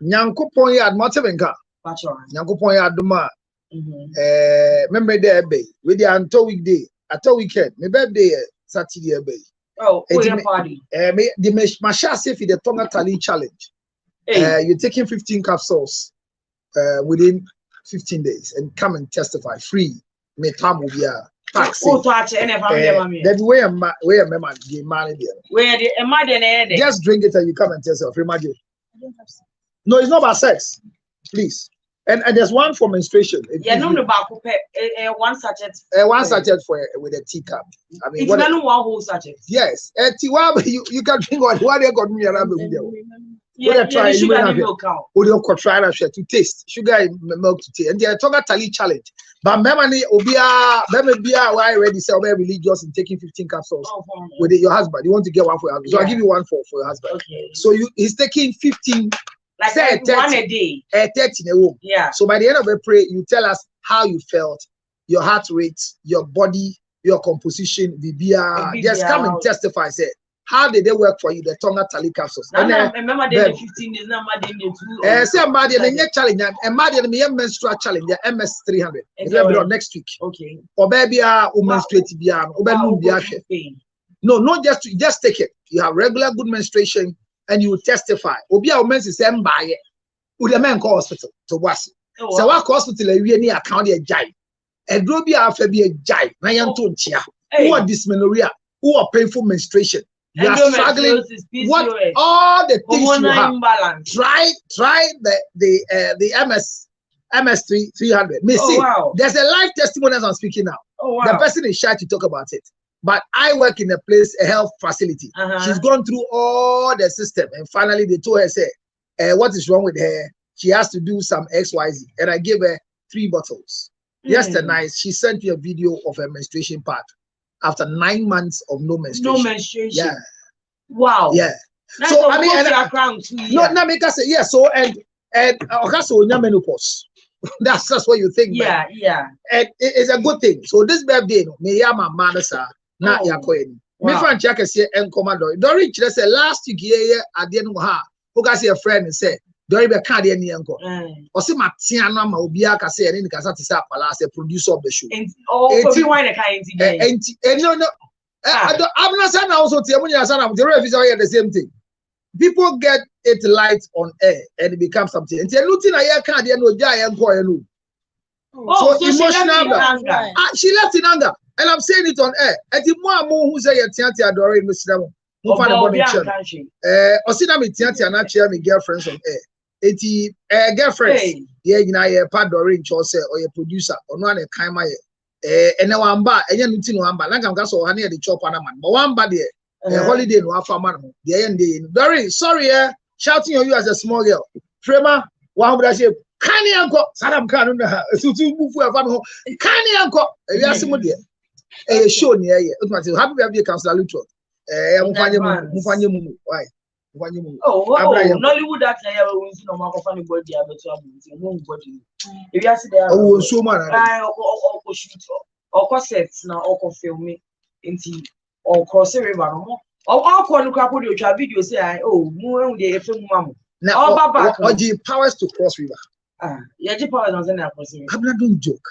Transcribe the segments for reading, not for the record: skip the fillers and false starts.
Nyankopon ya admotebenka. Nyankopon ya aduma. Remember there be with the until weekday, until weekend. My birthday Saturday be. Oh, party. The Masha say for the Tonga Tali challenge. You're taking 15 capsules within 15 days and come and testify free. Me time will be a taxi. Oh, to actually, any family. Then where am I the money there? Where the money? Just drink it and you come and testify. Free magic. No, it's not about sex. Please. And there's one for menstruation. Yeah, no, about one sachet. One sachet for with a teacup. I mean, it's not one whole sachet. Yes, you can drink what they got me around the video. Yeah, sugar milk out. To taste sugar milk to taste. And they are talking Tali challenge. But Memani Obia, why already say religious in taking 15 capsules with your husband. You want to get one for your husband. So I'll give you one for your husband. Okay. So he's taking 15. Like say 30, one a day. 30 in a room. Yeah. So by the end of the prayer, you tell us how you felt, your heart rate, your body, your composition, VBR. Just come and testify. Say, how did they work for you? The Tonga Tali capsules. Remember the 15 days, now say a challenge, and menstrual challenge, the MS 300. Next week. Okay. Or baby, menstruate, no, not just take it. You have regular good menstruation. And you will testify. Obi a woman is saying buy it. Would the man call hospital to was. So what hospital are you near account a jai? And Robi after be a jai. Nayan Tonchia. Who are dysmenorrhea? Who are painful menstruation? You are struggling. What all the things you have. Try the MS 300. Me see. There's a live testimony as I'm speaking now. The person is shy to talk about it. But I work in a health facility. She's gone through all the system. And finally, they told her, say, what is wrong with her? She has to do some XYZ. And I gave her 3 bottles. Yesterday night, she sent me a video of her menstruation part after 9 months of no menstruation. No menstruation. Yeah. Wow. Yeah. That's so, I mean, no, make us say, yeah, so, and also, menopause. That's what you think. Yeah, man. Yeah. And it's a good thing. So this birthday, me my mother, sir. Na yakoeni me fan check say enkoma Dory kire say last week ye ade no ha who ka say a friend say Dory be ka de ni enko o se matia no ma obi aka say ene nika say apala as a producer of the show for me why the kind no I'm not saying also tie munya say na the same thing. People get it light on air and it becomes something and nothing na ye ka de no ja enko enu. So emotional she left in anger. And I'm saying it on air. And the more who say Tianti Adore in Muslim, who find a body chair. Osina me Tianti and chair me girlfriends on air. Eti girlfriends, yeah, you know, a Padore in Chelsea or a producer or one a Kaima. And now I'm back, and you're not in one, but like I'm going to honey at the chop on a man. But one body, a holiday no half a man. The end, very sorry, shouting on you as a small girl. Frema, one would I say, Kani uncle, Sadam Khan, Sutu Mufu, Kani uncle, Yasimudi. Show near you. Happy birthday, Councillor Lutro. Mufanye mumu. Why? Mufanye mumu. Nollywood that I have no more funny body. I bet you body. If you see there, oh, so man. Or shoot or corsets now, or film me into or cross a river. Or all corner couple your video say, oh, more the film mum. Now, or the powers to cross river. Yeah, the powers on the crossing. I'm not doing joke.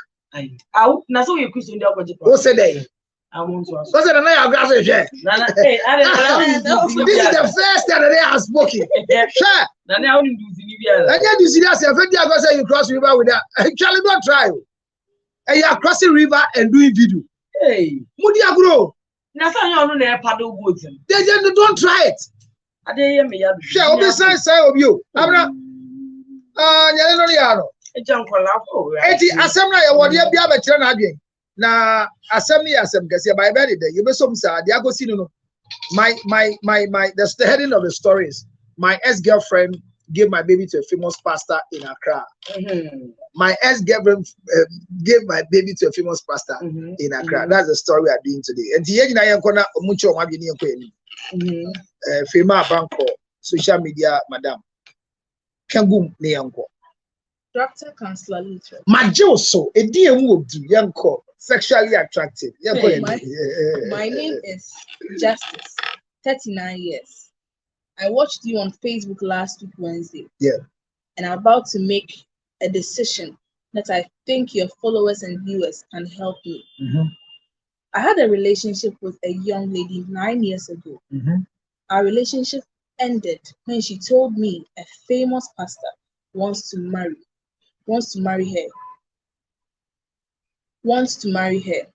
Now so you Christian who said that? I want to ask. What's the name of grass? This is the first time that I have spoken. Sure. Now only do the and yet you see that say you cross river with that. Actually, don't try. And you are crossing river and doing video. Hey, Mudi Agro. Now some you don't know paddle boat. They just don't try it. I didn't hear me. Sure, obi say of you. Abra. Nyale no eti asem na ye wode bia be kire na adwen na asem ni asem kase by be dey you be some say dey agosi no my that's the heading of the story is my ex-girlfriend gave my baby to a famous pastor in Accra. My ex-girlfriend gave my baby to a famous pastor in Accra. That's the story we are doing today. And the na yen kona omucho wa bi ni enko eni famous banko social media madam kangum ne yanko Dr. Councillor Lutro. Majoso, a dear wood, young call, sexually attractive. My name is Justice, 39 years. I watched you on Facebook last week, Wednesday. Yeah. And I'm about to make a decision that I think your followers and viewers can help me. I had a relationship with a young lady 9 years ago. Our relationship ended when she told me a famous pastor wants to marry her.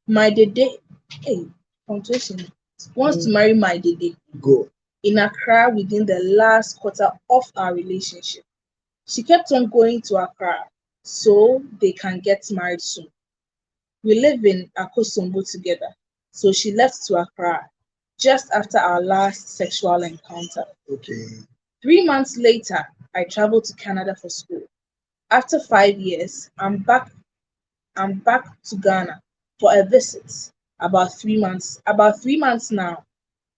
My dede, punctuation, wants to marry my dede. Go. In Accra within the last quarter of our relationship. She kept on going to Accra so they can get married soon. We live in Akosombo together, so she left to Accra just after our last sexual encounter. Okay. 3 months later, I traveled to Canada for school. After 5 years, I'm back to Ghana for a visit about 3 months now,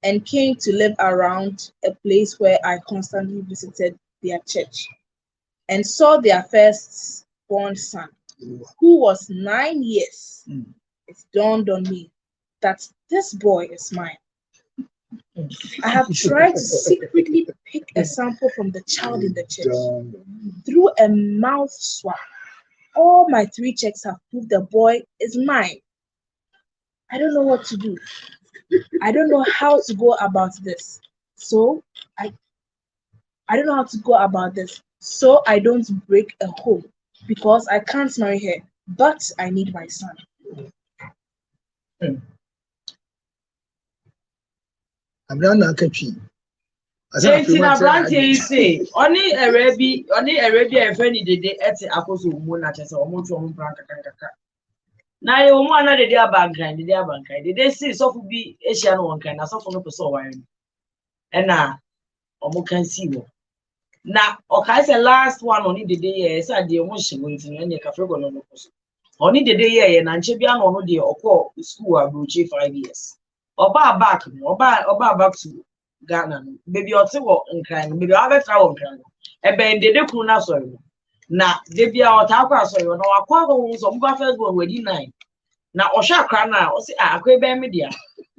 and came to live around a place where I constantly visited their church and saw their firstborn son, who was 9 years. It dawned on me that this boy is mine. I have tried to secretly pick a sample from the child in the church through a mouth swab. All my 3 checks have proved the boy is mine. I don't know what to do. I don't know how to go about this. So I don't know how to go about this. So I don't break a home because I can't marry her, but I need my son. I'm not country. Sentina Branche say, only a Arabi and Fanny did it at the Apostle Monaches or Motor Branca. Now you want another day about grind, the day about grind. They say so for be Asian one kind, as often for so wine. And now, or can see more. Now, okay, the last one only the day, yes, I dear motion going to any cafe on the post. Only the day, and Anchibian on the or call school abroach 5 years. Or back to Ghana, baby or two and crying, maybe other travel crying. A band de Kuna sorry. Now, they be our Taka sorry, no, I call some buffers were within 9. Now, Osha Crana, or say, I quit by media.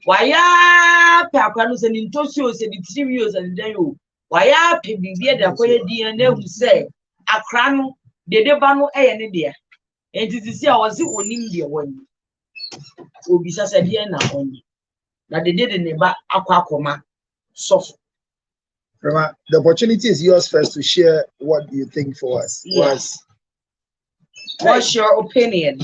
Why, ya, Papanus and Intosio said it's 3 years and then you. Why, ya, Pibby, the way dear, who say, a crano, the debano, any dear. And to see I was it on India one. Will be such a dear now only. That they did in the back, aquacoma, soft. Remember, the opportunity is yours first to share what you think for us. Yes. What's your opinion?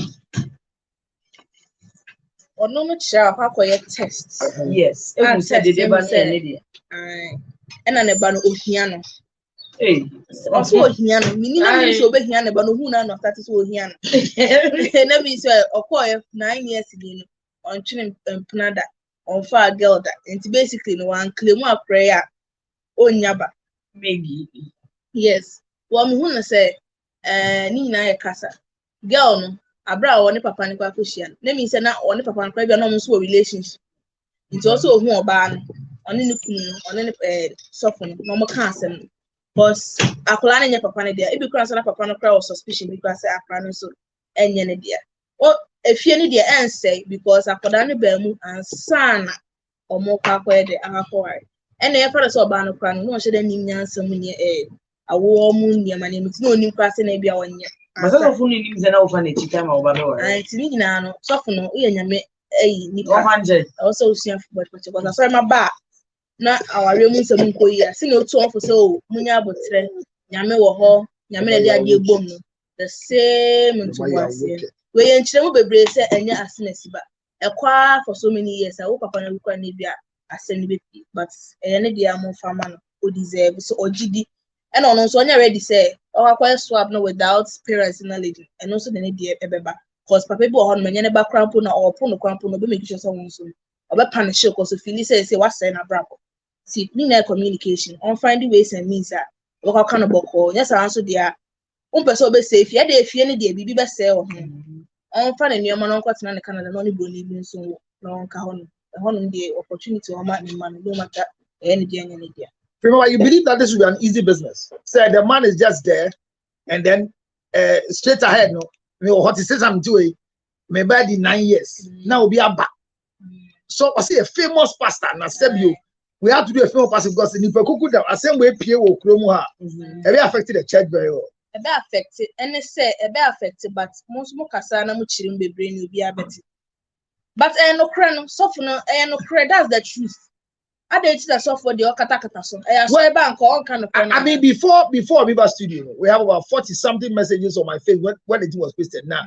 Or no child, how tests? Yes. And said the debate. And an ebano ohiano. Hey, also ohiano. Minimum is over here, but no one of that is ohiano. Never is a 9 years ago on Chin and Panada. On far girl that and basically no one claim more prayer on yaba. Maybe. Yes. Well, me who say Nina Casa. Girl no abra one papa and Christian. Let me say now one papa and cry no so relationship. It's also who ban on any on any soften no more cancer. Because akola na papa na dia e be cross na papa no cry or suspicion because akra so enye ne dia. Oh, if you need the answer because akoda ne ba mu ansana omo kwakwa de akakwa and e fa so ba no kra no no hye nim nyansa mu ne awo mu niam na mti no nim kwase na bia wonye masa so funu nim ze na ofa na chika ma oba do anti ni nyina no sofo no e nyame nipa 100 also usia football because so ma ba na aware mu nsem nkoyi a se na otu onfo so munya abotre nyame wo ho nyame na de ade egbom no the same nto wase we yenchire bebre se enya asenasi ba ekwa for so many years wo papa na lukwa na bia aseni be but ene dia mo fama no o deserve so ogidi and ono so onya ready say o akwa swap no without parents knowledge and also the dia ebeba cause papa bi o ho no nyane ba krampo na o po no krampo no be make sure so won so obe punish cause feel say what say na brabo see clean communication on find ways and means that o ka kan boko yes answer dia person be say if you dey fie ne dia bibi be say o ho on fa na nioma no kwatena ne Canada no ne broni bi nso no nka ho no the opportunity o ma no matter any dia any dia. Remember, you believe that this will be an easy business. So the man is just there and then straight ahead, no, what is I'm doing, maybe the 9 years. Now will be a back. So I see a famous pastor, and I said you we have to do a film passive because in Ipekuku the same way PA will Kromu have affected the church very well. A bit affected, and they say a bit affected, but most more Casana Muchirim be brain will be a bit. But no crown, soften, no credit, that's the truth. I did that for the Okatakata song. I saw a bank all kind of. I mean, before Viva Studio, we have about 40 something messages on my face when it was posted. Now,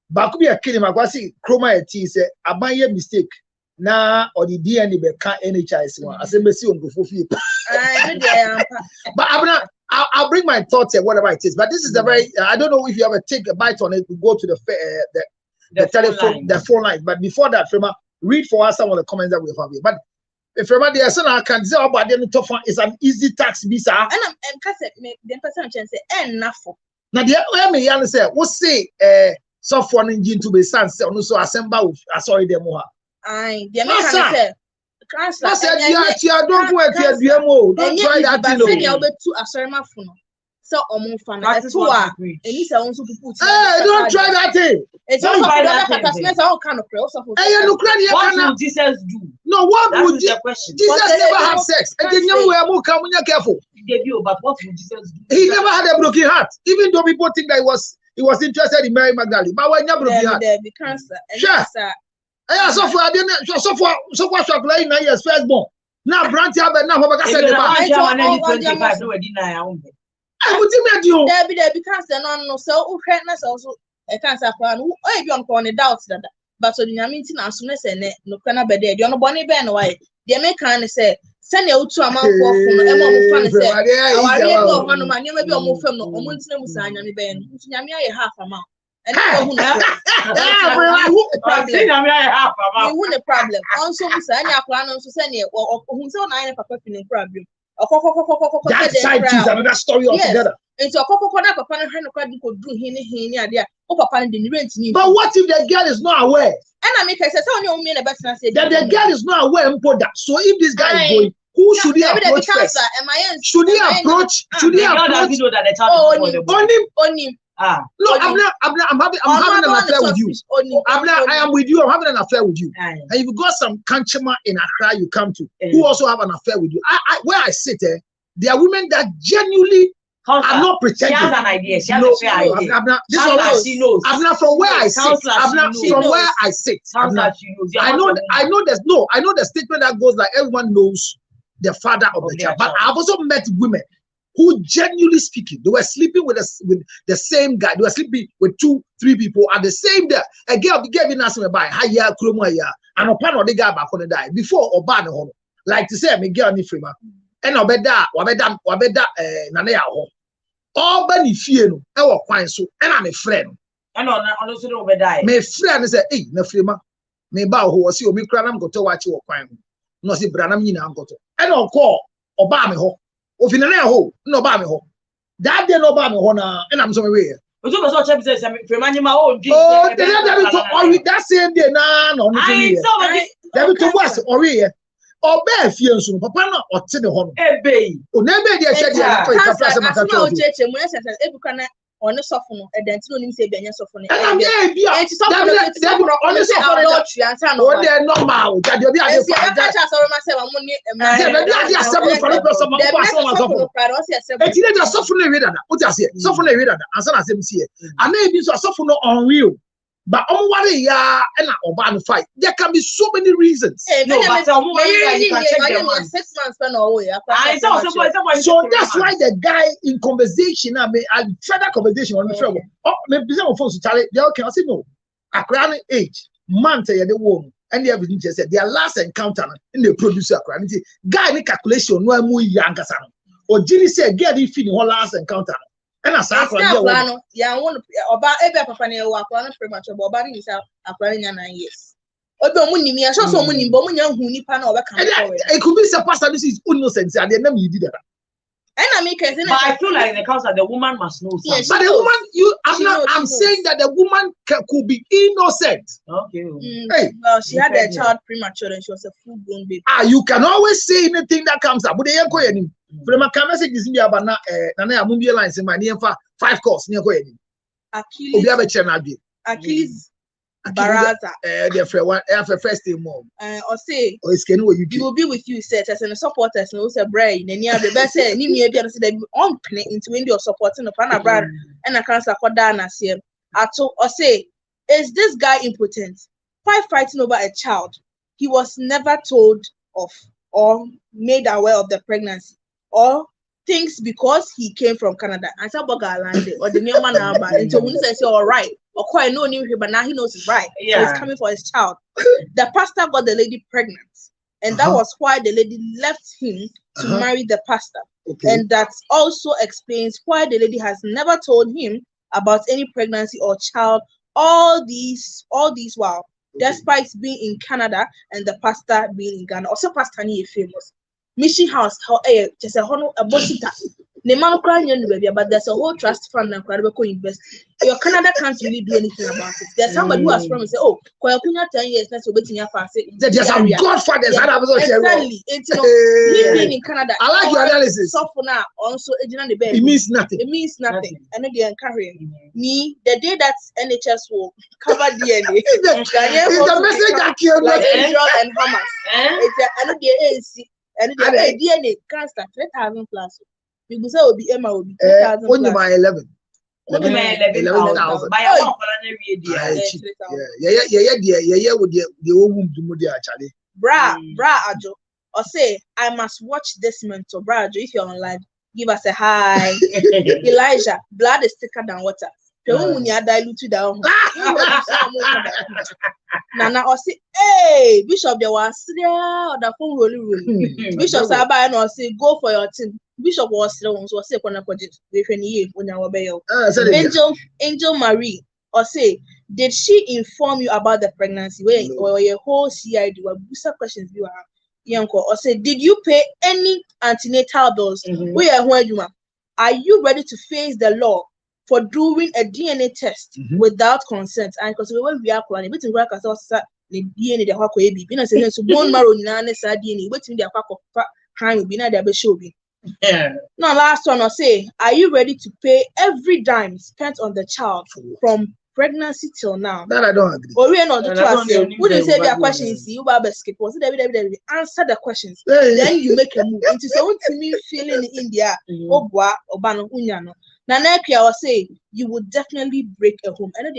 but could be a killing. I see Chroma T say, I buy a mistake. Now, or the DNA be can't NHS one. I say, Messi on go for you. But I'll bring my thoughts here, whatever it is. But this is a very, I don't know if you ever take a bite on it, we go to the telephone, the phone line. But before that, Frema, read for us some of the comments that we have here. But if Frema, there's something I can say about them, it's an easy tax visa. And the person can say, enough. Now, the way say, what say, software engine to be sent, so assemble, sorry, the more. I say, I said, don't go at your DMO. Don't try that thing. So, fan, and he's also people. Hey, don't try that thing. It's all kind of what would Jesus do? No, what would Jesus never have sex? And then you are come when you're careful. But what would Jesus do? He never had a broken heart, even though people think that he was interested in Mary Magdalene. But when you're broken heart, sure. So for supplying 9 years firstborn. Now, Branty have now what I said I would think you there because they're not so greatness also a cancer plan who don't call any doubts that. But so the meeting as soon as no can be there. You're no bonny ben away. The American say, send you to a mouth for Emma say, I will go on man, you may be a move from no Musan and Ben, Yamia half a mouth. And who the problem? Also, send your plan on Susania or who's on 9 papa in problem. That side is another story altogether. It's a coconut papa and Hanaka could do hini idea. Oh, papa didn't rent me. But what if the girl is not aware? And I make I say, so you mean a better say that the girl is not aware and put that. So if this guy is going, who should he approach first? Should he approach? Should he approach? On him. No, I'm having an affair with you. I am with you. I'm having an affair with you. And if you got some kanchema in Accra, you come to who also have an affair with you. Where I sit there, there are women that genuinely are not pretending. She has an idea. She has a fair idea. She knows. From where I sit. From where I sit. I know the statement that goes like everyone knows the father of the child. But I've also met women who, genuinely speaking, they were sleeping with the same guy. They were sleeping with 2-3 people at the same day. A girl gave in asking by higher Kromo ya and upon the guy back on the die before Obana home. Like to say, me girl ni frima. And wabeda nanea home. All bani fieno. I was quite so. And I'm a friend. And on also obeda. My friend say, hey, na frima. Me ba who was you. Me cranam go to watch you quite. No si branam yina angoto. And I'll call Obama ho. Of in a hole, no bammy hole. That day no bammy hole, and I'm sorry. But you also check this from my own. Oh, that same day, no, there to was or here. Or bear fiance, papa, or to the home. Eh, baby. Oh, never be a shed on the sophomore, and then to him say, Benya sophomore. And I'm they're normal. That you'll be a but on what and Obama fight. There can be so many reasons. No, but 6 months away. So that's why the guy in conversation, I mean, further conversation on the show. Oh, maybe some of us tell it. They can say no. A crown age, month, the womb, and the everything just said their last encounter in the producer. Guy, any calculation, no more younger son. Or Jimmy said, get it feeling her last encounter. And I said, yeah, I want about every papa near work on premature, but it's a planning 9 years. Although money, I saw so many Bomunia who need pan over. It could be supposed that this is innocent, and they never did that. And I make it. But I feel like in the council, the woman must know something. But the woman, I'm saying that the woman could be innocent. Okay. Hey. Well, she had a child premature and she was a full-grown baby. You can always say anything that comes up. But they ain't going from my message is in the Abana, Nana Mumbia lines in my near 5 course near going. Achilles. Achilles. Baraza. The first thing mom. Or say, or it's can you will be with you, said as an supporters, no, say, brain, and near the best, and you may be able to say, on into window supporting the Pana brand and a cancer for Dana, say, or say, is this guy impotent? Why fighting over a child he was never told of or made aware of the pregnancy? Or thinks because he came from Canada and landed or the new man number until when he says all right or quite no new here, but now he knows it's right. So he's coming for his child. The pastor got the lady pregnant, and that was why the lady left him to marry the pastor. And that also explains why the lady has never told him about any pregnancy or child all these while, despite being in Canada and the pastor being in Ghana. Also, pastor ni famous. Mission House, how just a honor a bossita. The man crying, but there's a whole trust fund and credible invest. Your Canada can't really do anything about it. There's somebody who has promised, oh, Koyakunya 10 years, that's waiting here for there's some godfathers. Exactly. He being in Canada. I like your analysis. So for now, also, it means nothing. It means nothing. And again, carrying me the day that NHS will cover DNA. It's the message I killed like Israel and Hamas. It's the and the DNA can't start 3,000 plus. Because it will be Emma will be 2,000 only my 11. 11,000. Yeah, with the womb to Moody actually. Bra, Ajo. Or say, I must watch this mentor. Bra, Ajo, if you're online, give us a hi. Elijah, blood is thicker than water. When you are diluted down. Nana, or say, hey, Bishop, there was there or the phone rolling. Bishop Sabah and or say, go for your team. Bishop was still on so say when Angel Marie or say, did she inform you about the pregnancy? Or your whole CID or questions you are young or say, did you pay any antenatal bills? Are you ready to face the law for doing a DNA test without consent? And because we are planning, but in work as the DNA the hawk will be saying so bone marrow DNA, waiting the crime will be not there show me. No, last one I say, are you ready to pay every dime spent on the child from pregnancy till now? That I don't agree. Or we are not the wouldn't say their questions, you skip or answer the questions. Then you make a move. It is only to me feeling in India, Obwa, Obano, Unyano. Nanekia will say you would definitely break a home. And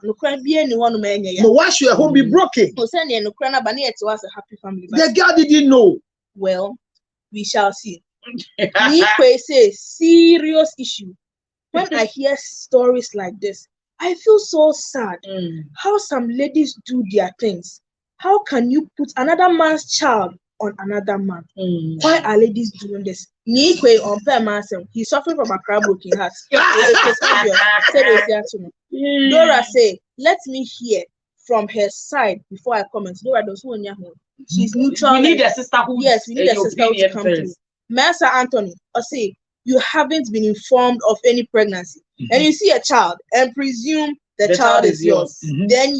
no crime be anyone man. No, why should a home be broken? No send no crana bani to us a happy family. The girl didn't know. Well, we shall see. Nikwe says serious issue. When I hear stories like this, I feel so sad. How some ladies do their things. How can you put another man's child on another man? Why are ladies doing this? Nikwe on myself. He's suffering from a crab broken heart. Dora say, let me hear from her side before I comment. Dora does one year. She's neutral. We need a sister who to come through. Master Anthony, or say you haven't been informed of any pregnancy, and you see a child and presume the child is yours. Then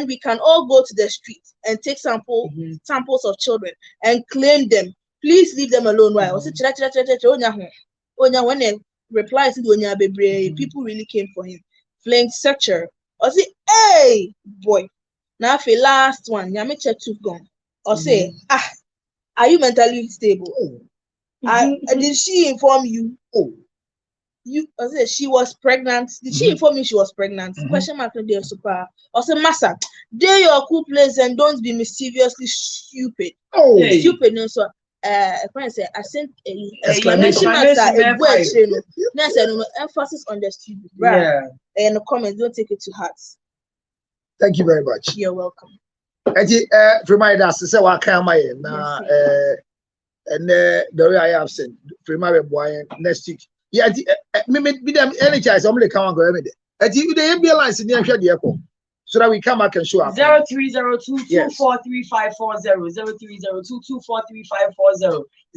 we can all go to the street and take samples of children and claim them. Please leave them alone. Why? When they reply to people really came for him. Flame searcher. Or say, hey boy. Now for last one, ya me check tooth gone. Or say, are you mentally stable? Did she inform you? You say she was pregnant. Did she inform you she was pregnant? Question mark there super. Or say, Massa, they your cool place and don't be mischievously stupid. Stupid no so a friend said I sent a exclamation mark emphasis on the stupid. Right? And the comments don't take it to heart. Thank you very much. You're welcome. Remind us to say what can my and the way I have said primary boy next week. Yeah, me them any chance I'm come and go every day. They be alliance in the share so that we come back and show up. 0302 243 540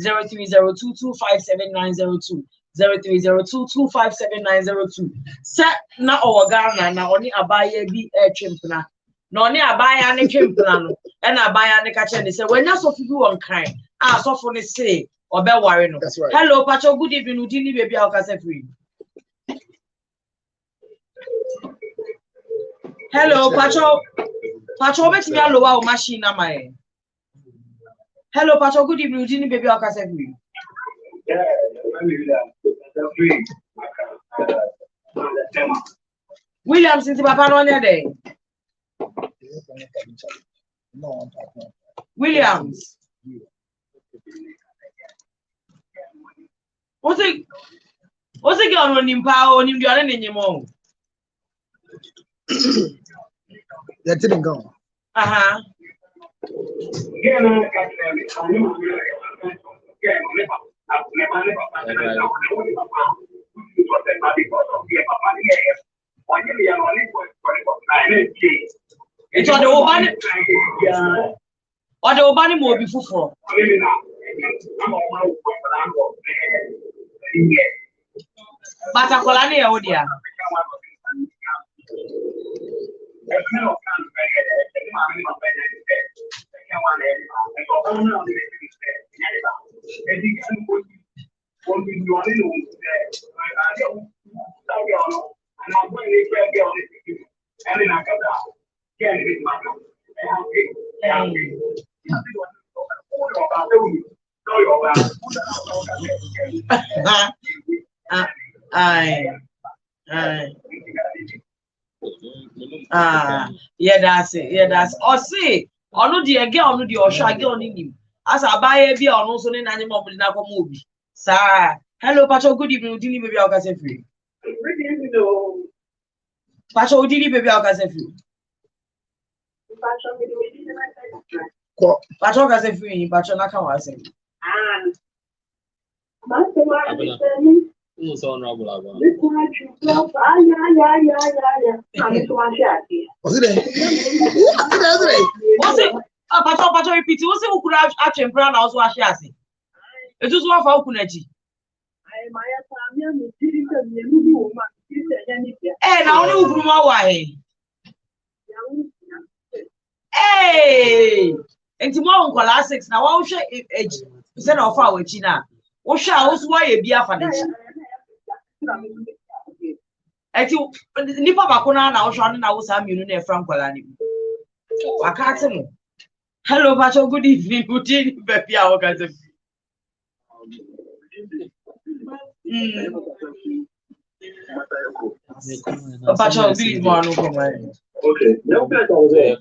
0302 257 902 0302 set na o Ghana na oni abaya bi etwempna na oni abaya ne twempna no e na abaya ne ka che ne se wanya so fi won kan a so fo ne say obe ware no. Hello pacho, good evening udini baby how ka say free. Hello, Pacho. Pacho, bet me a lower machine am I? Hello, Pacho. Good evening. Didn't baby I can say you. William, since Papa no there. Williams. What's it going on in power on him? You are in anymore. That didn't go. Uh-huh. It's on the Obani. Or the Obani will be full. But a colony, oh dear. Yeah, that's it. Yeah, that's. Or see, or no, the girl, no, the Osha girl, him. As I buy a beer, or no, so then animal will not come movie. Sir, hello, Pacho. Good evening. Didn't baby I'll say free. Pacho, didn't baby I'll say free. Pacho can say free. Pacho, not come say. So honorable. Was it there? What's it? Pacho, repeat. What's it? Who could have actually brand also as she has it? It was one for Okunechi. Eh, now only Ubruma why? Hey, and tomorrow on class 6 now. I'll share age. Send off our China. What shall also why a beer for this? At you, Nipa Bakuna now shouting out some union from Colani. I can't tell you. Hello, Pacho. Good evening. Good evening, baby. Our cousin. Pacho, believe more. Okay. Now that I was there.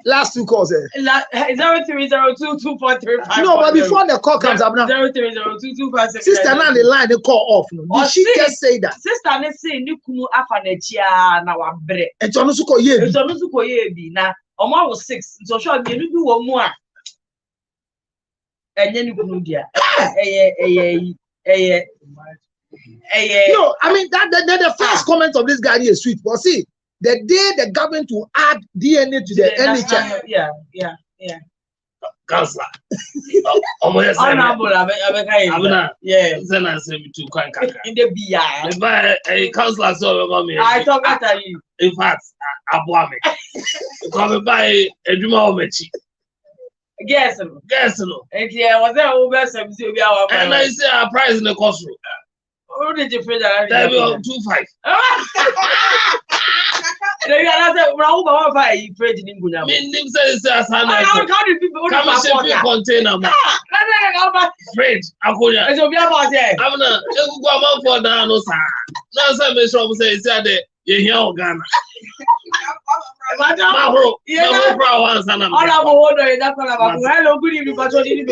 Last two calls. 03022435. No, but before the call comes up now. 03022566. Sister, now the line they call off. No, did she just say that? Sister, let's say Nikumu Afanechia na wabre. And Jonusu ko ye. Jonusu ko ye bi na. Omo was 6. So sure be no bi wo mu a. Enye Nikumu dia. No, I mean that the first comment of this guy is sweet. But see, the day the government will add DNA to the NHS. Yeah. Counselor. Honorable, yeah. Then I say to Kanka. In the BI. But a counselor saw me. I talk at you. In fact, Abuame. Come by a Jumaomechi. Guess no. And yeah, was there over some our and I say a prize in the cost room. Who did you feel that? That will 2.5. Container. Fridge. I'm going to go for now. Now, some say, you hear Ghana. Hello, good evening, but what did you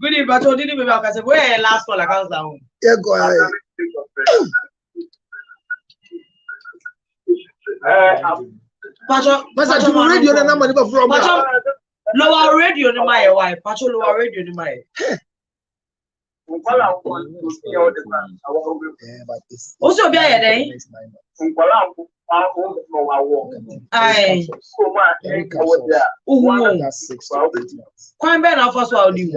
Good evening, but what did you where last call accounts down? Yeah, go ahead. Masa to radio na number never from. Lower radio ni my wife. Pacho lower radio ni my. Also be here day. Aye. Quite bad now first what do.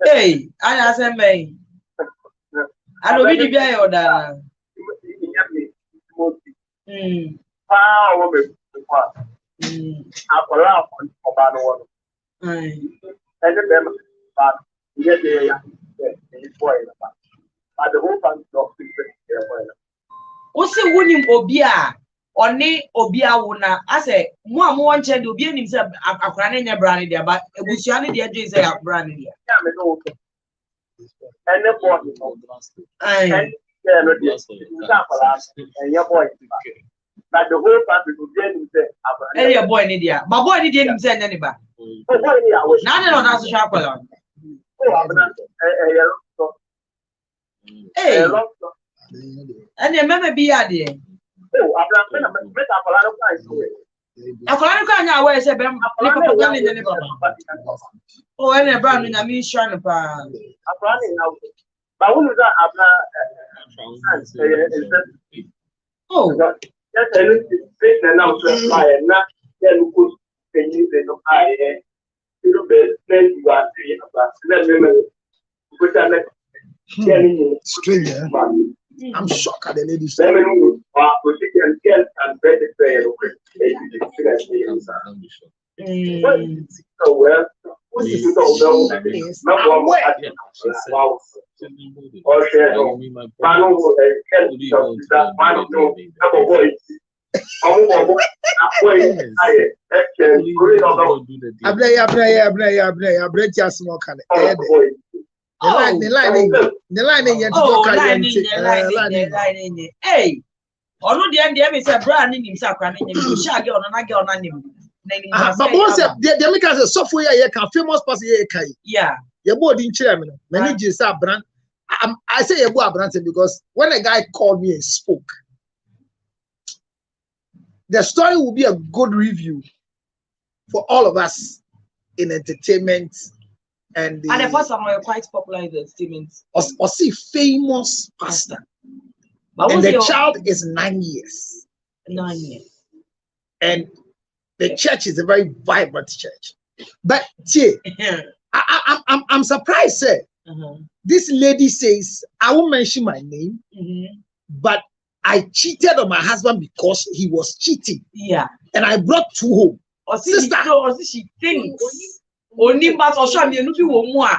Hey, I say me. I don't be the order. What's the winning Obia? Only Obia wuna. I say, more one child will be in himself a cranny brand there, but a bushani the edges a brand here. And the boy, and your boy. But the whole family will get himself. Hey, your boy, Nidia. My boy didn't send anybody. None of us sharp along. Hey, and you remember be at the end. Oh, I'm not going to make up a lot of times. I can't know where I said, oh, and a brand in a mission. I'm running out. But who is that? Oh, that's a little now to fire, not then good things in high air. You are three of us. Let me put that stranger. I'm shocked at the ladies. So well, Hey, or no, the end, there is a brand in himself, and you shall get on and I get on him. But once they make us a software, you can famous person. Yeah, your board in chairman, managers are brand. I say a board brand because when a guy called me and spoke, the story will be a good review for all of us in entertainment. And the pastor were quite popular in the statements. Or see famous pastor. And the child is 9 years. 9 years. And the church is a very vibrant church. But I'm surprised, sir. This lady says, I won't mention my name, but I cheated on my husband because he was cheating. Yeah. And I brought two home. Or sister, or she thinks. Only but or show me no be wo mu a.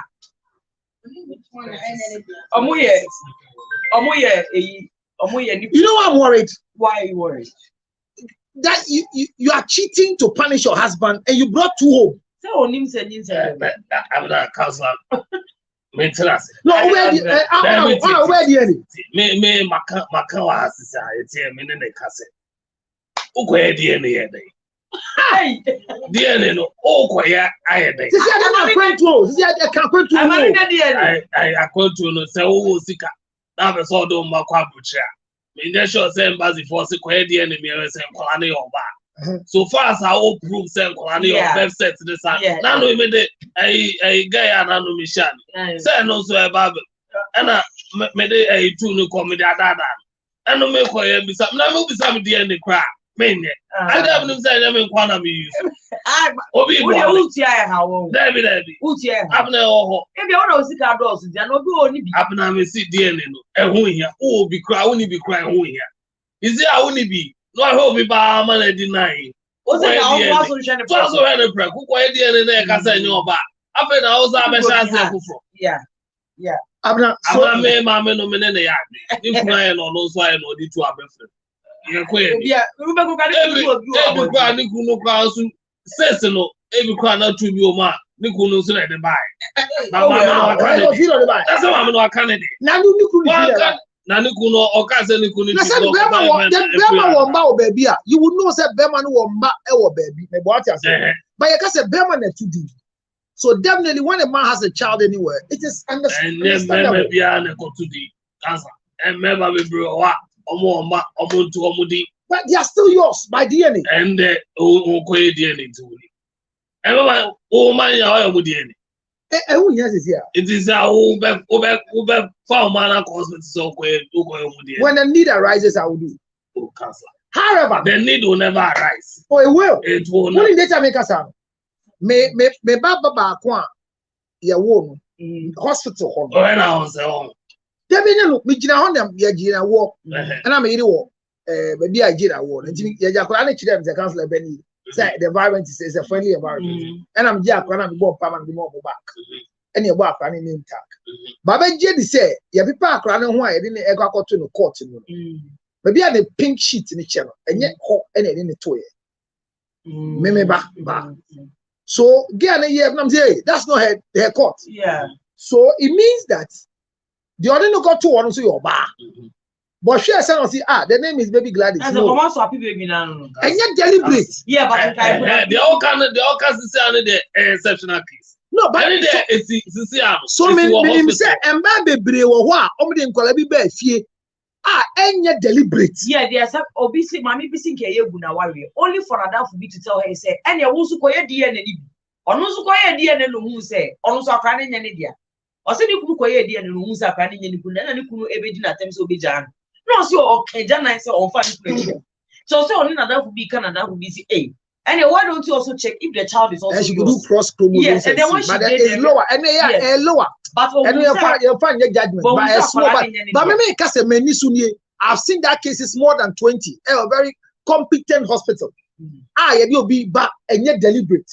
You know I'm worried. Why are you worried? That you are cheating to punish your husband and you brought two home. So onim say I'm not counselor. Maintenance. No, where the me maka wa asisa eti me ne kase. Uko DNA dey. Hey, DNA no okoya ayede. Sisi I can't to. Sisi I can't to. I can't to no say wo sika. Na be so do makwa buchia. Me dey sure say embassy force koya DNA me say nkola na yoba. So far as I will prove say nkola na your website this na no me dey ai guy na no me shan. Say no so e ba na me dey tu no come dey adada. Eno me koya bisa. Na me bisa me DNA kra. Men, I don't say them in Quanam use. Obi, Utia, how David, Utia, Abner, if you don't see our doors, they are not only Abner, see DNA, and who here, oh, be crying, only be crying, who here. Is there only be? No, I hope by man denying. What's that? Also, had a prayer, who quiet the end and I say no back. After the house, I'm a chance. Yeah. Abner, so may mamma no minute. If I know no so I know the two are different. Yeah, every crowd, Niku no says no, every crowd not to be Oma, Niku no so at the buy. That's why I'm not a candidate. Now, Nani kuno okaze ni kuni. Na said Bema won ba o baby a. You would know say Bema no won ba e wo baby. Me bo ati ase. But you can say Bema na 2D. So definitely when a man has a child anywhere, it is understandable. And bia na ko 2D. Cancer. And member be bro wa omo ntu but they are still yours by DNA. And o ko DNA to. And member o man ya o DNA. Who yes is here? It is who be found man cosmetics so ko DNA. When the need arises, I will do. Oh, cancer. However, the need will never arise. Oh, it will. It will not. What in data make us sound? Me baba kwa ya wo hospital ho. Oh, na on say on. There be no me gina ho dem ya gina wo. Na me yiri wo baby I gina wo. Nti ya jakora na chire dem councilor Benny. Say the environment is a friendly environment. And I'm jakora na me bo pa man be mo back. And your back and name tag. Baba Jedi say ya people akra na ho a yede ne ego akoto no court no. Baby a the pink sheet in the channel and yet ho and in the toy. Me ba. So again, that's not her court. Yeah. So it means that the other no got 2 on your bar. But she said, the name is Baby Gladys. And the woman's happy baby now. And yet deliberate. Yeah, but they all can say the exceptional case. No, but so many say and baby brave or what? Omni in Colabi Bay fee. And yet deliberate. Yeah, there's a obviously mammy bissing Kayabuna warrior. Only for Ada for me to tell her, say, and you also call your DNA. Or no, so call your DNA, who say, or no, cranning any dear. Or say you could call your DNA, who's a cranning any good, and you couldn't ever do attempts to be Jan. No, so okay, Jan, I say, or fun. So, only another would be Canada would be A. And why don't you also check if the child is also yours? You do cross chromosomes. Yes, and then once but it's lower, and they are lower. But you find your judgment. But a small but maybe because I've seen that cases more than 20. A very competent hospital. You'll be back and yet deliberate.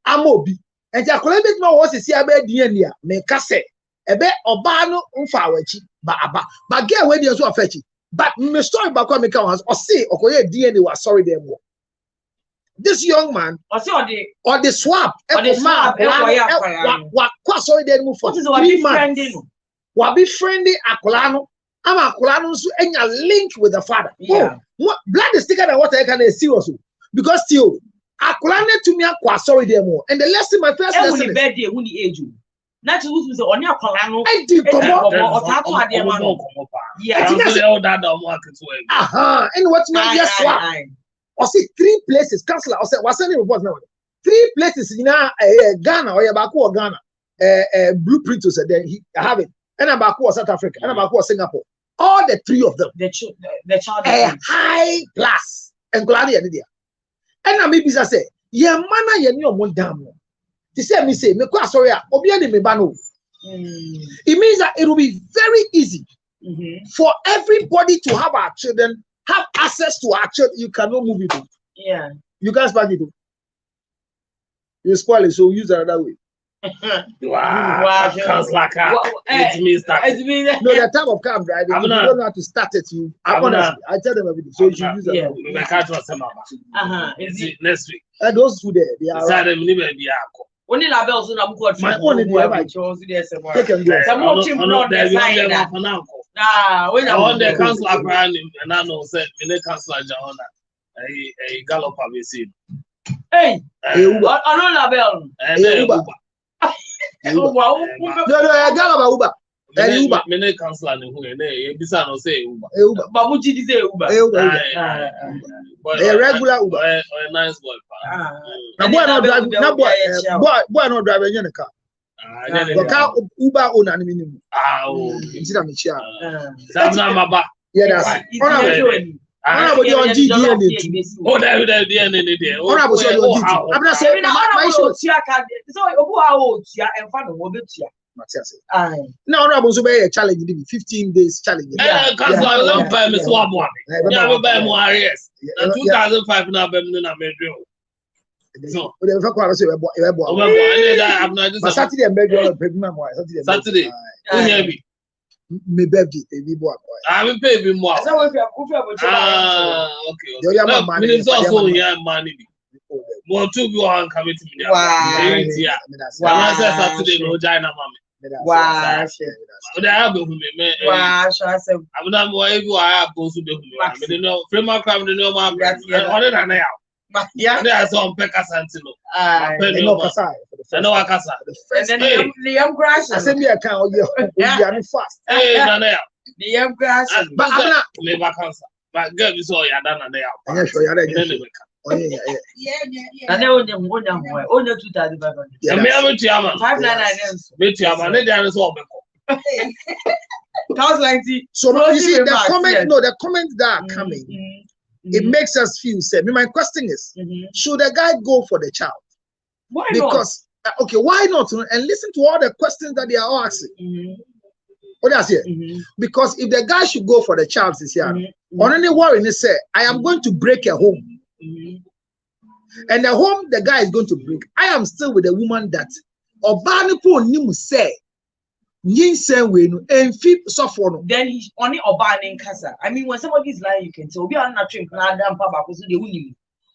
I'm obi. And you collect it more was see about DNA. Me kase. Ebe obano unfawechi ba aba. But get away the so fetch. But me story back when me come was or say okoye DNA was sorry them. This young man or the swap sorry they move for 3 months. What be friendly akolano? I'm akolano so enya link with the father. Yeah. Blood is thicker than what I can see also. Because still akolane to me akwa sorry they more. And the lesson my first lesson is birthday who the age you. Not to lose the only akolano. I did come and what's my yes swap? Or see 3 places, councillor. Or say, what's any report now? 3 places in Ghana or Yabaku or Ghana. Blueprint to say then he have it. And Abaku or South Africa, and Abaku or Singapore. All the 3 of them. The child a high class. And Gladi and India. And I maybe say, yeah, mana ye no more damn. They say me say, me kwa sorry, obiani me bano. It means that it will be very easy for everybody to have our children. Have access to our church, you cannot move it. Yeah. You can't spark it. You spoil it, so use another way. Wow. It means that. No, the type of car I'm driving, you don't know how to start it. I tell them everything. So you should use it. Next week. Those two there, they are. Only labels on a good my only take them there. Some more children when I want the council brand and I know said in the council Joanna a gallop have you seen. Hey, I label. No, gallop Uber. Uber. Many councillor who bisa no say Uber. Uber. Babuji say Uber. A regular Uber. A nice boy. Boy not driving. Boy not driving in a car. The car Uber own an minimum. Instead of me chair. Yeah, that's it. Honorable on GDN. Oh, there there. Honorable on I'm not saying my issue. So and father will be no, Honorable so a challenge 15 days challenge. Yeah, one time is one more. Yeah, we buy more areas. 2005 now Bemna Medro. So the fuck say Saturday and bed Saturday. Me birthday, baby boy. I will pay me more. Okay. It's also here money. More to be on coming to me. Wow. Saturday no China mommy. Wow. But I have a woman. Wow, I said, I'm not more able. I have both of them. I know, frame my crime, the no man, other than I am. yeah, I saw Pekka Santino. I know Kasai. I know Akasa. And then the young grass. I send me a cow. You're fast. Hey, Nanea. The young grass. But I'm not never cancer. But girl, you saw ya done and they are. I'm sure you're ready. Yeah. And then only 2,500. And me, I'm a Tiama. 599. Me, Tiama, and then it's all back. Cows like the. So you see the comment. No, the comments that are coming. It makes us feel sad. My question is, should the guy go for the child? Why because, not? Okay, why not? And listen to all the questions that they are all asking. What does here? Because if the guy should go for the child this year, on any worry, he say, I am going to break a home. And the home the guy is going to break, I am still with a woman that Obanipo Nimu say. Then he's only Obani Kasa. I mean, when somebody is lying, you can tell. We are not trained.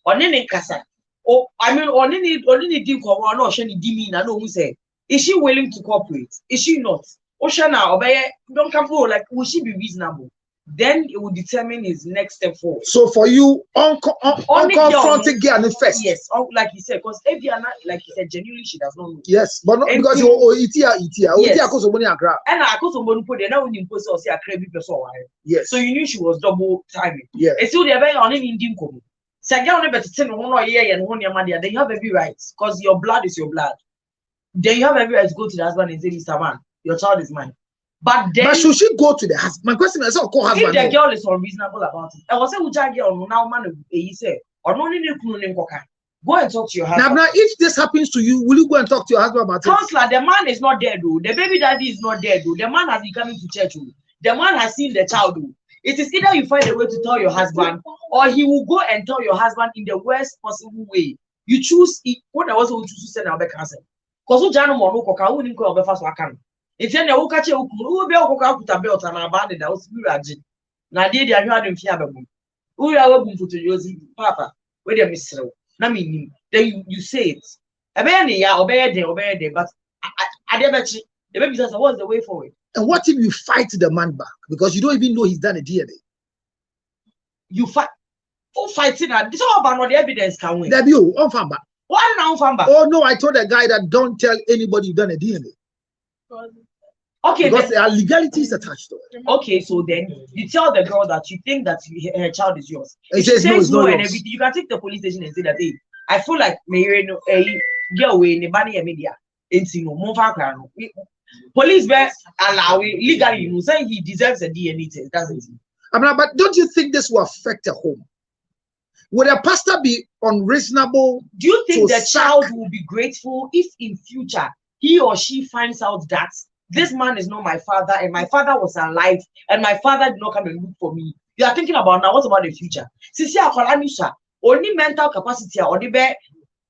On any Kasa. Oh, I mean, on any deal or no, Shani Dimi, I know who say. Is she willing to cooperate? Is she not? Oshana, obey, don't come forward. Like, will she be reasonable? Then it will determine his next step forward. So for you, unconfronted girl first. Yes, like you said, because if you are not, like you said, genuinely she does not know. Yes, but not because you and I could someone put it now when you post or say a crazy person. Yes. So you knew she was double timing. Yes. And so they're very on an Indian common. So I get better 10 1 year and 1 year man, then you have every right because your blood is your blood. Then you have every right to go to the husband and say, Mr. Man, your child is mine. But should she go to the husband? My question is, call husband. If the girl is unreasonable about it, I was saying, which girl now man, he said, or no need to go and talk to your husband. Now, if this happens to you, will you go and talk to your husband about it? Counselor, the man is not dead, though. The baby daddy is not dead, though. The man has been coming to church, though. The man has seen the child, though. It is either you find a way to tell your husband, or he will go and tell your husband in the worst possible way. You choose it. What I was going to send our cousin. Because who Jano Monoka wouldn't go over fast. If you know, catch you, who be a put a belt and abandoned the house. Now, did you have him fiable? Who are open to using Papa? Wait a miss. Then you say it. Obey day, but I never cheat. The baby says, what's the way forward? And what if you fight the man back because you don't even know he's done a DNA? You fight. Who fighting? This all about what the evidence can win. Debut, on Famba. What now, Famba? Oh no, I told the guy that don't tell anybody you've done a DNA. Okay, because there are legalities attached to it. Okay, so then you tell the girl that you think that her child is yours. If she says no and everything, you can take the police station and say that, hey, I feel like maybe a girl in the banning media. Police be allow legally, you say he deserves a DNA test, doesn't he? But don't you think this will affect a home? Would a pastor be unreasonable? Do you think the child will be grateful if in future he or she finds out that this man is not my father and my father was alive and my father did not come and look for me? You are thinking about now, what about the future? Sisi akwalamisha, only mental capacity or the bear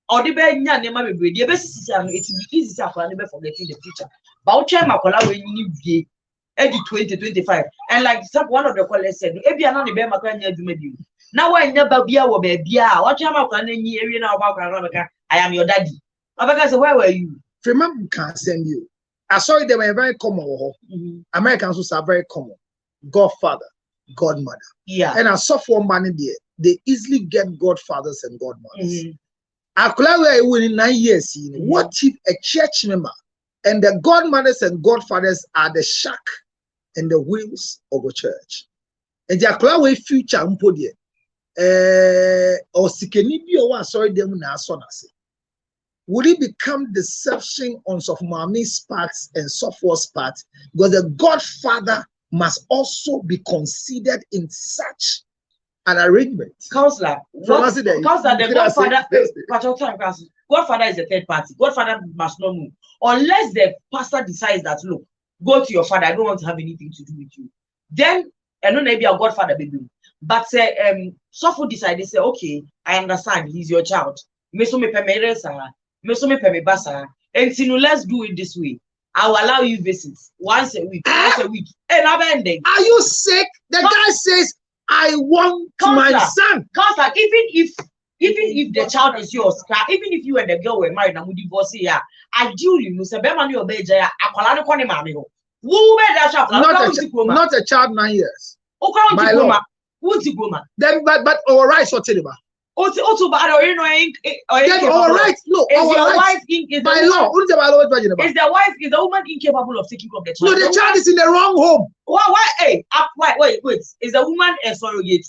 nya nema bebre. The best is it will be easy to forgetting the future. But makola when you need 2025 and like one of the callers said, if you are not the bear makanya do me. Now I never be our baby. What area now about I am your daddy. Abaka said, where were you? Remember, can send you. I saw they were very common. Americans are very common. Godfather, godmother. Yeah. And I saw for money there. They easily get godfathers and godmothers. I could within 9 years. What if a church member and the godmothers and godfathers are the shack and the wheels of a church? And the Aklawe future umpodiye. Or Sikenibi or sorry them na sonase. Would it become deception on of mommy's parts and software's part? Because the godfather must also be considered in such an arrangement. Counselor, the godfather is a third party. Godfather must not move unless the pastor decides that, look, go to your father. I don't want to have anything to do with you. Then, I know maybe a godfather baby. But Sofu decided, say, okay, I understand, he's your child. And let's do it this way. I will allow you visits once a week. And I'm ending. Are you sick? The guy says, I want my son. Counselor, even if even if the child is yours, even if you and the girl were married and we divorce here, ideally, you say, "Bema ni obeja ya akwala no kwani mami ho." Not a child 9 years. By law. Then, but our rights are telling also, but our rights, no, our rights by law. Is the wife is the woman incapable of taking care of the child? No, the child is in the wrong home. Why? Hey, wait. Is the woman a surrogate?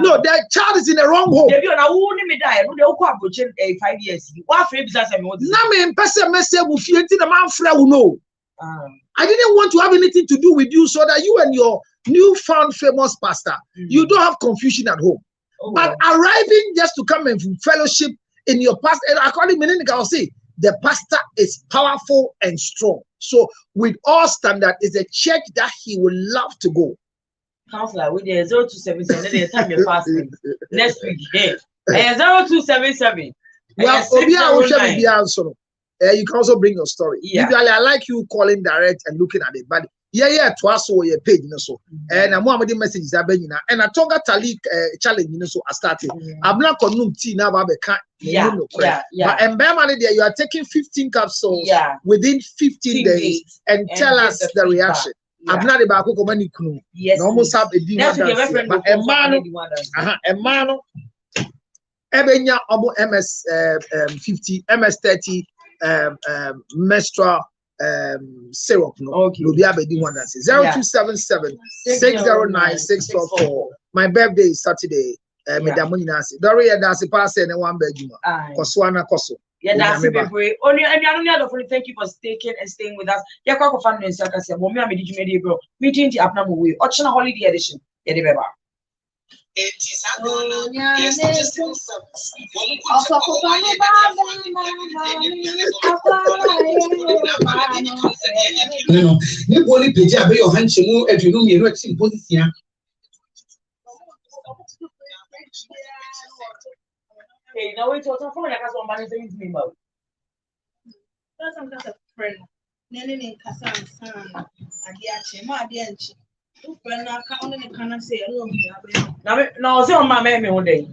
No, the child is in the wrong home. If you are only me die, no, they will come 5 years. What free business? Name person message with you until the man friend will know. I didn't want to have anything to do with you so that you and your newfound famous pastor, you don't have confusion at home. But arriving just to come and fellowship in your pastor, and according to me, I'll say the pastor is powerful and strong. So, with all standard, is a church that he would love to go. Counselor, with the 0277, the time you're fasting next week, 0277. Well, you can also bring your story. Yeah. Usually, I like you calling direct and looking at it, but twice or your page, so. And I'm one of the messages I've been and I told Talik challenge, so I started. I'm not going to now, but and there you are taking 15 capsules within 15 days and tell us the reaction. I'm not about to come and yes, almost have a demon, but a man, Ebenya omo MS 50, MS 30 menstrual syrup no. Okay. Will be abedi one that 0277 609 644. My birthday is Saturday. Me da money nasi. Dori ya da se pass na one bedroom. Koswana koso. Yeah, that's it. Only thank you for staying with us. Yeah, kwa fan no saka se mo me amedi jumedi bro. Meeting the apna mo we. Ochina holiday edition. Yeah, the beba. Hey, now wait, what's on phone? I got one man saying to me about. That's some kind of friend. Nene kasa sana. Adiache, ma adiache. Friend na ka only can say alone. Now, say on my man one day.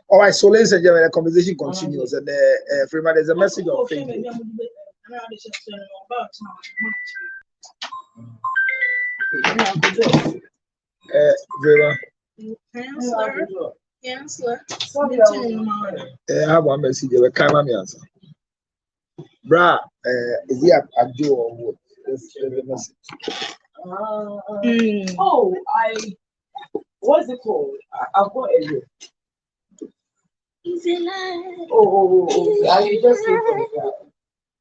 All right, so ladies and gentlemen, the conversation continues, and Freeman, there's a message on Facebook. Chancellor. I have one message. We can't answer. Bra, is he a Joe or what? The message. What's it called? I've got it. He's a lie. I just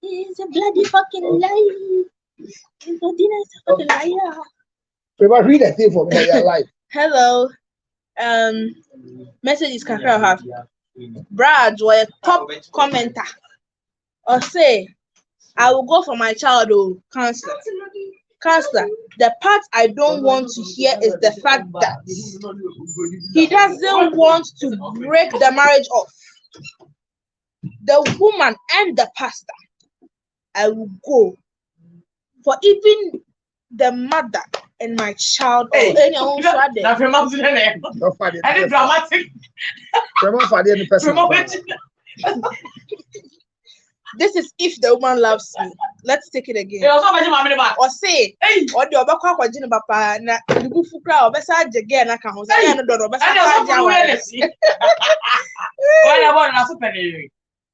He's a bloody fucking lie. He's a fucking liar. Freeman, read a thing for me. You're alive. Hello. Message is Kakra have. Brad, you are a top commenter. Or say, I will go for my child, counselor. Counselor, the part I don't want to hear is the fact that he doesn't want to break the marriage off. The woman and the pastor, I will go for even the mother and my child. Hey, dramatic. This is if the woman loves me. Let's take it again. Or say, or the Obaka Kwajin Papa, na the Bufu crowd, Bessa again, I can't say, I don't know.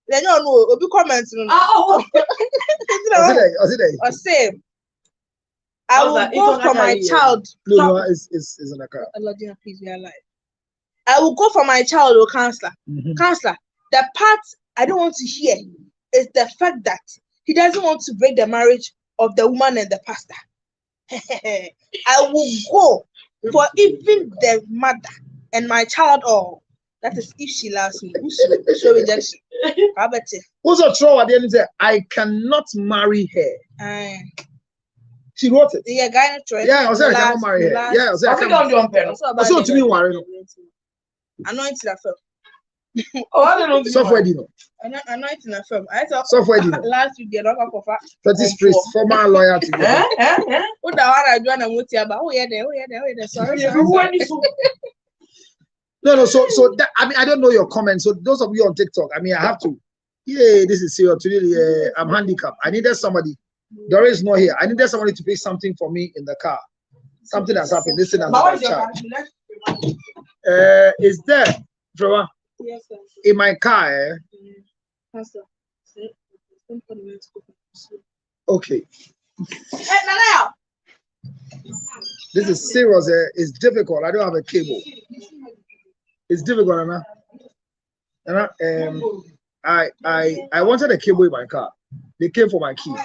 Then you know, will be comments. Or say, I will go for my child. No, it's an account. Please, we are alive. I will go for my child, counselor. Counselor, the part I don't want to hear is the fact that he doesn't want to break the marriage of the woman and the pastor. I will go for even the mother and my child, or that is if she loves me. Show rejection. What's the trouble at the end? I cannot marry her. She wrote it. Yeah, guy. Yeah, I was saying I cannot marry her. Yeah, I was saying I can't. To me, worry. Anointed that film. I don't know. Software Dino. Anointing that film. I thought Software Dino. Last week, the doctor for Fetish priest, former lawyer to you. What the one I do and I'm with you about? Oh, yeah, there. Sorry. No. So that, I mean, I don't know your comments. So those of you on TikTok, I mean, I have to. Yeah, this is serious. Today, I'm handicapped. I needed somebody. There is no here. I needed somebody to pick something for me in the car. Something has happened. Listen, as a child. Is there, Trevor? Yes, sir. In my car? Pastor. Okay. This is serious. It's difficult. I don't have a cable. It's difficult, Anna. I wanted a cable in my car. They came for my key.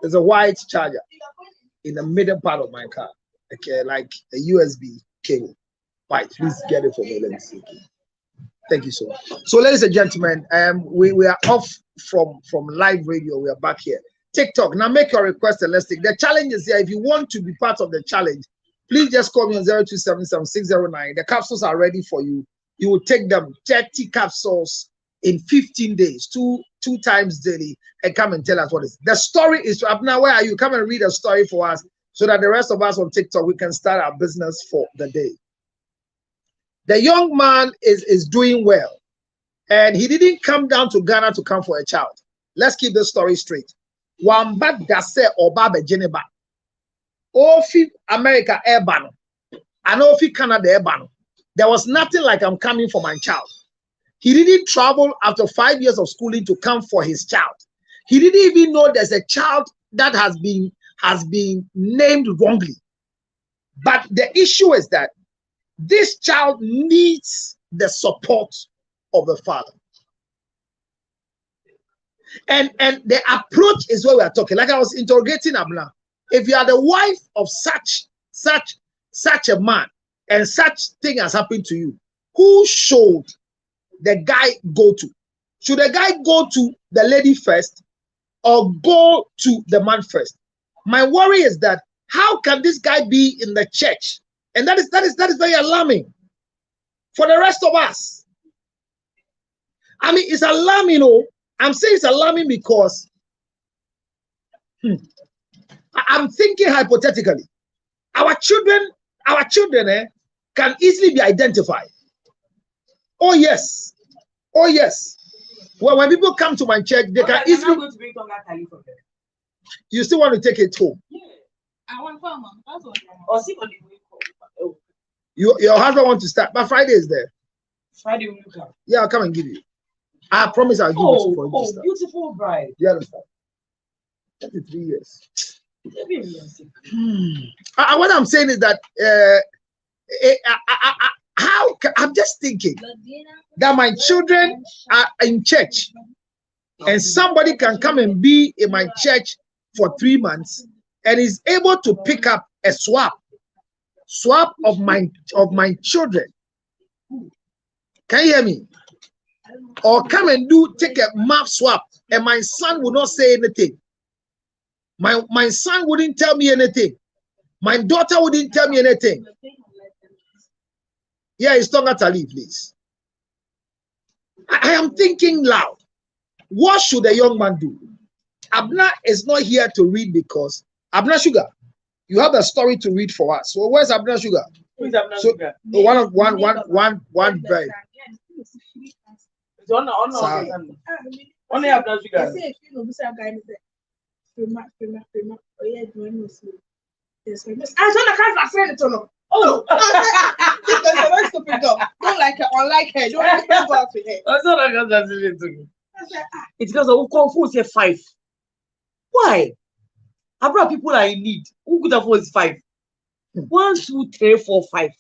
There's a white charger in the middle part of my car. Okay, like a USB cable. White. Please get it for me. Let me see. Thank you so much. So, ladies and gentlemen, we are off from live radio. We are back here. TikTok. Now make your request and let's take. The challenge is here. If you want to be part of the challenge, please just call me on 0277-609. The capsules are ready for you. You will take them 30 capsules in 15 days, two times daily, and come and tell us what it is. The story is now. Where are you? Come and read a story for us so that the rest of us on TikTok, we can start our business for the day. The young man is doing well, and he didn't come down to Ghana to come for a child. Let's keep the story straight. Wamba dase obabe Geneva. Ofi America airbano. And Ofi Canada airbano. There was nothing like I'm coming for my child. He didn't travel after 5 years of schooling to come for his child. He didn't even know there's a child that has been named wrongly. But the issue is that this child needs the support of the father. And the approach is what we are talking. Like I was interrogating Abna. If you are the wife of such a man and such thing has happened to you, who should the guy go to? Should the guy go to the lady first or go to the man first? My worry is that how can this guy be in the church? And that is very alarming for the rest of us. I mean, it's alarming, you know. I'm saying it's alarming because I'm thinking hypothetically. Our children can easily be identified. Oh yes. Well, when people come to my church, they can easily. You still want to take it home? Yeah. I want to Your husband wants to start, but Friday is there. Friday will you come? Yeah, I'll come and give you. I promise I'll give you for you to start. Beautiful bride. You understand? 33 years. What I'm saying is that I'm just thinking that my children are in church and somebody can come and be in my church for 3 months and is able to pick up a swap of my children. Can you hear me? Or come and take a map swap and my son will not say anything. My son wouldn't tell me anything. My daughter wouldn't tell me anything. Yeah, it's Tonga Tali, please. I am thinking loud. What should a young man do? Abna is not here to read because Abna Sugar, you have a story to read for us. So where's Abna Sugar? Who is Abna So Sugar? one very. It's on only Abna Sugar. Oh, don't like her, unlike her. Don't like her, go out with her. That's not like that's it. It's because of Kung Fu say 5. Why? I brought people are in need. Who could afford 5? 1, 2, 3, 4, 5.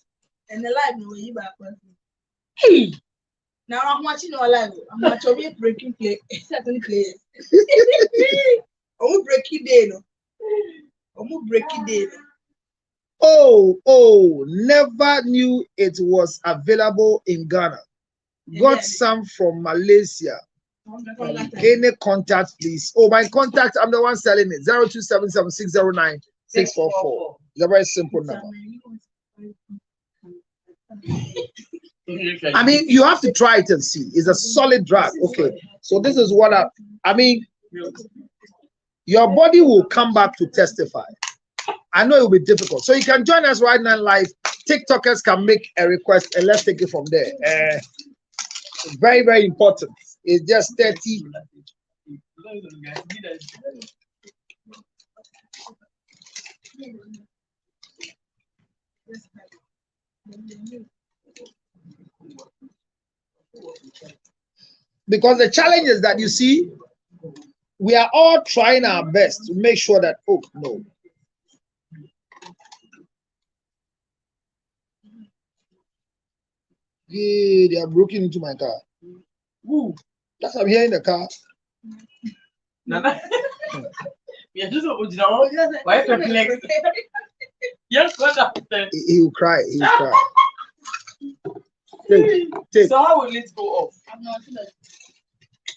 And the life no you back. Hey. Now I'm watching your live. I'm watching breaking play. Certainly play. I'm breaking day, no. I'm breaking day. Oh, never knew it was available in Ghana. Got some from Malaysia. Any contact, please? Oh, my contact, I'm the one selling it. 0277-609-644. It's a very simple number. I mean, you have to try it and see. It's a solid drug. Okay. So this is what I mean. Your body will come back to testify. I know it will be difficult. So you can join us right now live TikTokers can make a request and let's take it from there. Very, very important. It's just 30. Because the challenge is that you see, we are all trying our best to make sure that, oh no. Yeah, they are broken into my car. Ooh, that's why I'm here in the car. He will cry. He will cry. Take. So how will it go off?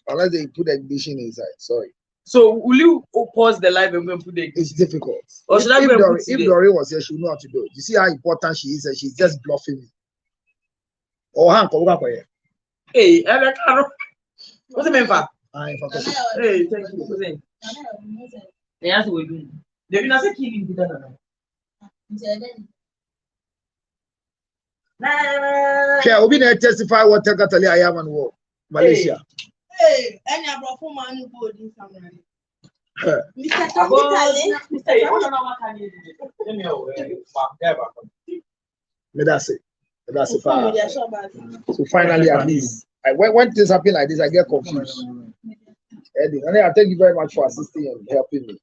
Unless they put the ignition inside. Sorry. So will you pause the live and go and put the ignition? It's difficult. Or should I go and put if Doreen was here, she would know how to do it. You see how important she is, and she's just bluffing me. Oh, Hank, hey, what's the main fact? Hey, thank you. Yes, we do. They've been asking killing okay, Obi na testify what Takatali I am and war. Malaysia. Hey, and I brought for man who go in somewhere. That's it. So finally, at least, when things happen like this, I get confused. Eddie, and I thank you very much for assisting and helping me.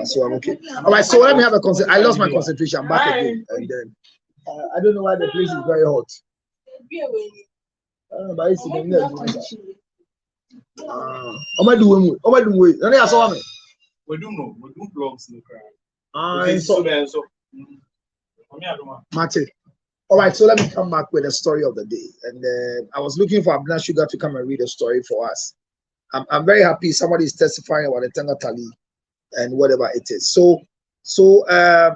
So I'm okay. All right, so let me have a concert. I lost my concentration. I'm back again, and then I don't know why the place is very hot. But it's in the We do vlogs no Mate. All right, so let me come back with the story of the day. And I was looking for Abner Sugar to come and read a story for us. I'm very happy somebody is testifying about the Tangatali and whatever it is. So I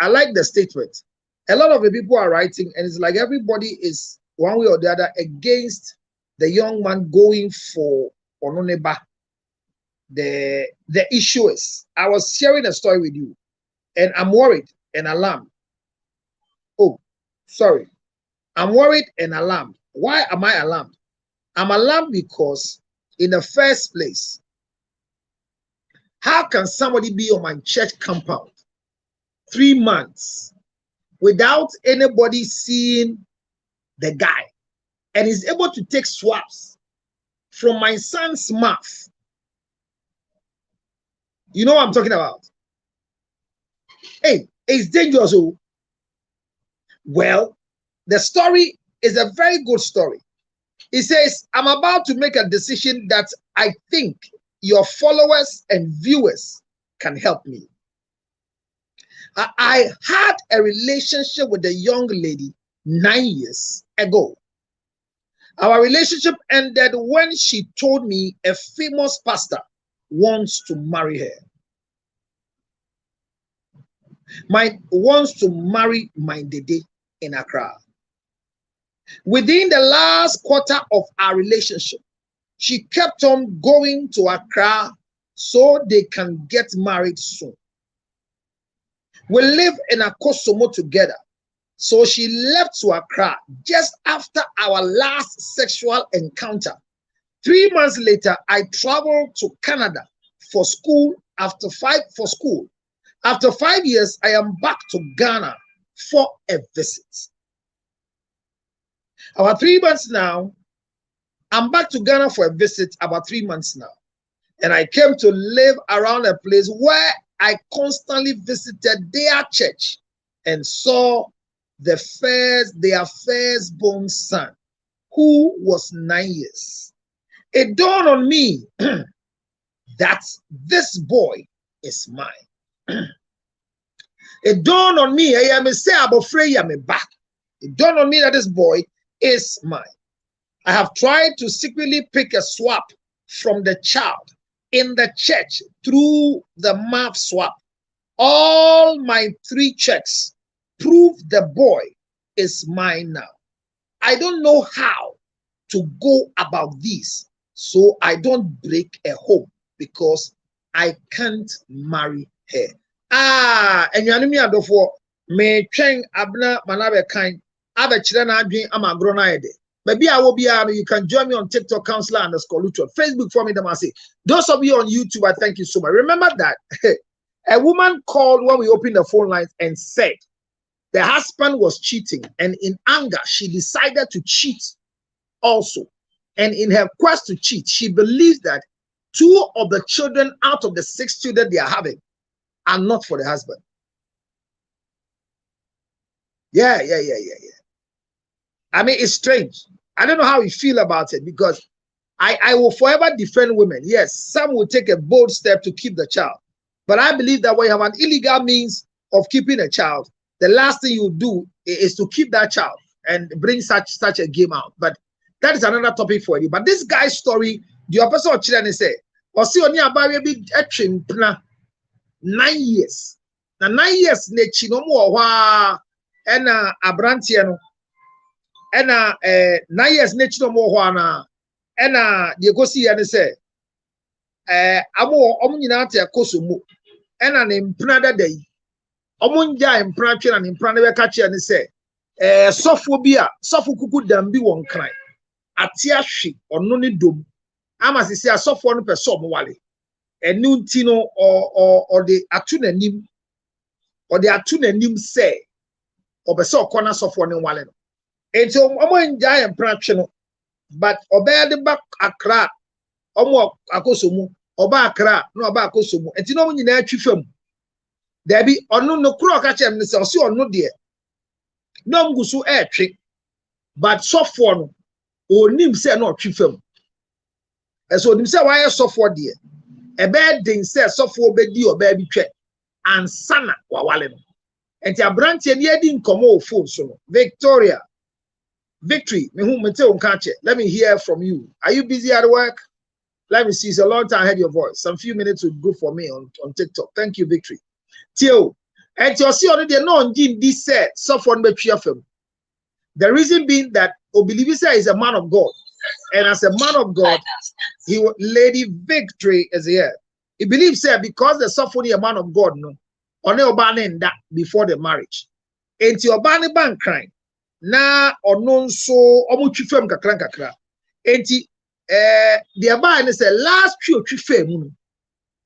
like the statement. A lot of the people are writing, and it's like everybody is one way or the other against the young man going for Ononeba. The issue is, I was sharing a story with you, and I'm worried and alarmed. Oh, sorry. I'm worried and alarmed. Why am I alarmed? I'm alarmed because in the first place, how can somebody be on my church compound 3 months without anybody seeing the guy, and is able to take swabs from my son's mouth? You know what I'm talking about? Hey, it's dangerous. Well, the story is a very good story. It says, I'm about to make a decision that I think your followers and viewers can help me. I had a relationship with a young lady 9 years ago. Our relationship ended when she told me a famous pastor wants to marry her. Wants to marry my Dede in Accra. Within the last quarter of our relationship, she kept on going to Accra so they can get married soon. We live in Akosomo together, so she left to Accra just after our last sexual encounter. 3 months later, I traveled to Canada for school. After 5 years, I am back to Ghana for a visit. About 3 months now, I'm back to Ghana for a visit about 3 months now. And I came to live around a place where I constantly visited their church and saw their firstborn son, who was 9 years. It dawned on me that this boy is mine. It dawned on me, it dawned on me that this boy is mine. I have tried to secretly pick a swab from the child in the church through the mouth swab. All my 3 checks prove the boy is mine now. I don't know how to go about this so I don't break a home, because I can't marry her. And you me adofo me tweng abna manabe kan abechire na adwen amagro na yede. Maybe I will be you can join me on TikTok counselor_Luton. Facebook for me them I say. Those of you on YouTube, I thank you so much. Remember that a woman called when we opened the phone lines and said the husband was cheating, and in anger she decided to cheat also. And in her quest to cheat, she believes that 2 of the children out of the 6 children they are having are not for the husband. Yeah. I mean, it's strange. I don't know how you feel about it, because I will forever defend women. Yes, some will take a bold step to keep the child. But I believe that when you have an illegal means of keeping a child, the last thing you do is to keep that child and bring such a game out. But that is another topic for you. But this guy's story, the person of children say, or see only about maybe 9 years. Now 9 years, ne chinomo wa and abrantiano. And 9 years nature more wana and the go see and say amo omunyina kosumu and an imprada day omunja imprantion and imprana catch and say sophobia sophokuku dambi won cry atia hwe ono ne dom ama sisi asofo no person wale enu ntino or the atunanim or the atunanim say obeso kona sofo ne wale no. And so, I'm giant fraction, but obey the back Accra, Omo Akosumu, Oba Accra, no about Kosumu, and you know when you know film. There be or no croak at him, or no dear. No gusu air trick, but soft one or nim say no film. And so, them say why soft for dear. A bad thing says soft for baby or baby check, and sana wawalen. And your branch and ye didn't come all full so. Victoria. Victory, let me hear from you. Are you busy at work? Let me see. It's a long time I heard your voice. Some few minutes would go for me on TikTok. Thank you, Victory. Tio, and you see already no this said someone be film. The reason being that Obilibisa is a man of God, and as a man of God, Lady Victory is here. He believes that because the someone a man of God, no, only obane that before the marriage. And your obane bank crying. Na ono nso omutwi fam kakra enti the abay ne say last twi fam no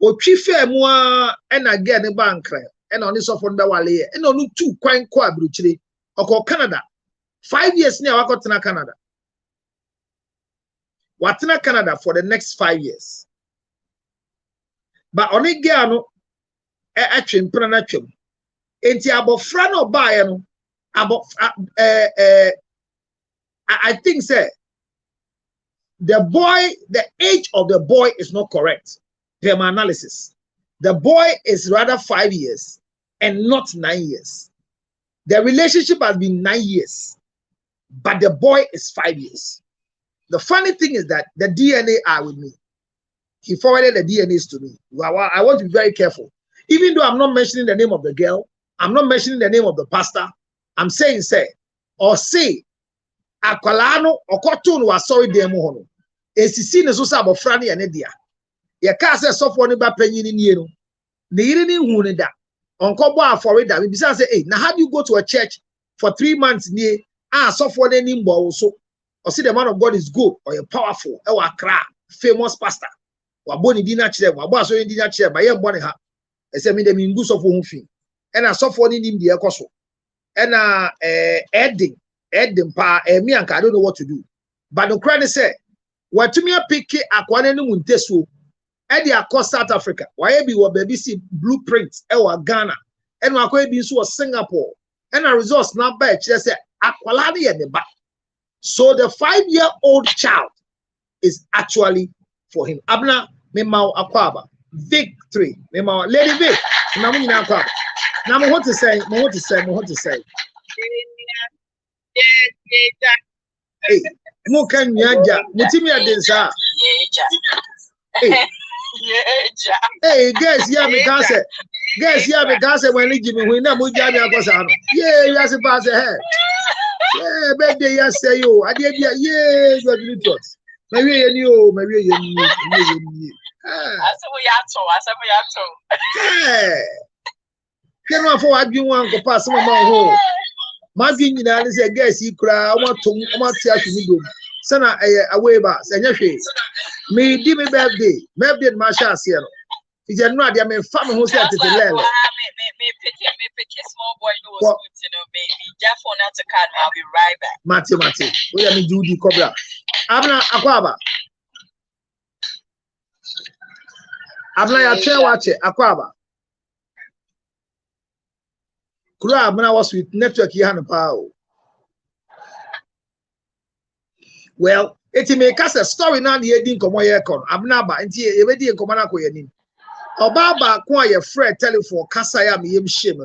otwi fam a na get ne bank e na oni sofo nda wale e na onu tu kwan ko abruchire oko Canada 5 years ne wakotena Canada watena Canada for the next 5 years but oni girl no atwem pra na twem enti abofra no bae no I think say the age of the boy is not correct per my analysis. The boy is rather 5 years and not 9 years. The relationship has been 9 years, but the boy is 5 years. The funny thing is that the DNA are with me. He forwarded the DNAs to me. I want to be very careful. Even though I'm not mentioning the name of the girl, I'm not mentioning the name of the pastor. I'm saying say or say akwalano okoto no asori dem ho no esisi ne so sa abofra ne ne dia ye ka say sofo ne ba panyini nie no ne yiri ne hu ne da onkobo afori da bi say hey now how do you go to a church for 3 months nie sofo ne ni mbo so or say the man of God is good or you're powerful e wa kra famous pastor wa boni di na kire wa bo aso di na kire ba ye mbo ne ha e say me dem ngu sofo hu fi e na sofo ne nim de e koso and adding pa me and I don't know what to do. But the credit say what to me a pick akwane no munteso e dey across South Africa. Why be what baby see blueprints e wa Ghana and akwa be so Singapore and a resource now by say akwala ne ye ba. So the 5-year-old child is actually for him. Abna me ma akwaba Victory me ma Lady Vic na mo nyina akwaba. Now, what to say? Hey, mo kan nyaja, mutimi adensa. Hey, guys, yeah, me can say. Guys, yeah, me can say when you give me when na mo jami akosa no. Yeah, you say pass ahead. Yeah, birthday ya say yo. Ade bia, yeah, you are doing it. My way you, my way you. Can one for what you want to pass some of my home? Martin, you know, is a guess he cry. I want to Sana away bus and your face. Me, give me birthday. Birthday, Masha Sierra. Is there not? I mean, family who said to the level. Me small boy knows good to know me. Just for not to cut, I'll be right back. Mate. We are me Judy Cobra. Abna Aquaba. Abna ya chair watch Aquaba. Kura Abna was with network Yan Pao. Well, it make us a story now the ending come here con. Abnaba and tea already in Comana Koyanin. Obaba kwa Fred telephone Kasaya me yem shame.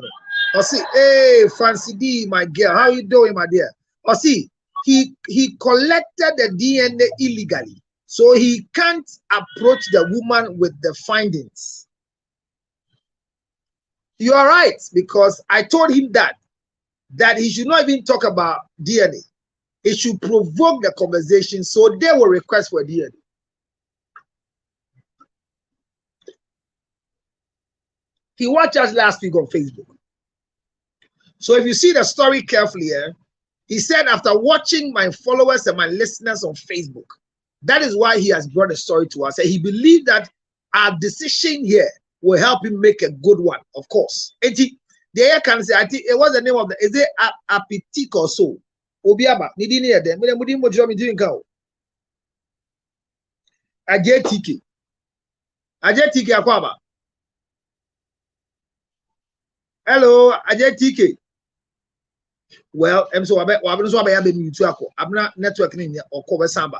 Or see, hey, Fancy D, my girl, how you doing, my dear? Or see, he collected the DNA illegally, so he can't approach the woman with the findings. You are right, because I told him that he should not even talk about DNA. He should provoke the conversation, so they will request for DNA. He watched us last week on Facebook. So if you see the story carefully here, he said after watching my followers and my listeners on Facebook, that is why he has brought the story to us. And he believed that our decision here will help him make a good one, of course. And the air can say, I think it was the name of the, is it Apitik or so? Obiaba, Nidini Eden, Mudimo Jomi doing go. Ajetiki Akwaba. Hello, Ajetiki. Well, I'm so about I'm not networking or cover samba.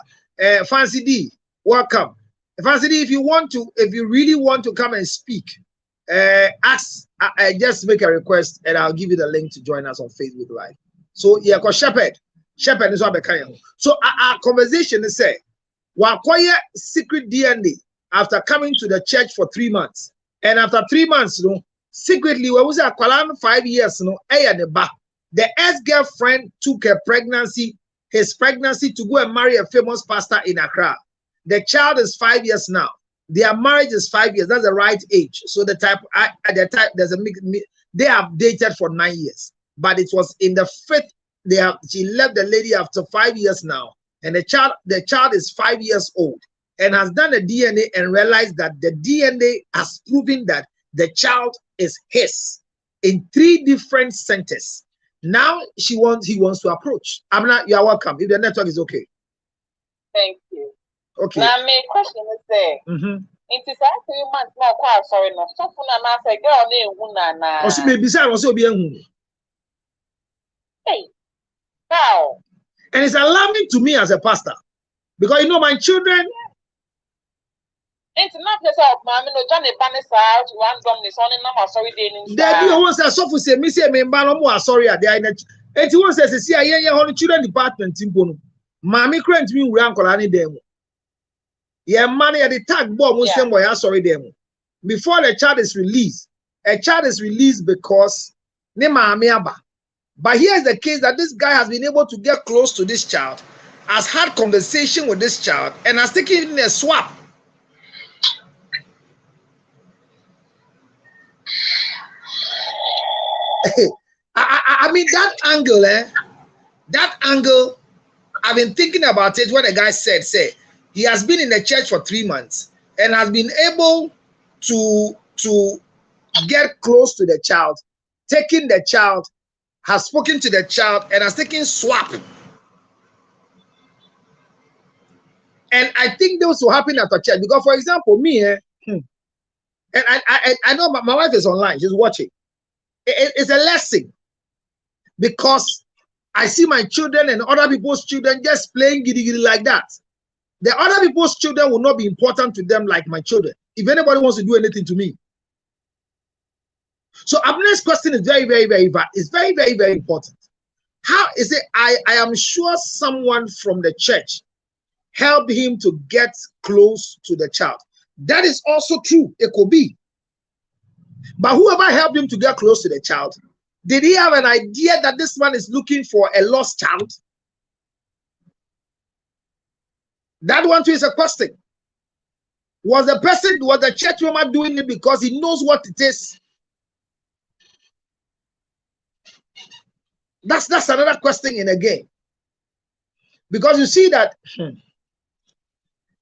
Fancy D, welcome. Fancy D, if you really want to come and speak, ask. I just make a request and I'll give you the link to join us on Facebook Live. So yeah, cause Shepherd is what I'm. So our conversation is say, we acquire secret DNA after coming to the church for 3 months, and after 3 months, secretly we was a 5 years, the ex-girlfriend took his pregnancy to go and marry a famous pastor in Accra. The child is 5 years now. Their marriage is 5 years. That's the right age. So the type there's a mix. They have dated for 9 years, but it was in the fifth. She left the lady after 5 years now, and the child is 5 years old and has done a DNA and realized that the DNA has proven that the child is his in 3 different centers. Now he wants to approach. Amna, you are welcome. If the network is okay. Thank you. Okay. Now my question is there. It is 3 months now. Quite sorry, no. So for now, say girl name Wunana. Also, maybe say also be Hey, how? And it's alarming to me as a pastor, because my children. It's not the self, man. No, Johnny Banessa, one from this only number. Sorry, there be one says, so for say, me say, me more sorry. They are in it. It was says, see, I hear only children department. Mammy crent me, we uncle any demo. Yeah, money at the tag bomb was same way. Sorry, demo. Before the child is released, a child is released because ne mammy aba. But here's the case that this guy has been able to get close to this child, has had conversation with this child, and has taken a swap. I mean that angle, I've been thinking about it when the guy said he has been in the church for 3 months and has been able to get close to the child, taking the child, has spoken to the child and has taken swap. And I think those will happen at the church because, for example, me, and I know my wife is online, she's watching. It's a lesson because I see my children and other people's children just playing giddy like that. The other people's children will not be important to them like my children. If anybody wants to do anything to me. So Abner's question is very, very, very bad. It's very, very, very important. How is it? I am sure someone from the church helped him to get close to the child. That is also true. It could be. But whoever helped him to get close to the child, did he have an idea that this man is looking for a lost child? That one too is a question. Was the church member doing it because he knows what it is? That's another question in again. Because you see that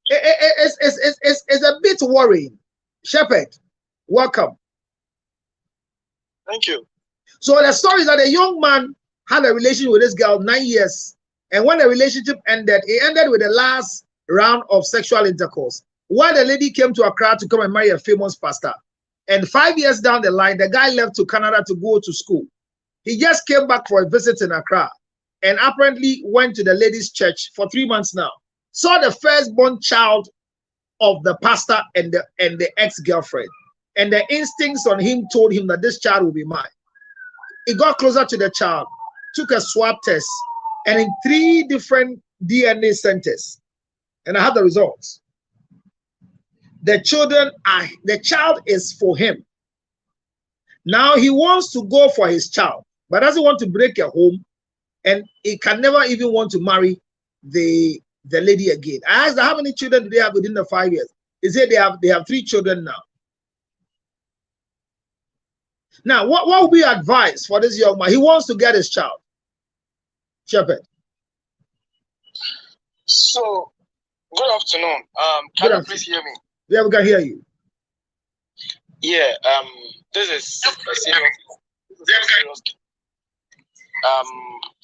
it's a bit worrying. Shepherd, welcome. Thank you. So the story is that a young man had a relationship with this girl 9 years, and when the relationship ended, it ended with the last round of sexual intercourse. While the lady came to Accra to come and marry a famous pastor, and 5 years down the line, the guy left to Canada to go to school. He just came back for a visit in Accra, and apparently went to the lady's church for 3 months now. Saw the firstborn child of the pastor and the ex-girlfriend, and the instincts on him told him that this child will be mine. He got closer to the child, took a swab test, and in 3 different DNA centers, and I have the results. The child is for him. Now he wants to go for his child, but doesn't want to break a home, and he can never even want to marry the lady again. I asked how many children do they have within the 5 years. He said they have 3 children now. Now, what would be advice for this young man? He wants to get his child. Shepherd. So, good afternoon. Can you please hear me? Yeah, we can hear you. Yeah. This is a serious.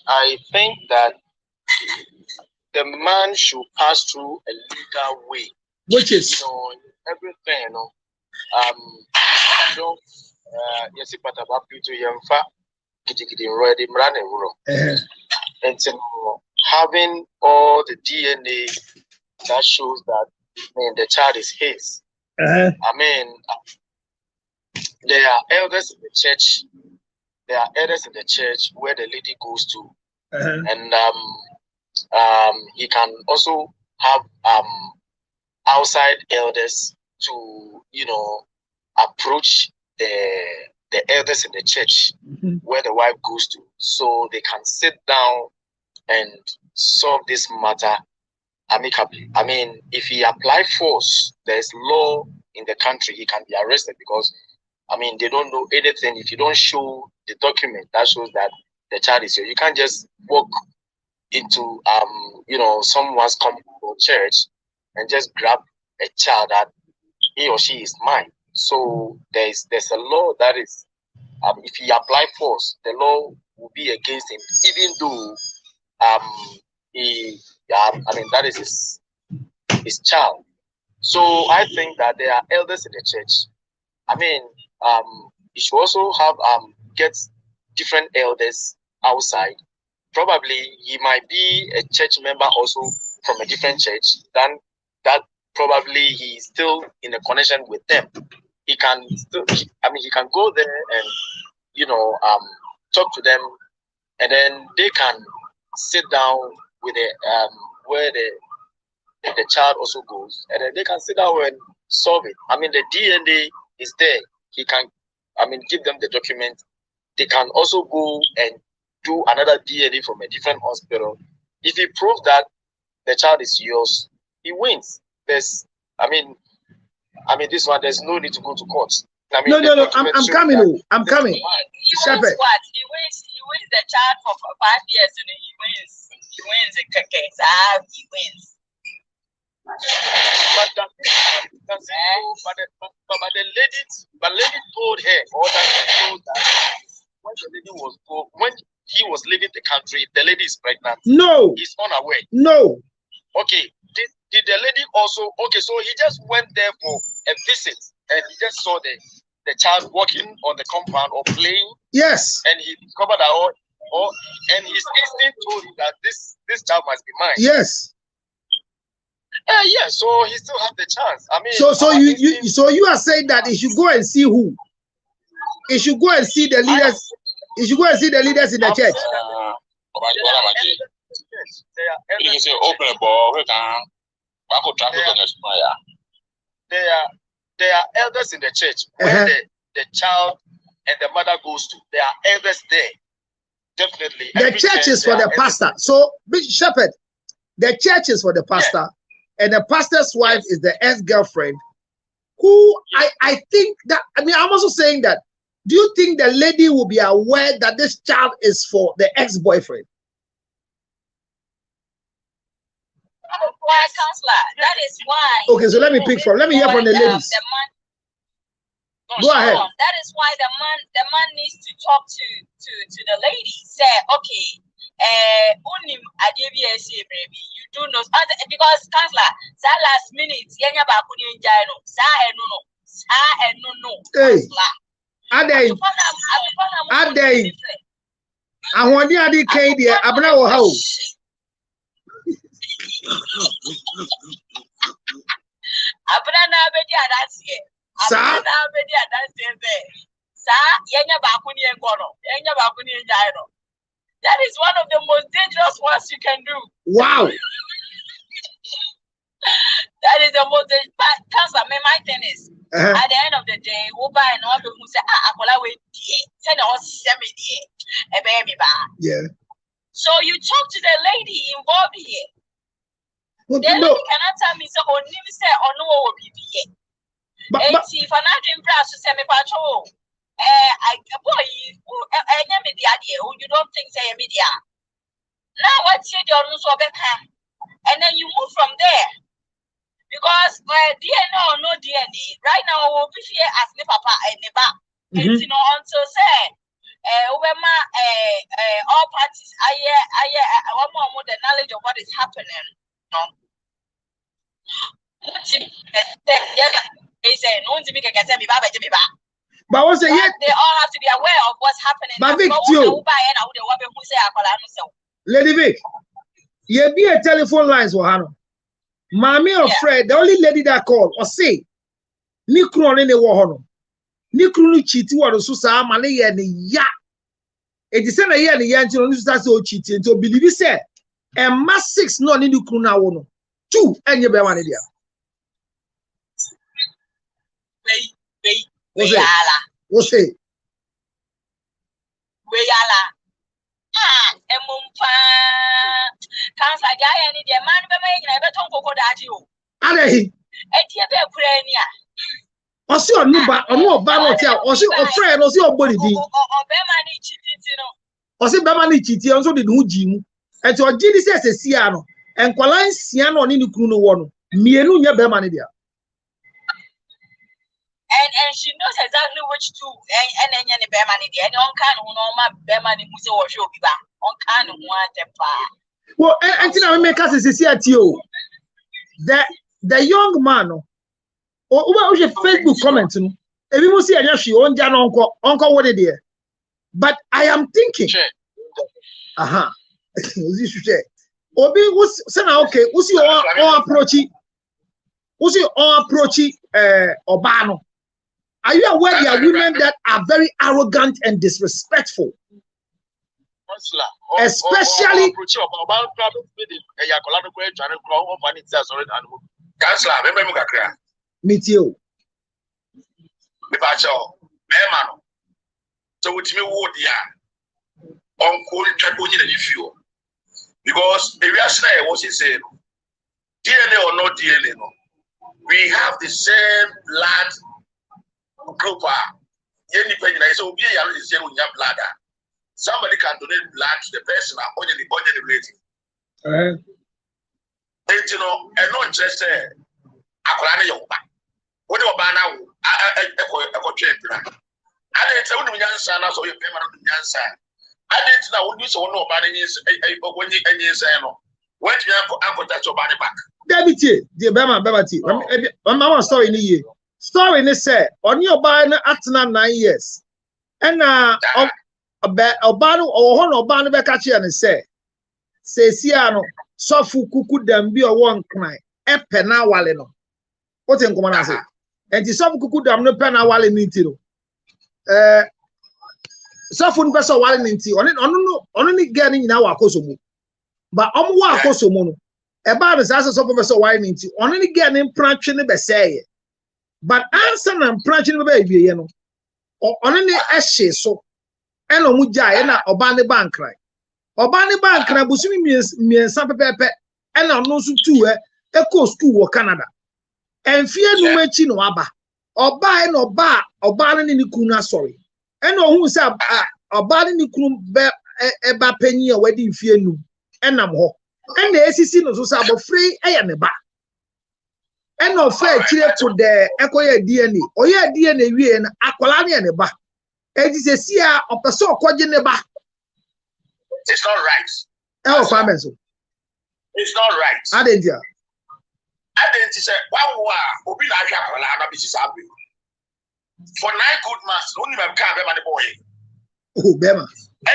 I think that the man should pass through a legal way, which is everything. Don't yes, but about to Yamfa, ready, and having all the DNA that shows that the child is his. I mean, there are elders in the church. There are elders in the church where the lady goes to, and he can also have outside elders to approach the elders in the church where the wife goes to, so they can sit down and solve this matter amicably. I mean, if he apply force, there's law in the country, he can be arrested because, I mean, they don't know anything. If you don't show the document that shows that the child is here, you can't just walk into someone's church and just grab a child that he or she is mine. So there's a law that is, if he apply force, the law will be against him, even though that is his child. So I think that there are elders in the church. I mean, you should also have get different elders outside. Probably he might be a church member also from a different church. Then that probably he's still in a connection with them. He can still, he can go there and talk to them, and then they can sit down with where the child also goes, and then they can sit down and solve it. I mean, the DNA is there. He can, give them the document. They can also go and do another DNA from a different hospital. If he proves that the child is yours, he wins. This one, there's no need to go to court. No, I'm coming. I'm coming. He wins what? He wins the child for 5 years, and he wins. He wins he wins. But the lady told her, or that told that when he was leaving the country, the lady is pregnant. No, he's unaware. No. Okay. Did the lady also? Okay, so he just went there for a visit, and he just saw the child walking on the compound or playing. Yes. And he discovered that and his instinct told him that this child must be mine. Yes. Yeah. So he still has the chance. I mean. So you are saying that he should go and see who? He should go and see the leaders. He should go and see the leaders in the church. You say open a ball. There are elders in the church where the child and the mother goes to. There are elders there. Definitely. The church is for the pastor. So, Bishop Shepherd, the church is for the pastor, and the pastor's wife is the ex-girlfriend, who I think that, I mean, I'm also saying that, do you think the lady will be aware that this child is for the ex-boyfriend? That is why. Okay, so let me hear from the ladies. Go ahead. That is why the man needs to talk to the lady. Say, okay, you do know, because counselor, that last minute, hey, Ade, I want the Ade Katie, Abna house. Abana bedia that's here. Abana bedia that's there. Sa yenya bakuni enkono. Yenya bakuni enjaino. That is one of the most dangerous ones you can do. Wow. That is the most but cancer my thing is at the end of the day, who buy and all people say, Akola we send us semi a baby ba. Yeah. So you talk to the lady involved here. But then you cannot tell me so on him say or no BBA. But if I'm not in brass to send me patrol, I boy, you don't think say a media. Now what's your news of and then you move from there. Because DNA or no DNA, right now we'll be here as the papa and the back. It's until say all parties I want more the knowledge of what is happening. But what's it yet? They all have to be aware of what's happening. But Vic, Lady Vic, you be a telephone lines for Hano. Mommy or Fred, the only lady that called or say, Nikron in the war. Nikru cheat what Susa Malay and ya. It is a year and the Yanton so cheating to believe he said. And mass 6 no need to kuna wono 2 and you be one idea. What's it? Emumpa cancer guy and the man be making a beton cocoa that you. Are he? Etia be prenia. Or see on new bar or no bar or see or friend or see your body. Or Bemani cheating. Or see Bemani cheating also did Ujim. And so Gilly says a Siano and Qualine Siano in the Kuno one. Mienu ya Bemani there. And she knows exactly which two and any Bemani there. And on can who know my Bemani Musa or show be back. On can want the fire. Well, and I make us a CTO. The young man, or what was your Facebook comment? If you see a she on Jan uncle what it is. But I am thinking, this should say, Obi was saying, okay, what's your approach? What's your approach, Obano? Are you aware there are women that are very arrogant and disrespectful? Especially me too. So with me would uncle because the reaction I was saying DNA or not DNA, we have the same blood group. Somebody can donate blood to the person on the relative. And you know, and not just Akolane Yoba. What do Obana echo champion? I didn't tell them Yansan, so you pay my Yansan. I didn't know what you saw no Obana is when you say no. When you have that your body back. Deputy, the Bama, Mama story in the year. Story in the say, on your buying at 9 years. And Obano or Hono Obano Bekachi and say Siano, Sofu Kuku Dambi or one cry, a pena waleno. What in common as it? And the Sofu Kuku Dam no pena wallen into. Sofun Bessa wallen into on any getting in our Kosomo. But Omwa Kosomono, about as a Sofu Bessa wallen into on any getting pranching the Bessay. But answer and pranching the baby, you know, or on any ashe so. Eno muja ena Obani bank right. Obani bank na busumi miensa pepepe ena no so tu echo school wo Canada. Enfie no machi no aba. Oba no ba no ni kunu asori. Ena ohun se oba ni kunu be eba panyi a wadi mfie num enam ho. Ena esisi no so se abofre eye ne ba. Ena ofa kire to de ekoye DNA. Oye DNA wie na akwala ne ne ba. Edi se sia opeso okoje ne ba. It's not right. It's not right. Adentia say, wow, Obi na hwa akwala na bi sisa abu. For 9 good months, only me can be my boy. Oh, Bema. 5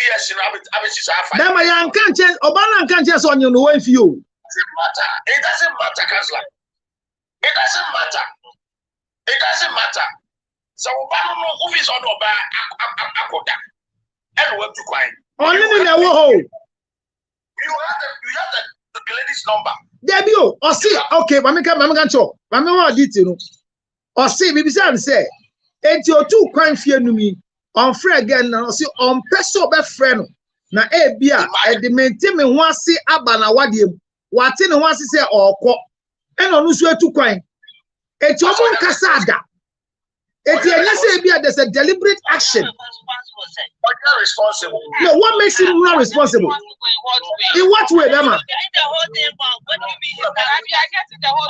years in Abisisa. Bema, you can't change. Obama can't change on your wife. You. It doesn't matter, Kansler. It doesn't matter. It doesn't matter. So Obama who is on Oba Akoda. And what to quiet. Only in the world. You have the lady's number. Debut. Or see, okay, Mamma can show. Mamma did you know. Or see, maybe say, it's your 2 crime fear to me. On free again, and see on peso be friend. Na bia e de maintain me ho ase aba na wadiem. Wate ne ho ase se okọ. E no no so atu kwan. E ti omo nkasa ada. E ti enya se bia there's a deliberate action. Responsible. No, what makes him not responsible? In what way, Emma?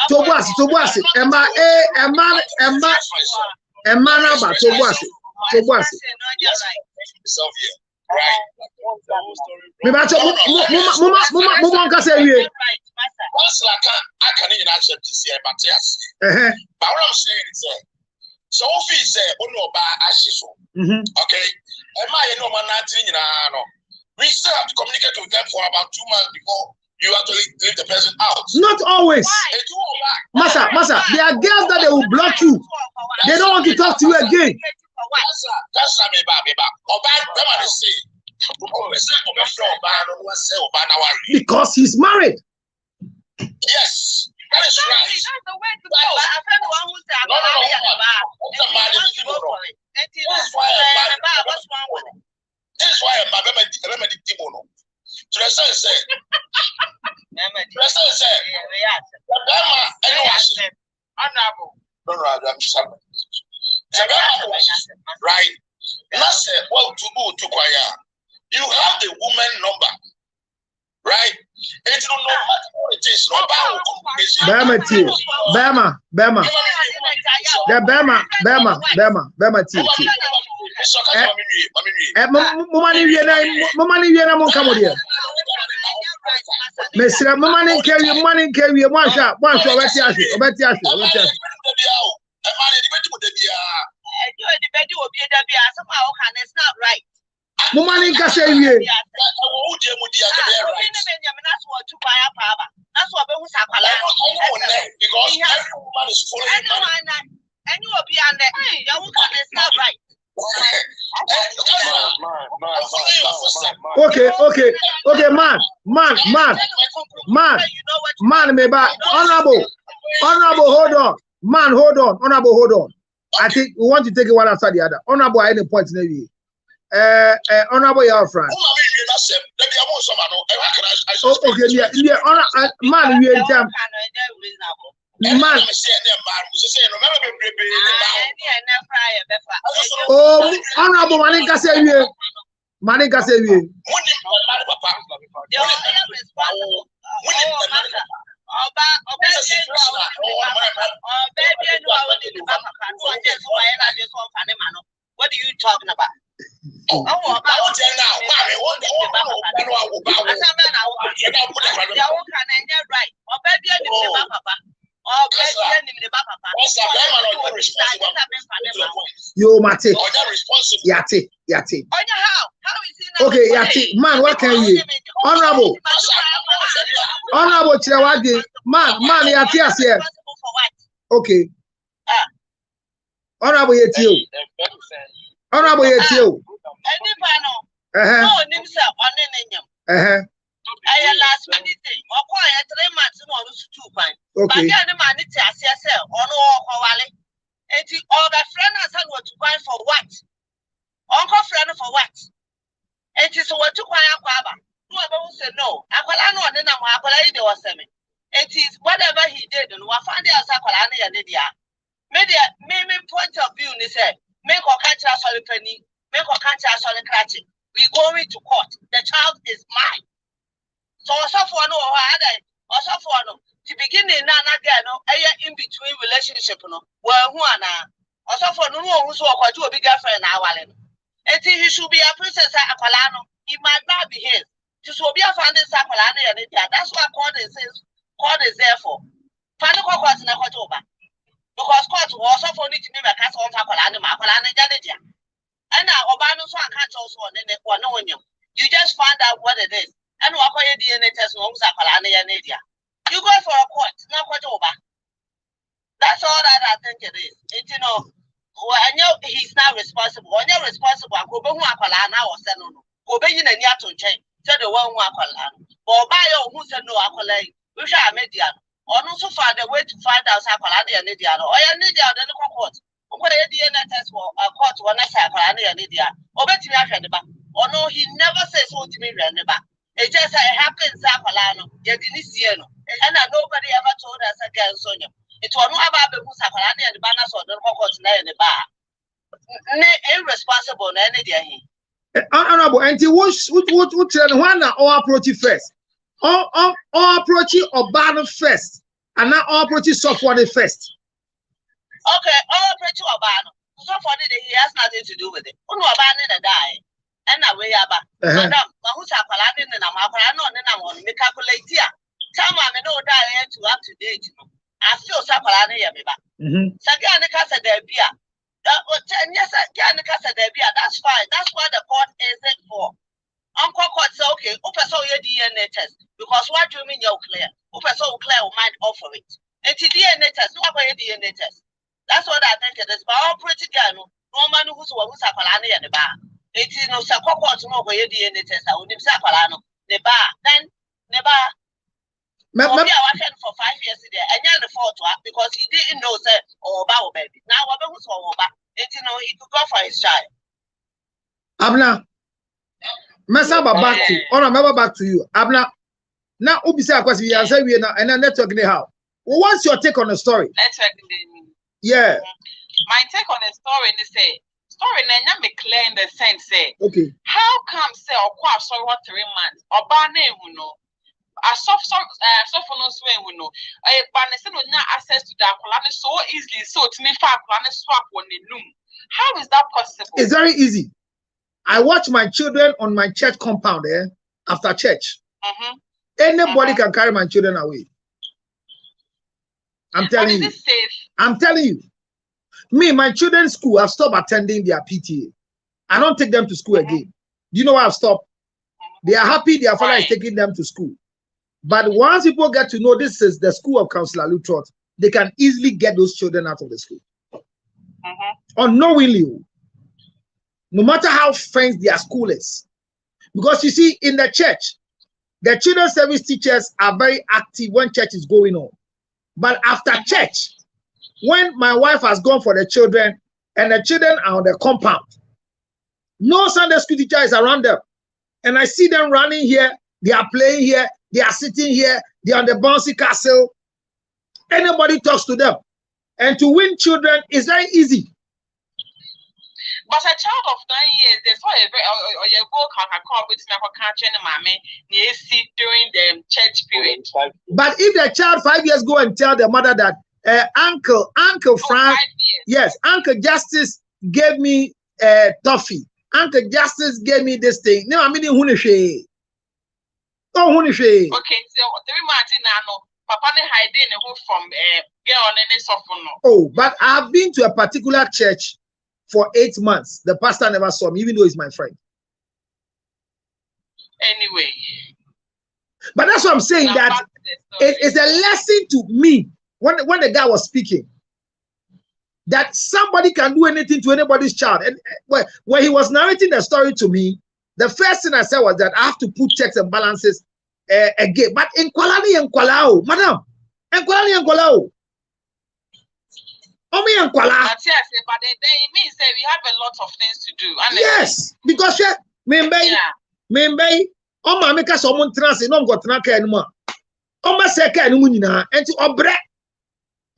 Tobuasi. Emma, Tobuasi. Me bacho mama nka say wie. Once like I can even accept this here, but yes. But what I'm saying is so if he say ono ba ashiso. Okay. Emma you know man no. We still have to communicate with them for about 2 months before you actually leave the person out. Not always. Masa, there are girls that they will block you. They don't want to talk to you again. That's me ba. Because he's married. Yes, that is right. This is why my remedy Timono. To the sense, right? Not say, well, to go to choir. You have the woman number, right? It's no matter what it is. Mumani ka say wie. That's because every woman is following money. And you will be under it's not right. Okay, man, me back. Honorable, hold on. Man, hold on. Honorable, hold on. I think we want to take it one after the other. Honorable, at any point in the way. Honorable, your friend. Okay, yeah, man, we are jam. Man, oh, honorable, Manika say you. What are you talking about? Yo, Mate. Yate. Okay, Yate. Man, what can you? Honorable, Chilawadi. Man, Yate here. Okay. Honorable Yate. Honorable Yate. Last Wednesday, or quiet 3 months more to 2 points. Okay. But the man it's a or no Hawale. And all the friend and son were to buy for what? Uncle friend for what? It is what to quiet Quaba. Whoever said no. Aqualano and then I'm Aqualade or semi. It is whatever he did and what found the Aqualani and Lydia. me point of view, they say, make or catch us all the penny, make or catch us all the cratchit. We going to court. The child is mine. So also for no also for no to begin in in between relationship no well who are also for no who's what to a big girlfriend now. And he should be a princess Aqualano. He might not be his. Just will be a founding Sacolano and that's what court is there for. Final court in a Kotoba. Because court will also for need to be a castle on Sacolano, Macolana Janadia. And now Obama so I can't also one. You just find out what it is. And walk on your DNA test on Sacolana and Nadia. You go for a court, not Kotoba. That's all that I think it is. It's well, I know he's not responsible. When you're responsible, I go back to Aqualana or Sano. Go back in a year to change. Tell the one who Aqualana. Or buy your who said no Aqualay. We shall median. Or no so far the way to find out Aqualana and Nidia. Or I need the other court. What a DNA test for a court when I say Aqualana and Nidia. Or bet me after the back. Or no, he never says so to me, Reneba. It just happens Aqualano. You didn't see no. And nobody ever told us again, Sonia. It was not about the Musakalani and the banners or the cockles in the bar. Irresponsible, any day. Honorable, and what tell one or approach it first? Or approach it or banner first, and now all approach it software first. Okay, all approach it or banner. Software he has nothing to do with it. Only a banner and die. And now we are Madam Mahusakalani and Amakarano and I want to calculate here. Tell me, I know that to up to date. I feel Sakalani Yamiba. Saganica said there be a 10 years Ganica said there be a that's fine. That's what the court is it for. Uncle Court said, okay, open so your DNA test. Because what do you mean you're clear? Open so clear might offer it. And the DNA test, what about your DNA test? That's what I think it is. But all pretty girl, no man who's Sakalani and the bar. It's no Sako Court, no your DNA test. I wouldn't Sakalano, the bar, then the bar. I was for 5 years there, and you're the fault because he didn't know say Oba baby. Now who's Oba, he could go for his child. Abna, Masaba back to or remember back to you. Abna, now Ubisa question you answer we now and then network how. What's your take on the story? Yeah. My take on the story is say story na me clear in the sense say okay. How come say or sorry what 3 months or ba name I soft for no swing we know. But no access to that so easily so to me far swap on the loom. How is that possible? It's very easy. I watch my children on my church compound after church. Anybody can carry my children away. I'm telling you. I'm telling you. Me, my children's school, I've stopped attending their PTA. I don't take them to school again. Do you know why I've stopped? They are happy their father is taking them to school. But once people get to know this is the school of Councillor Lutrot, they can easily get those children out of the school. Unknowingly, no matter how friends their school is. Because you see, in the church, the children's service teachers are very active when church is going on. But after church, when my wife has gone for the children and the children are on the compound, no Sunday school teacher is around them. And I see them running here, they are playing here, they are sitting here, they are on the bouncy castle. Anybody talks to them. And to win children is very easy. But a child of 9 years, there's why you go call with during the church period. But if the child 5 years go and tell the mother that Uncle Frank, yes, Uncle Justice gave me toffee. Uncle Justice gave me this thing. No, I mean Hunishe. Oh, Hunishe. Okay, so 3 months in Papa hiding who from girl on any software. Oh, but I've been to a particular church for 8 months. The pastor never saw me, even though he's my friend. Anyway. But that's what I'm saying, that it's a lesson to me when the guy was speaking. That somebody can do anything to anybody's child. And when he was narrating the story to me, the first thing I said was that I have to put checks and balances again. But in Kwalani and Kwalao, madam, in Kwalani and Kwalao. But yes, but it means that we have a lot of things to do. Yes, because maybe my make someone trans no go tranka anymore. My second and to obre.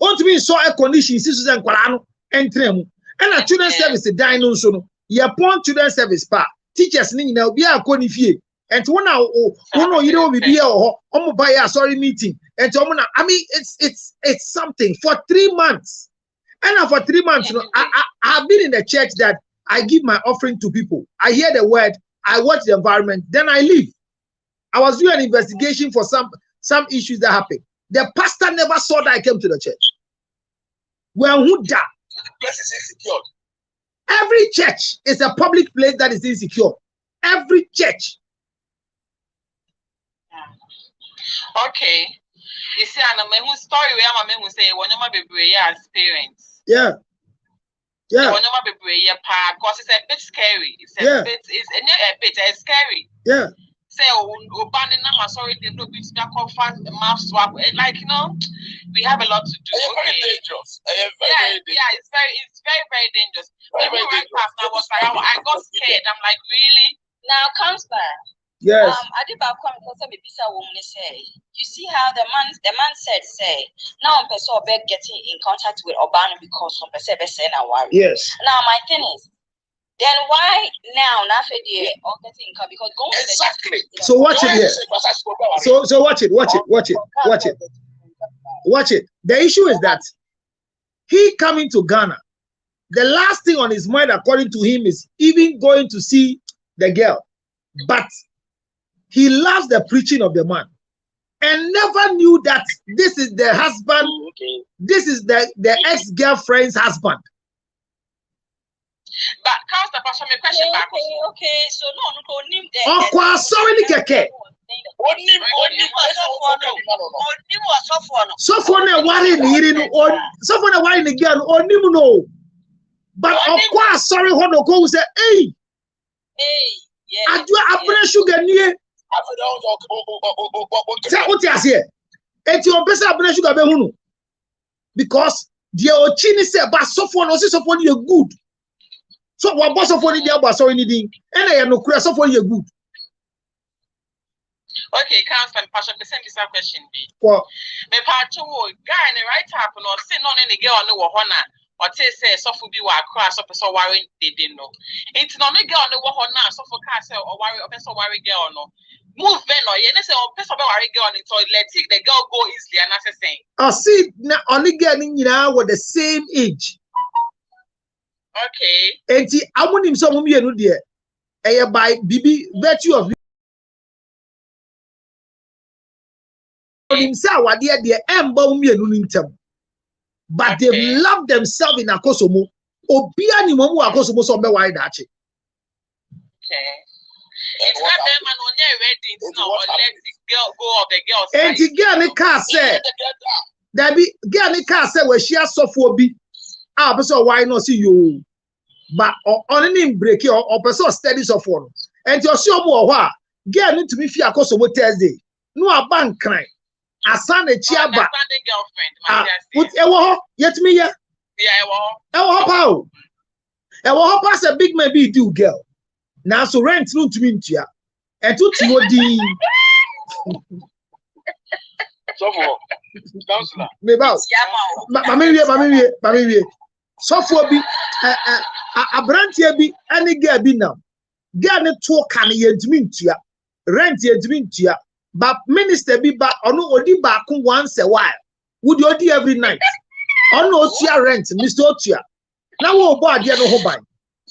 want to be so air condition sisters and kwalano entrem and a children service dine so no ye pon children service pa teachers ni na obi akoni fie and one now you know be here or buy a sorry meeting and I mean it's something for 3 months. And for 3 months, you know, I've been in the church that I give my offering to people. I hear the word, I watch the environment, then I leave. I was doing an investigation for some issues that happened. The pastor never saw that I came to the church. Well, who died? The place is insecure. Every church is a public place that is insecure. Every church. Okay. You see, and my story where my mom say, when you be brave as parents. Yeah. Yeah. When you be brave, because it's a bit scary. It's a bit, it's scary. Yeah. Say, sorry, they don't be fast mouth swap. Like, you know, we have a lot to do. Very dangerous. Yeah, it's very dangerous. When we right past, I got scared. I'm like, really? Now comes back. Yes. I did back come because a woman say, you see how the man said, now I'm person getting in contact with Obama because some person say now worry. Yes. Now my thing is, then why now not for the or getting income because go exactly. So watch it here. So watch it. The issue is that he coming to Ghana. The last thing on his mind, according to him, is even going to see the girl. But he loves the preaching of the man and never knew that this is the husband. This is the ex-girlfriend's husband. But Pastor, my question back. Okay. So no, name there. Oh, sorry, Nikeke. So for now, why in the so for now, why in the girl or no? But of course, sorry, Hono go say, hey, I do a sugar near. Say what you say. It's your best sugar behunu because the Ochini said, but so for no, so for you good. So what boss of one in the boss or anything, and I am no crash of you good. Okay, Council Pastor, send this question be. Well, me part two guy in the right happen or sit on any girl no honor or say so for be wa crash up so worry they didn't know. It's not a girl no honor so for castle or worry or so worry girl no. Move then or you say or person worry girl so let the girl go easily and that's the same. I see now only getting with the same age. Okay. And I want him some no dear. By BB virtue of himself, what dear but they love themselves in Akosomo. Obiani momu Akosomo so be why that. Okay. It's not them and on your ready no or let the girl go of the girl. And the girl in car said that be girl in car said where she has so be. Ah, so why not see you? But on any break or person studies of one. And you're sure more what girl need to be fear Akosomo Thursday. No a bank crime. Asan a chiaba. Girlfriend, put ewo yet me ya. Yeah, ewo pow. Ewo pass a big man be do girl. Now so rent no to me ntia. E to ti odi. So for counselor. Me ba. Mami wie. So for bi abrantie bi any girl bi now. Girl ne to kan yentimi ntia. Rent yentimi ntia. But minister be back or no odi back once a while. Would you do every night? Or no tia rent, Mr. Otia. Now what about the no home?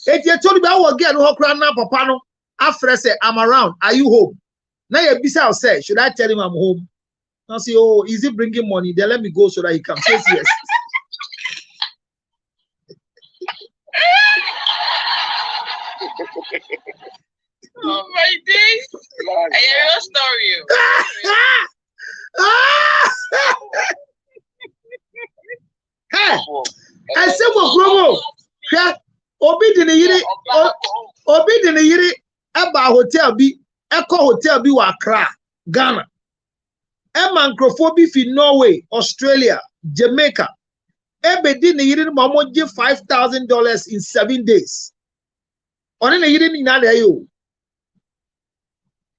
If you told me I will get no crown now, Papa no. After say I'm around, are you home? Now you bisa say, should I tell him I'm home? I say, oh, is he bringing money? Then let me go so that he can say yes. Oh my days! I hear your story. Hey, I said, "Well, Gromo, Obi didn't hear it about hotel be Echo Hotel be Accra, Ghana. Microphobia in Norway, Australia, Jamaica. Ebe didn't hear it. Mama give $5,000 in 7 days. On any hearing in that you.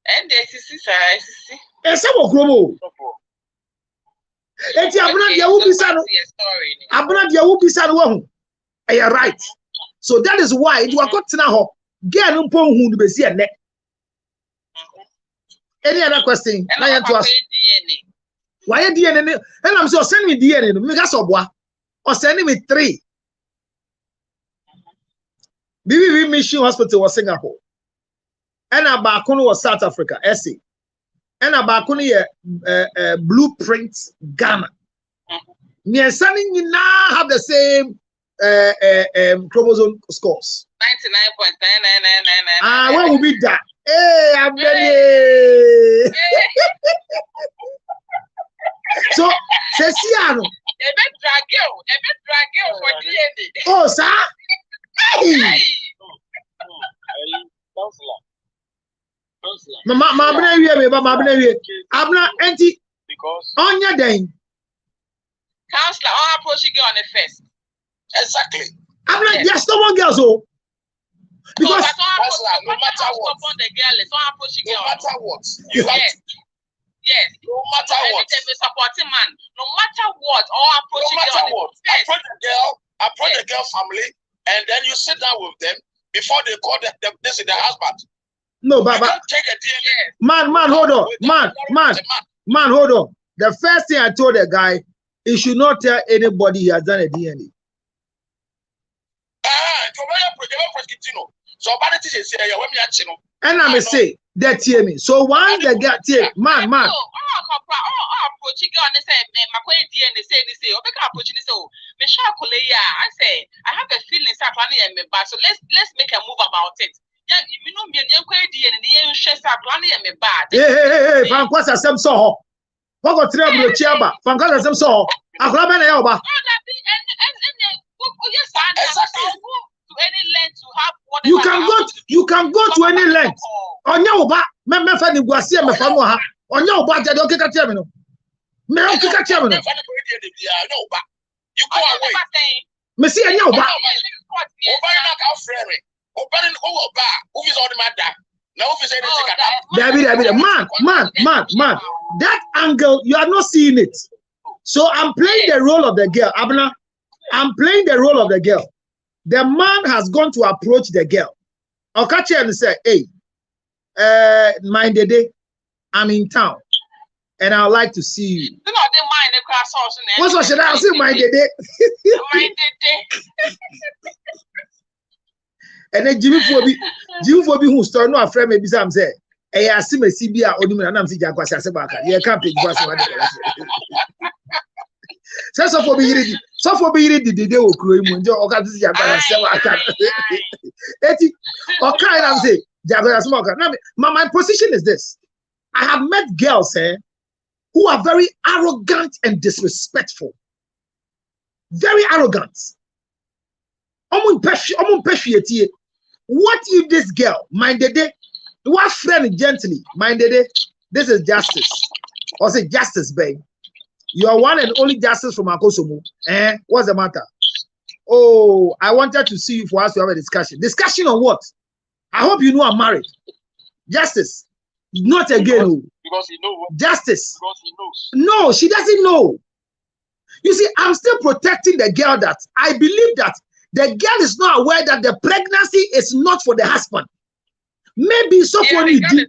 And this is Some of Gromo. Eti abuna dia wo bisa no. Abuna dia wo bisa no wo. You are right. So that is why it was got na ho. Girl no pon hu no be si ene. Any other question? Na ya to us. Why DNA? And I'm so send me DNA no. Me ga so boa. Or send me 3. BBB Mission Hospital was Singapore. And Abakuno was South Africa, SA. And Abakuno Blueprint Ghana. Me and Sunny now have the same chromosome scores. 99.9999. Ah, what will be that? Hey, I'm ready. So, Ceciano. Oh, sir. Hey. Mama, Abna, anti, because on your day. Counselor, I'll approach you on the first. Exactly. Abna, there's someone girls, oh. Because no matter what, no matter what, you have to. Yes. No matter what. Supporting man. No matter what, or approach no matter what. Approach the girl family, and then you sit down with them before they call this is their husband. No, but take a DNA. Man, hold on. Man, hold on. The first thing I told the guy, he should not tell anybody he has done a DNA. And I'm say that hear me. So one the guy man. I have a feeling so let's make a move about it. Yeah, you know me hey, Fankwasa Sam saw. What got trouble with Chiaba? Fankwasa Sam saw. You can go to any length. On your back, me fan you see me fan wa. On your back, they don't get a terminal. Me don't get a terminal. You go away. Me see on your back. Man. That angle, you are not seeing it. So I'm playing the role of the girl. Abna, I'm playing the role of the girl. The man has gone to approach the girl. I'll catch her and say, hey, mind the day, I'm in town. And I'd like to see you. Do not mind the class house. What should I say? Mind the day. Mind the day. And then Jimmy Fobi who store no friend maybe some say, hey, I see my CBA or you and I'm see Jaguar Sabaka. You can't pick one. So for be ready the day will create Munjo or can see Jaguar Sabaka. Okay, I'm saying Jaguar Smoker. Now, my position is this. I have met girls who are very arrogant and disrespectful. Very arrogant. What if this girl, minded it, what friend gently, minded it, this is justice. Or say justice, babe. You are one and only justice from Akosomo. What's the matter? Oh, I wanted to see you for us to have a discussion. Discussion on what? I hope you know I'm married. Justice. Not again. Because he knows. Justice. Because he knows. No, she doesn't know. You see, I'm still protecting the girl that I believe that the girl is not aware that the pregnancy is not for the husband. Maybe Sophony D.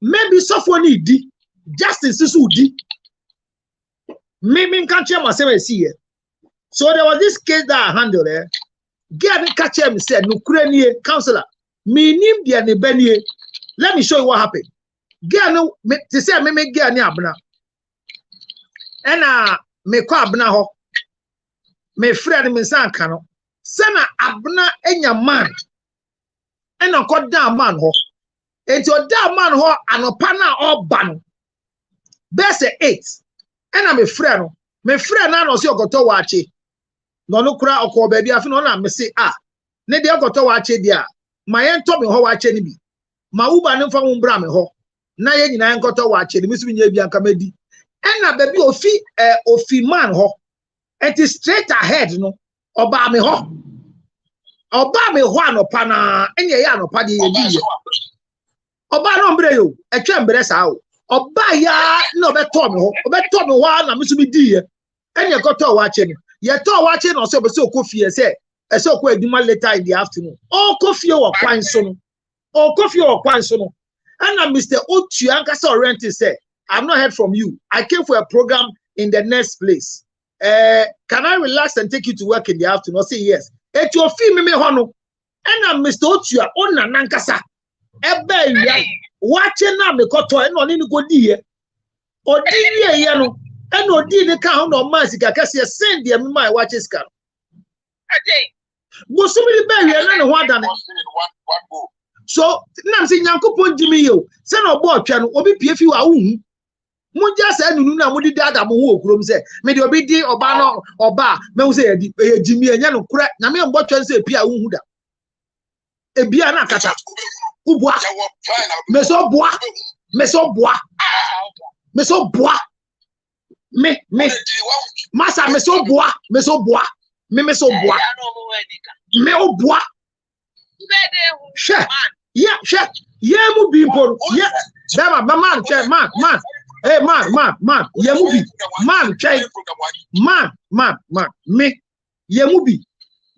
Maybe Sophony D. Justice is who D. Maybe can't myself see it. So there was this case that I handled there. Girl didn't catch him and said, no, counselor, me name the Benny. Let me show you what happened. Girl, no, to say, me girl ni abna. And me ko abna ho. Me friend me san kano. Sana abna enya man. And ko da man ho. Enti o da man ho anopa na oba no. Best 8. And me friend na no se ogoto wa achi. No no kura okọ baabi afi no na me se ne de ogoto wa achi dia. Ma yen to me ho wa achi ni bi. Ma uba ne mfa mo mbra me ho. Na ye nyina nkoto wa achi ni mi so nya bi anka medi. And na baabi ofi man ho. It is straight ahead no. Oba me ho anopa na enye ya anopa de ye bi. Oba no mbre yo, etwa mbre sa o. Obaya no beto me ho. Obeto me ho na me so be di e. Enya goto wache no. Ye to wache no so be so kofie say e so ko aduma later in the afternoon. O kofie wo kwan so no. O kofie wo kwan so no. And Mr. Otu Ankasa Oriented said, I've not heard from you. I came for a program in the next place. Can I relax and take you to work in the afternoon? I say yes. Et your fee me hono. And Mr. Otu Ona Nankasa. Ebe watching na me koto e no ni go di ye. Odi ye ye no. And odi ne ka ho no man sika kase send the me my watches can. Go so many be ye na ne ho adane. So nam say Nyankopon dimi yo say no bo atwa no obi pie fi wa hu munja say nunu na mudi dada mo ho okurom say me de obi di oba no oba me hu say edi dimi enya no kura na me mbo twa say pia hu da ebia na kata ubua me so boa me masa me so boa me so boa me o boa yeah, mu be important. Yeah, man, hey, man, yeah, mu be man, me, yeah, mu be.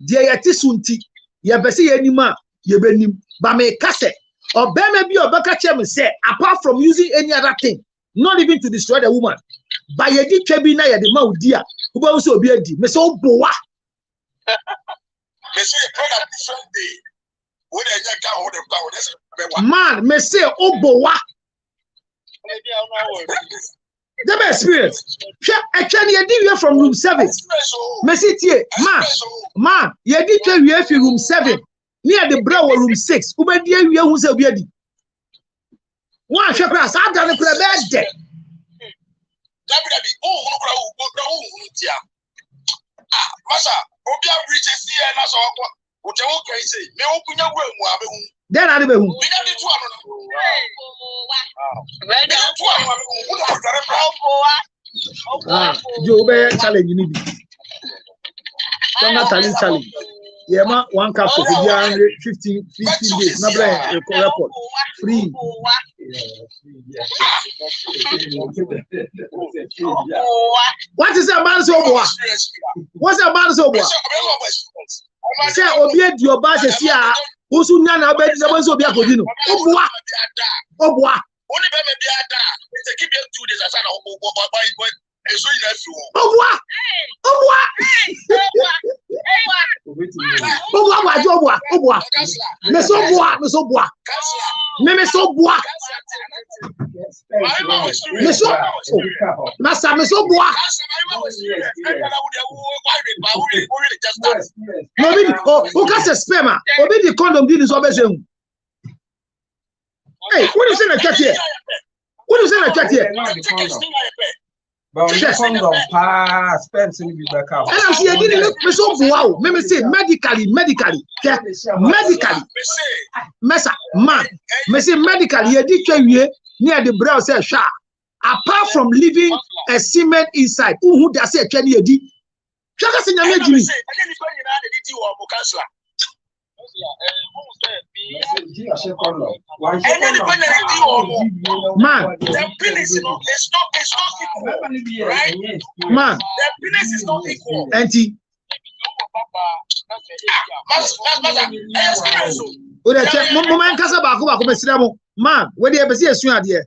Dear Yatisunti, ya besi anima, ye benim, but me kase, or be maybe or baka say, apart from using any other thing, not even to destroy the woman, but ye did trebina ya the mouth dear, who also be a di, me so boa. Man, me say obowa. The experience. Actually, you did here from room 7. Me say tie, man, you did here from room 7. Near the brow room 6. Ube die here who say obi adi. One shekra sa dan kura be de. Masa, obi a reaches here na so then I do. You be challenge you need. Challenge. Yeah, ma one cup for 15 days. Na blame record free. What is a man so boa? What's a man so boa? Say obi di oba se sia osu nya na obi di so obi akodino oboa oni be me bia da it keep you 2 days asana oboa eso ina fi oboa me so boa masa me so boa no be o ka se sperma obi di condom di so be sehu hey what you say na chat here but we condom sperm sin be back out and I'm see again me so boa me say medically mesa man me say medically you di twa near the brow say sha apart from leaving a semen inside who does say twa near di chaka se nyame jimi man the penis is not equal, right? Man the penis is not equal. Auntie moment kasa ba ko mesira mo man we dey be se esu ade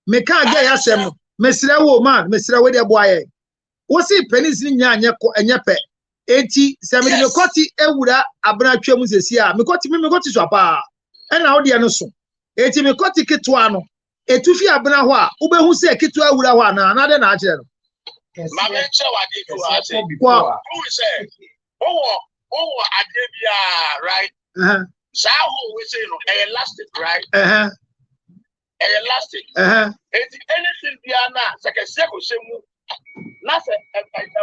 me ka ga ya sem mesira wo man mesira we dey boaye wo si penis ni nya anye ko enye pe enti se me de koti ewura abra twam sesi a me koti so apa e na wo de no so enti me koti ketwa no etufi abra ho a wo be hu se ketwa ewura ho ana na de na a kire no ma me che wa de to a say who say oh adebia right so how we say no elastic right elastic anything biana sekese ko shemu na se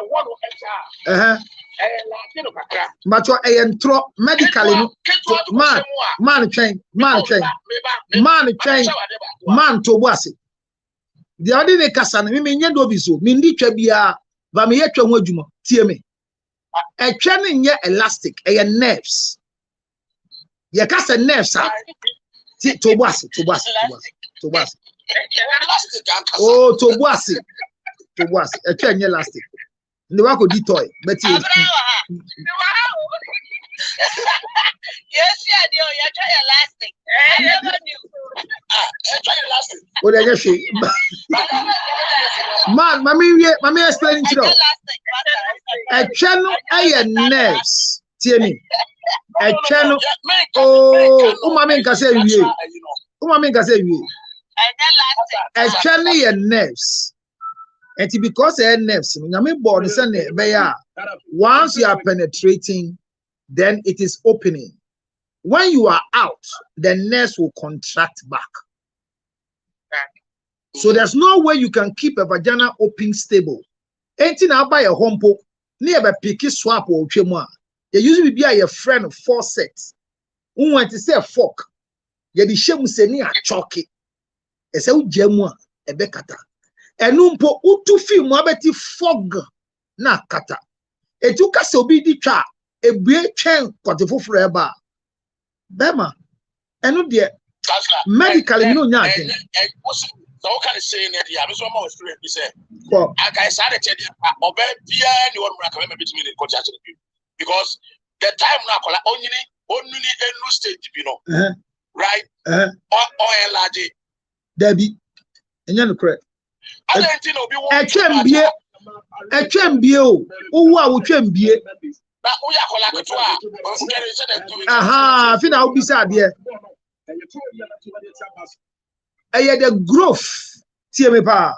one extra latino kakra macho entro medically no man train man to boase the other day kasa na me nya do bi so me ndi twa bia ba me yetwa ho adwuma tie me a twa nye elastic nerves ye kasa nerves to boase Oh, Tobuasi. A train elastic. The work of the toy, but yes, yeah, you're trying elastic. I never knew. What I just say, man, mommy explaining to you. A channel, I nerves. Tell me. A channel. Oh, mommy can say you. Oh, mommy can say you. A channel, your nerves. And because they nerves, once you are penetrating, then it is opening. When you are out, the nerves will contract back. So there's no way you can keep a vagina open stable. Anything I buy a hompo, near a picky swap or chemo. You usually be a friend of 4 sets. Who want to say a fork? You the shame say near chalky. It's a gemma, a becata. And umpo utu fi mwabeti fog na kata. E tu kase obi di twa e bue twen kotefo forever. Bema enu de medically no nya agen. So can say that ya me so ma experience be say. Ko I say that tell you obe bia ni won mura ka me betimi ni coach actually because the time na kola only enu stage bi no. Right? O enlarge. Debi enya no correct. A chambie o owu a wo chambie aha fina obisa de the growth tie me pa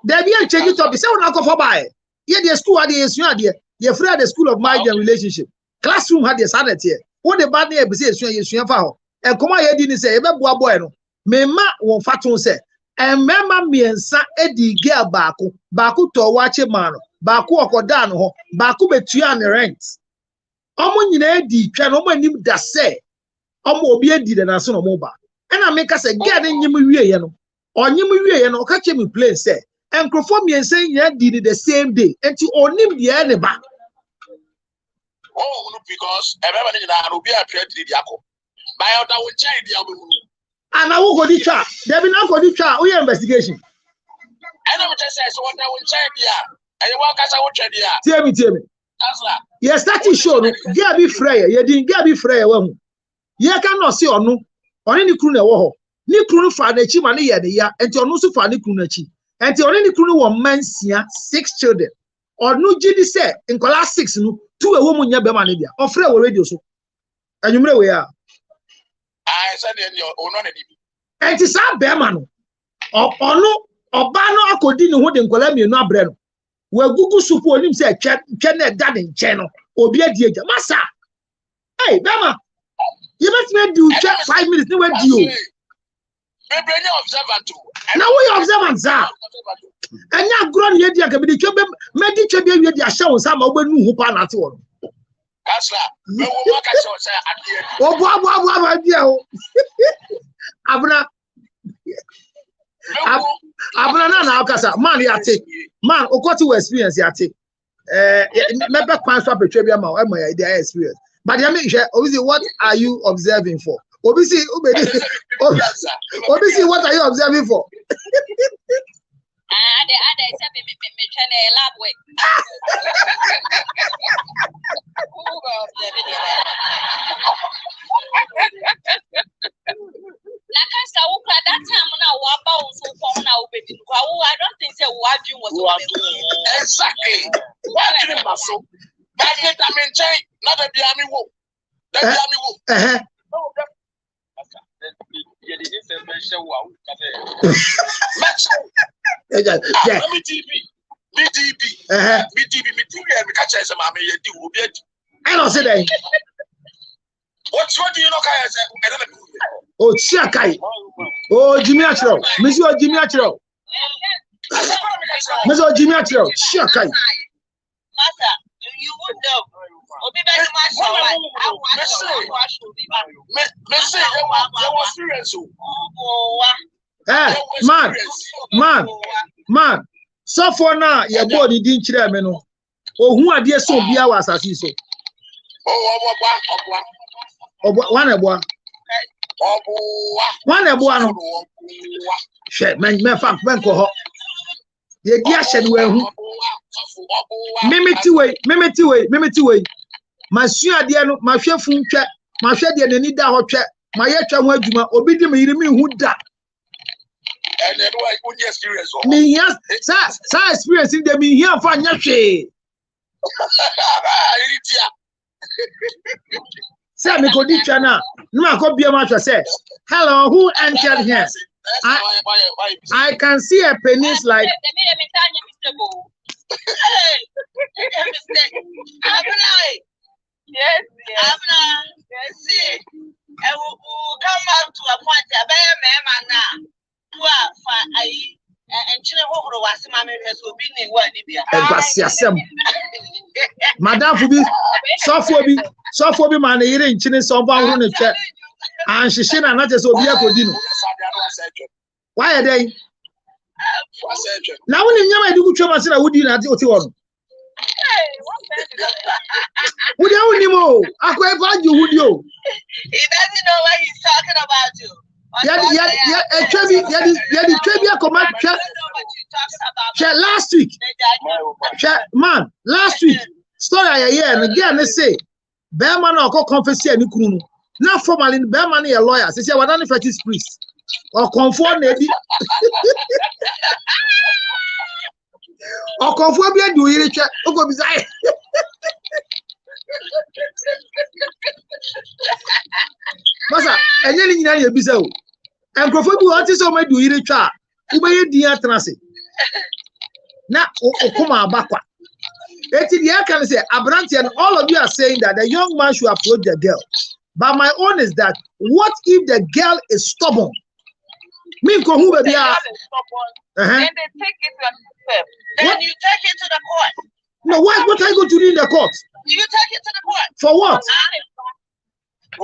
there be a change topic say una go for buy here the school had the esu ade the free the school of marriage and relationship classroom had the sanity here what the bad name be say esu fa ho e koma ye di ni say e be boa boy no me ma won faton say and mema miensa edi girl baako to wache mano baako okoda no ho baako betua ne rent omo nyina edi twa no omo anim da se omo obi edi de na so no mo ba na meka se girl ne nyim wie ye no onyim wie ye no o ka che me play say enkrofo miensa nya di the same day enti onim de e ne ba oh no because everybody nyina obi a twa di akọ by other we change di abu. And I will go to trial. There be not go to trial. We investigation. I know what I say. So what I will check here. And you walk as I will check here. Tell me. Yes, that is sure. Get be frayer. You didn't get be frayer. You cannot see or no. On any crew na wo. Ni crew fa na chi ma na ye de ya. Enti onu so fa ni crew na chi. Enti on any crew wo man 6 children. Or no gidi say in class 6 no 2 ewo mu nya be ma na dia. O frey wo radio so. Anwumre we ya. I said in your own on it. And it's a bear man. Or no, or bano akodi ni holding Columbia no abreno. Where Google soup on him say, Kenneth dad in channel, or be a dear massa. Hey, Bama, you must do 5 minutes. No, where do you? Now we observe, sir. And now grown yet, you can be the job, maybe you are showing some of the new hoop at all. Oh, Abuna na okasa man yate man okoti experience yate member kwan so betwe bia ma o ma ya dey experience but dey make sure obviously what are you observing for obviously what are you observing for Ada say me channel lab work. That time now I don't think say what you was exactly. What you muscle? That get I mean change not a biami wo. That biami wo. I don't say that. What do you know? Oh, Chiakai. Oh, Jimmy Achro. Monsieur Jimmy Achro. Monsieur Jimmy Achro. Chiakai. Master, you would know. Man. So for now, your body didn't chire me no. Oh, who are there so be our assassin so? Oh, one boy. One a boano. Shit, man, fam, man, coho. The idea said, well, Mimity. My sure dear, my chef from chat, my shed and need that hot chat, my yacha word, my obedient me who that. And then why would you experience? Me, yes, sir, experiencing them in here for Yashi. Say, me go ditch now. No, I could be a matter. Say, hello, who entered here? I can see a penis like. Yes. See, I will come out to a point. A bear man now. Who are and children who was mammy has been in what Embasiasem. Madame Fubi, Sophobie man, he didn't chin someone on the chair. And she should not just obey for dinner. Why are they? Now, when you do trouble, I would not do it. Would you anymore? I could have you, would you? He doesn't know what he's talking about you. Last week, man, last week, story I hear and again they say, Bearman or confess and you not formally, Bearman a lawyer. They say, what only fetish priest or conform maybe or conform you do it. Okay, beside. Masa, enye ni nyina ye bisa o. Enkrofo bi o ti so ma du yire twa. Wo be ye dia transe. Na okoma abakwa. Eti dia can say Abranti and all of you are saying that the young man should approach the girl. But my own is that what if the girl is stubborn? Me ko hu be bia. Then they take it to a step. Then you take it to the court. No, what are you going to do in the court? You take it to the court. For what? I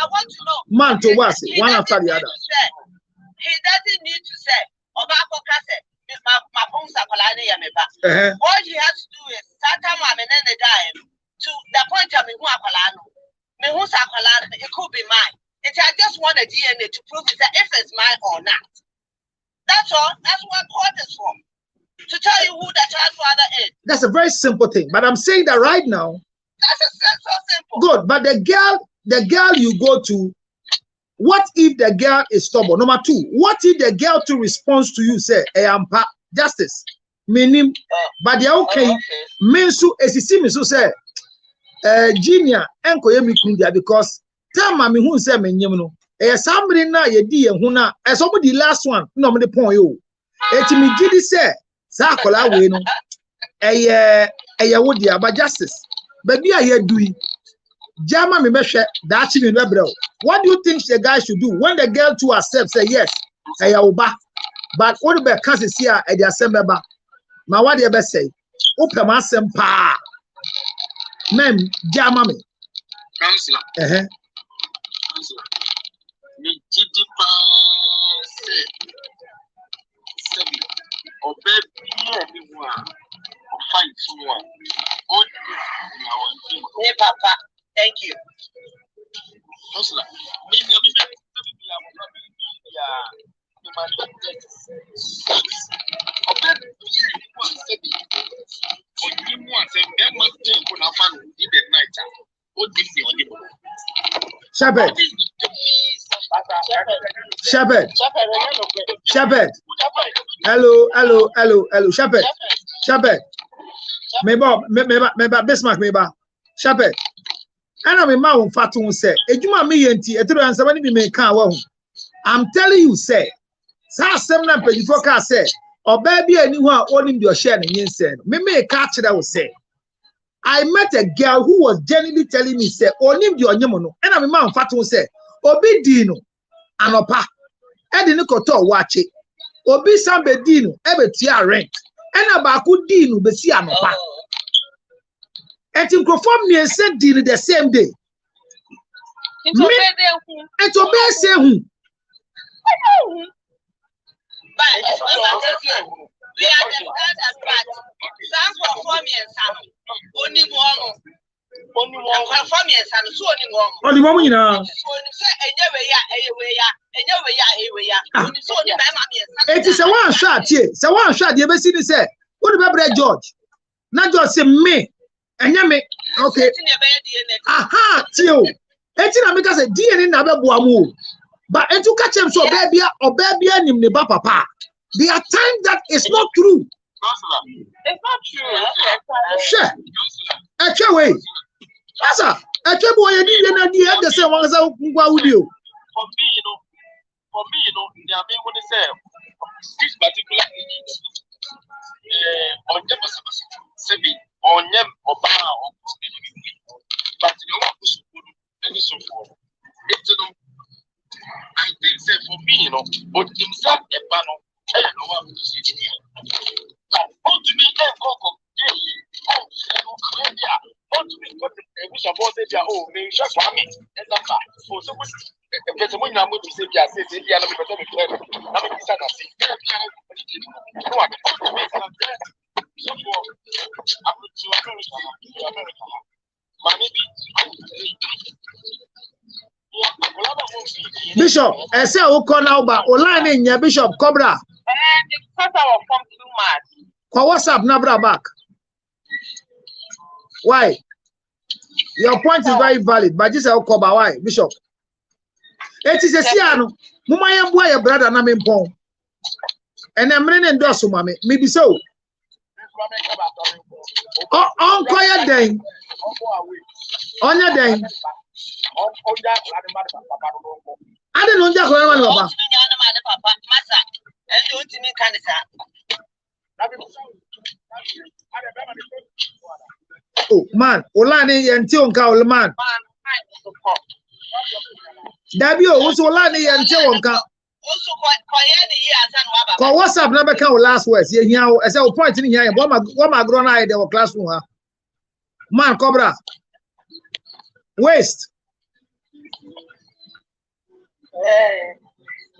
want to know. Man to what? One after the other. He doesn't need to say, all he has to do is to the point of it could be mine. I just want a DNA to prove that if it's mine or not. That's all. That's what court is for. To tell you who the child's father is. That's a very simple thing. But I'm saying that right now. That's so simple. Good. But the girl you go to, what if the girl is stubborn? Number two, what if the girl to responds to you say, I am justice? Meaning, but they're okay. Mensu esisi me so say, Junior, enko yemi kundia because time mami who say me nyem no. Somebody na ye di ye hu na. Somebody last one no me the point yo. Eti me gidi say. Sa kola we no would but justice baby I do jama me behwe that me no. What do you think the guy should do when the girl to accept say yes oba but what be can say here e dey asembeba ma what dey be say opem asem pa mem jama me counselor counselor me gidi pa say or baby, or find someone. Hey, Papa, thank you. Shepherd. Hello. Shepherd. Maybe Bismarck, maybe. Shepherd. And I'm a man who say, Ejuma me yenti, etero and somebody be make car. I'm telling you, say, Sassemna Pedifoka say, or baby anyone owning your share in Yensen. Me catch that will say. I met a girl who was genuinely telling me, say, onim your nyamono, and I'm a man fatu say, Obi Dino, Anopa, Edino Koto watch it. Obi Sambe Dino, ebe tia rent, and Abaku Dino, Bessi Anopa. And to perform me and send Dino the same day. It's obey say who. But we understand that some perform and some only one. only one from yes, and so only one, you know. It is a one shot here. So one shot, you ever seen it say, what about Brad George? Not just say me. And you me. Okay. Aha, Tio. It's in America, say DNA never boamu. But and to catch him so baby or baby and him neba papa. There are times that it's not true. It's not true. Sure. Actually, Asa, actually, boy, you didn't know the same one as I would you. For me, they are being what they say. This particular on them on them or but you want to support and so forth. I think say for me, but himself a panel, I don't know what to say to you. Now, to me, go to me, what the support they are all being shot for me. And that's for so much. Because when I'm going to say, I say, I'm going to Bishop, I say, who call now, but online in your Bishop Cobra. And because I was from too much. What's up, Nabra back? Why? Your point is very valid, but this is how Cobra. Why, Bishop? It is a Siano. Mumaya boy, a brother, and I'm in Pong. And I'm running Dosso, mammy. Maybe so. Oh, on quiet day. On your day. I don't know just what I'm about. Oh, man. Olani and Tionka, man. Dabio, who's Olani and Tionka? What's up? Never count last words. Yeah, as I was pointing here, what my grown eye, they were classroom. Man, Cobra. Waste.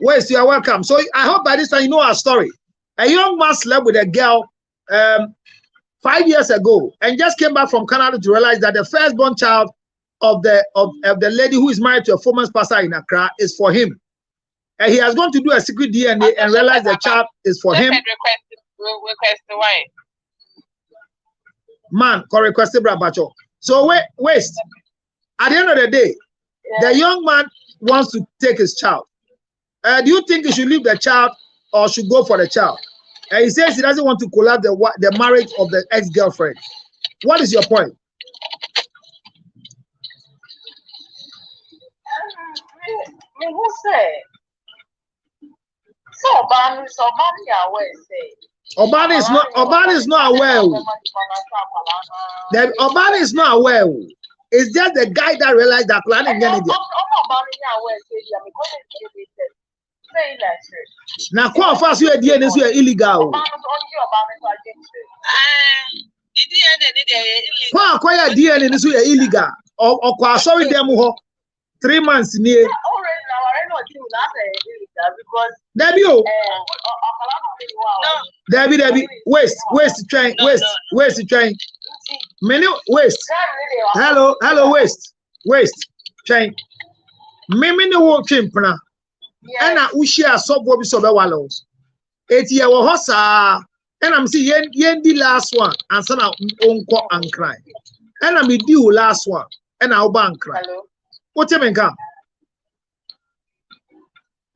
Waste, you are welcome. So I hope by this time you know our story. A young man slept with a girl 5 years ago and just came back from Canada to realize that the firstborn child of the lady who is married to a former pastor in Accra is for him. And he has gone to do a secret DNA and realized the child is for him. Request the wife. Man, requested Brabacho. So waste. At the end of the day, the young man wants to take his child. Do you think he should leave the child or should go for the child? And he says he doesn't want to collapse the marriage of the ex-girlfriend. What is your point? Obani is not aware. Obani is not aware. It's just the guy that realized that plan in Ghana. Now, quite fast you DNA is illegal. Quite DNA is illegal. Or sorry, them 3 months near. Debbie, waste train. Many waste. Hello, waste train. Many walk chimpna. And I wish I saw Bobby Sobewallows. 8 year hossa. And I'm seeing the last one. And son of uncle and cry. And I'm with you last one. And I'll bank cry. What you mean, come?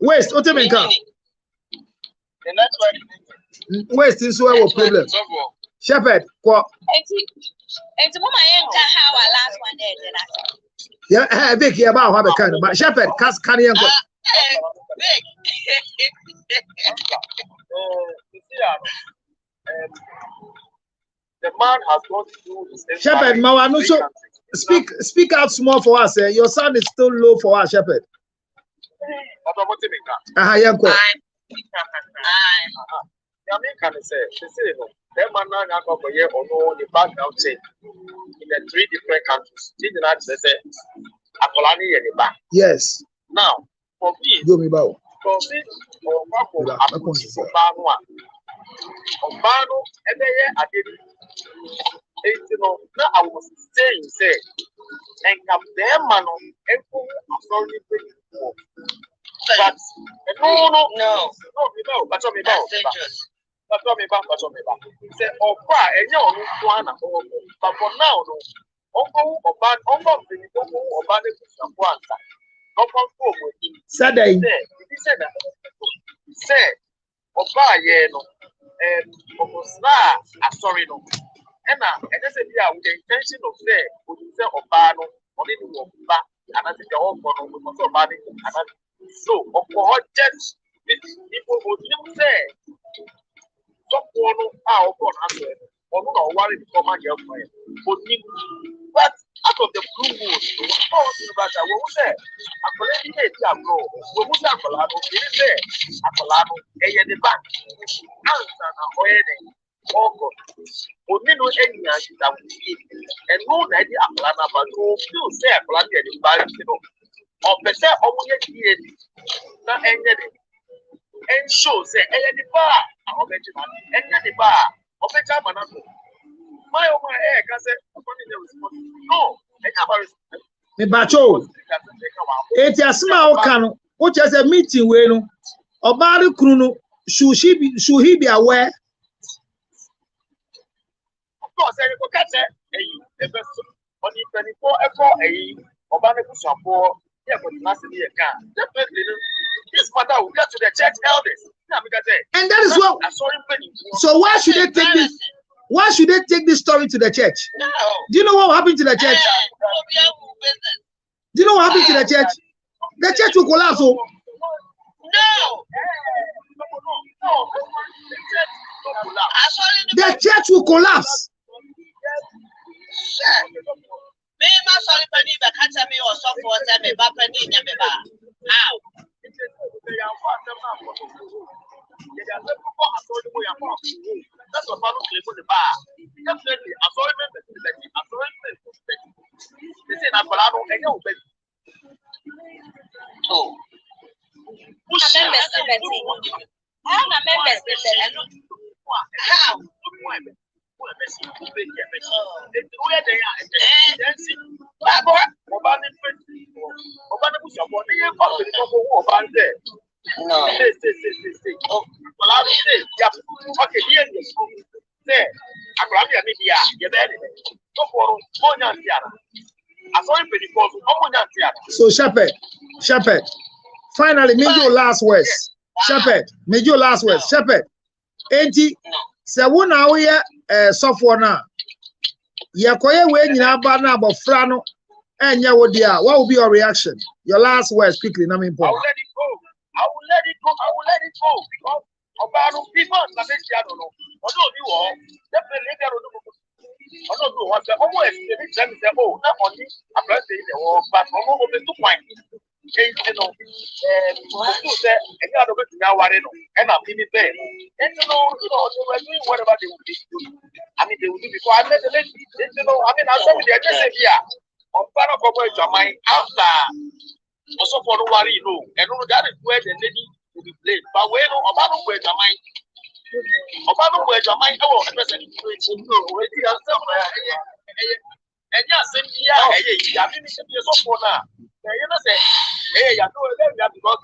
Waste, what you mean, come? Waste is where our problem. Shepherd, what? It's what I am how our last one there. Yeah, big here about how the kind, but Shepherd, cast carry and go. The man has gone through his Shepherd, Mawano, so speak out small for us. Your sound is still low for us, Shepherd. That man now got a year or no the background check in the 3 different countries. Did not say Akolani and the back. Yes. Now, for me, do me bow. For me, Obano, and I did you know, now I was saying, say, and come there, man, and go, sorry, but no, but me back. Say, oh, and you one, but for now, no, Uncle or Ban, Uncle, or Ban, one. No one with him. Said they said, say, or buy, no, and almost sorry, no. And I said, yeah, with the intention of say, would you say Obano, or any back, and I think the whole one with also money, and so, of course, just people would say, some one out on answer, or no worry to come out your friend, but out of the blue moon, but I will say, I collect it, bro, we will have a lot of it, a lot of the back, answer, only no any answer that we see, and no idea of Lana, but who still say a planted in Barcelona, or better, only not ended and show say, any bar, or better, any bar, or better, my own hair, no, me bacho. It's a small can, which has a meeting when Obari Kruno should he be aware? Of course, I will catch a best on the 24 or Obana support. Yeah, but massively can definitely this matter will get to the church elders. And that is what. So why should they take this? Why should they take this story to the church? No. Do you know what happened to the church? Do you know what happened to the church? The church will collapse. Oh. No. The church will collapse. Me, my sorry, Penny, but can't tell me or so for them, but Penny, never. How? That's what I'm going to the bar. Definitely, I'm sorry, I'm sorry. This is not Polano, and you bet. Oh, I'm a member. How? No. Okay, here is there. I grab your media, you're there. So, Shepherd, finally, make your last words. Shepherd, make your last words. Shepherd, 80. So, 1 hour, software now. Yakoya, when you have banana about Frano and Yawodia, what will be your reaction? Your last words quickly, I mean, I will let it go. I will let it go because about people that I don't know. Although you all definitely although you want to almost say, oh, not only I'm going to say the war, but almost the 2 points. You know, say, and you are going to now, and I'm in there. And you know, they were doing whatever they would do. I mean, they would do before I met the lady. You know, I mean, I'm saying they're just here. On Faro Cobo is your mind after. Also for no worry, and that is where the lady will be played. But when Obama where your mind, oh, and yes, and yeah, I mean, it's so for now. You know, say, hey, I know that because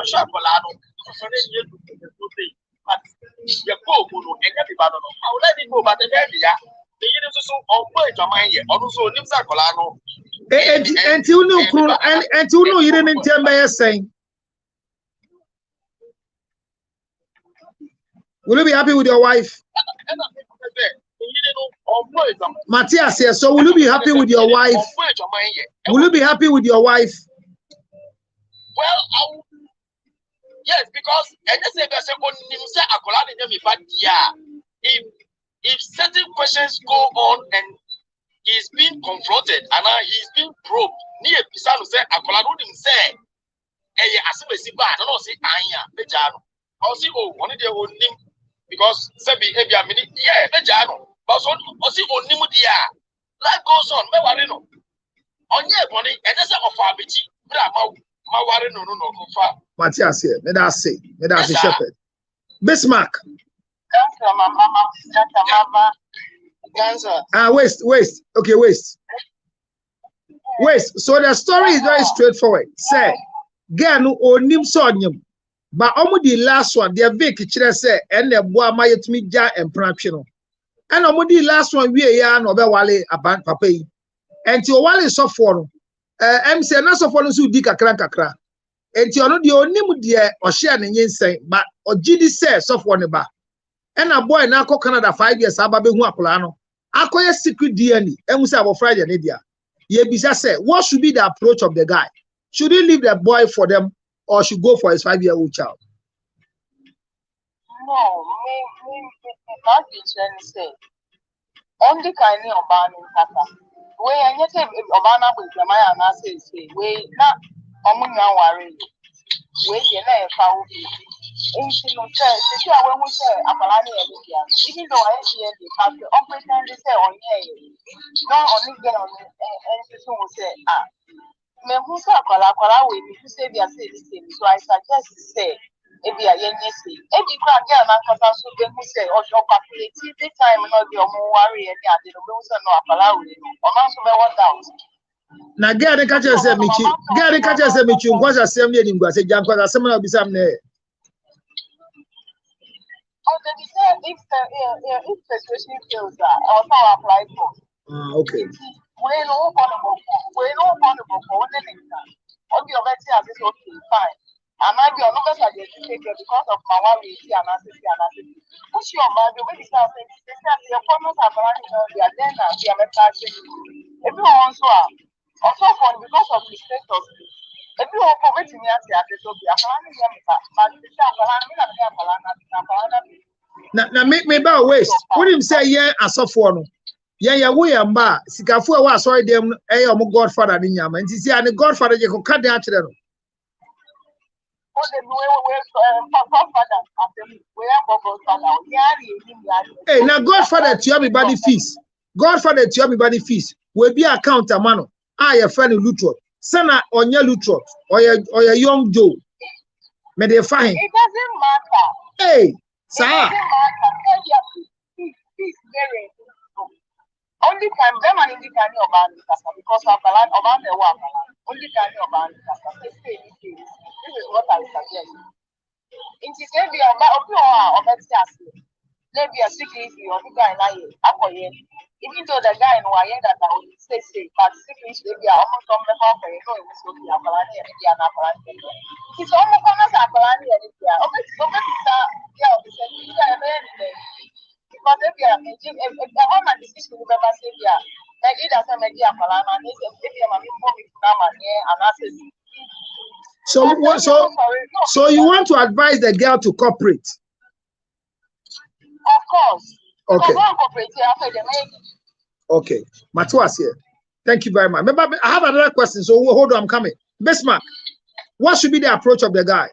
Shakolano, so then you do the good thing. But you go, and everybody, I will let it go, but the area, the unit so on where your mind, also Nimsa Colano. And you know, and you know, you didn't tell me saying. Will you be happy with your wife? Matthias here. So will you be happy with your wife? Will you be happy with your wife? Well, yes, because if certain questions go on and he's being confronted and he's being probed, near Pisano say, Akolado say, hey, as I see bad, I don't say, Bejano. I'll see, oh, one of their own name because Sebi, a minute, yeah, Bejano. But I'll see, oh, Nimudia. Life goes on, Mewarino. On your money, and that's a farmity, Mawarino, no, far. Matthias here, may I say, Shepherd. Bismarck. Mama. Cancer. Waste. Okay, waste. So the story is very straightforward. Say, girl no onim so onyim. But the last one, the Vic chire say, and the boy my yetumi ja empratwe no. And the last one we ya no be wale aban papa yi. Enti o wale so for no. MC na so for no so di kakra. Enti ono de onim de o share ne nyensen, but ogidi say so for ne ba. And a boy na akọ Canada 5 years aba be hu akola no. Akoye secret DNA. Emu say abo Friday ne dia. Ye bisa say, what should be the approach of the guy? Should he leave the boy for them or should go for his 5-year-old child? No, me not say. Only kind of ban in Kata. We and yet Obama with the Maya and say, we not among our worry. We can foul. When we say Apalani and India, even though I see the family operation they say on here, no only get on and people will say, me who say Apala will be say they are saying the same. So I suggest to say, if we are young, if you can't get an answer, so they will say, or your calculate the time not your more worry and the rules are no Apala will, or not so what down. Now, get the catcher said me, what's a assembly in Guasa Janko, a similar be some there. If the situation fails, also apply for. Okay. We're no vulnerable for one thing. All the other things is okay, fine. And I be on the side because of my worry and assistance. Push your mind, the way you start saying, the opponents are running on the agenda, the American. Everyone also fun because of the status. Everyone forgetting me at the Now make me about waste. What him say yeah as of one. Yeah, we are mba. Sikafu wa sorry them Godfather ni nyama. Nti si ani Godfather je ko kade a kire no. Hey, now Godfather to me body fees. Godfather to me body fees. We be account amano. Your friend Lutro. Sana onye Lutro or your young Joe. Me dey fine. It doesn't matter. Hey, sir. Only time them and only time your band because of the land of the work. Only time your band. This is what I suggest. In this area of maybe a secret or the guy like even though the guy no I that I will say, but secret maybe almost on the half and no, it was going to be a Palani and Indiana Palani. It's almost almost a Palani and India. Because if you are making a woman decision to never say, yeah, maybe that's a media Palana, and if you are moving so you want to advise the girl to cooperate? Of course. Okay. Okay. Matuas here. Thank you very much. I have another question, so hold on, I'm coming. Bismarck, what should be the approach of the guy?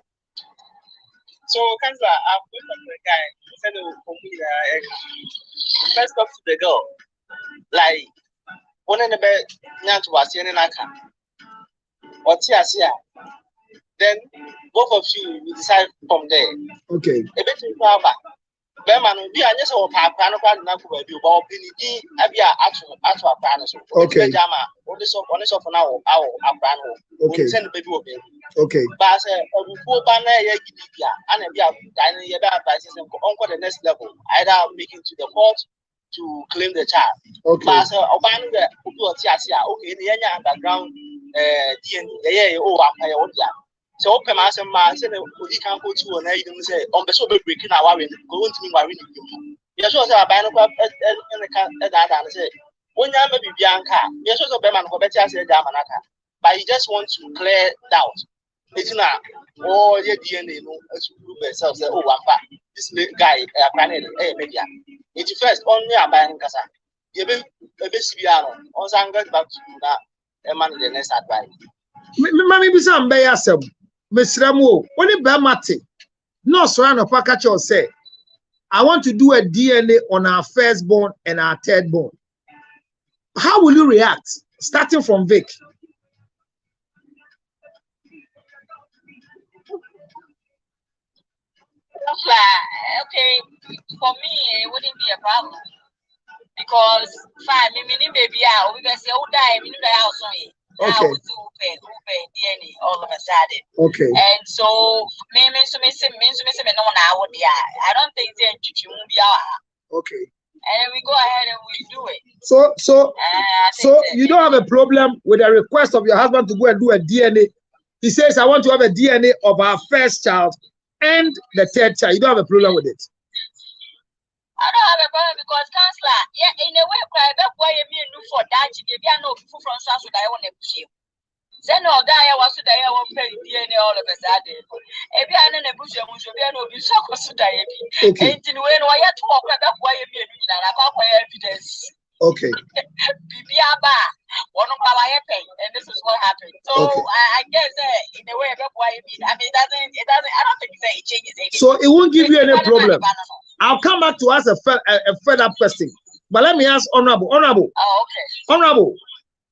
So, Kansler, I've looked at the guy. He said, first talk to the girl. Like, one in the bed, not to us, or Tia. Then both of you will decide from there. Okay. A bit of Beman will be a yes or Pano Panaku, but Pinidi, Abia, Atwa Panos. Okay. Jama, honest of an hour, our okay. Send the baby. Okay. But before Banner, and a dining your advices and on the next level, either making to the court to claim the child. Okay. But Obama, okay, in the underground, DNA, Empire. So open my son, we can't go to an agent and say, on the sober breaking our way, going to me, my winning. Yes, I buy no club and the cat at that and say, when I may be Bianca, yes, also Beman for better said Damanaka. But you just want to clear doubt. It's not all your DNA, no, as you prove yourself, say, oh, this guy, a planet, media. It's first only a buying casa. You be a bit Sibiano, on Sanga back to that, a man the next advice. Mammy be some bay yourself. Miss Ramo, when it Bamati, no surround of Pakacho say, I want to do a DNA on our firstborn and our thirdborn. How will you react? Starting from Vic. Okay, for me, it wouldn't be a problem. because fine, maybe I we can say, oh, die, okay. DNA all of a sudden. Okay. And so, I don't think they're okay. And we go ahead and we do it. So you don't have a problem with a request of your husband to go and do a DNA. He says, I want to have a DNA of our first child and the third child. You don't have a problem with it. I don't have a problem because counselor, yeah, in a way, that's why you mean for that. Maybe I know people from South Sudan want to push you. Then all that I was today, I won't pay DNA all of a sudden. If you are in a bush, you should be able to shock us today. Okay. And when I had to walk, that's why you mean I got my evidence. Okay. One of our happen, and this is what happened. So okay. I guess in a way, that's why you mean. I mean, it doesn't. I don't think it changes anything. So it won't give you any problem. I'll come back to ask a further question, but let me ask Honorable. Oh, okay. Honorable,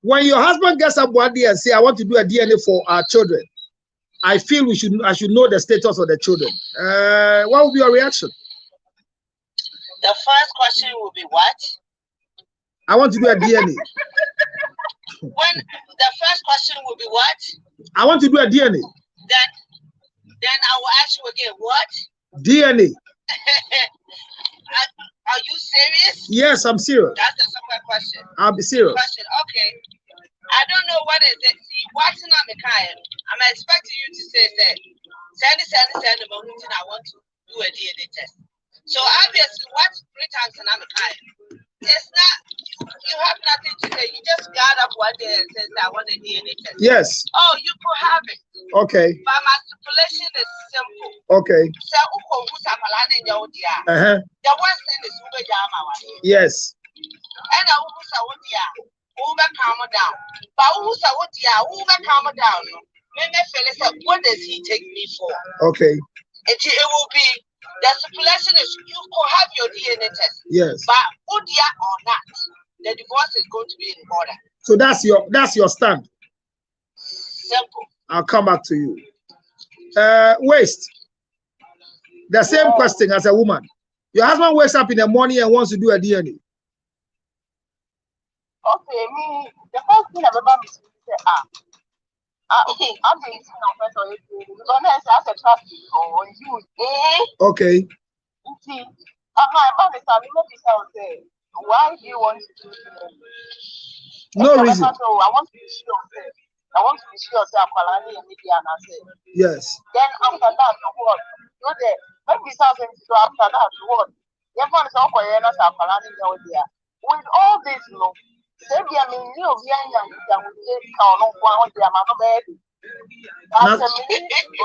when your husband gets up one day and say, "I want to do a DNA for our children," I feel I should know the status of the children. What will be your reaction? The first question will be what? I want to do a DNA. When the first question will be what? I want to do a DNA. Then I will ask you again, what? DNA. Are you serious? Yes, I'm serious. That's the second question. I'll be serious. Okay. I don't know what is it. See, what's in my car? I'm expecting you to say that. Send the moment I want to do a DNA test. So obviously, what's 3 times in my car? It's not. You have nothing to say. You just got up one day and said, I want a DNA test. Yes. Oh, you could have it. Okay. But my stipulation is simple. Okay. So, the worst thing is yes. And I will calm down. But calm down. What does he take me for? Okay. It will be. The stipulation is you could have your DNA test. Yes. But or not, the divorce is going to be in order. So that's your stand. Simple. I'll come back to you. Waste. The same question as a woman. Your husband wakes up in the morning and wants to do a DNA. Okay, me, the first thing I've ever is I'm being seen on first or as a traffic on you. Okay. See, why do you want to do it? No reason. I want to be sure. I want to be sure that yes. Then after that, what? You there. Maybe something to after that, what? With all this, no.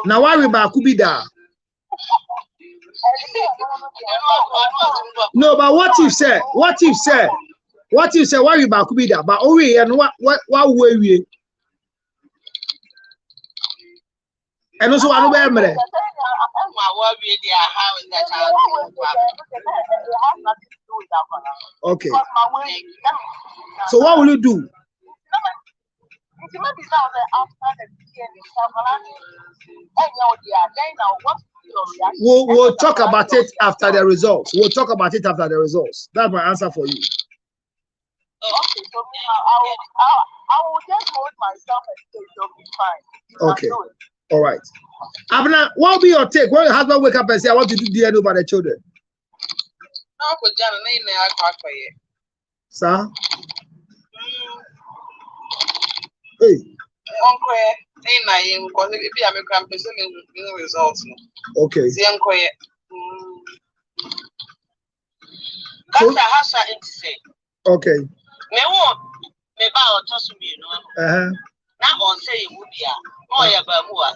Now why we back be there? No, but what if say why we back be there? But oh we and what way we and also I know better. Okay. So what will you do? We'll talk about it after the results. That's my answer for you. Okay, so I will just hold myself and say it'll be fine. Okay. All right. Abna, what will be your take when your husband wake up and say, I want to do DNA over the children? Sir? Hey. Okay. Okay. Now on say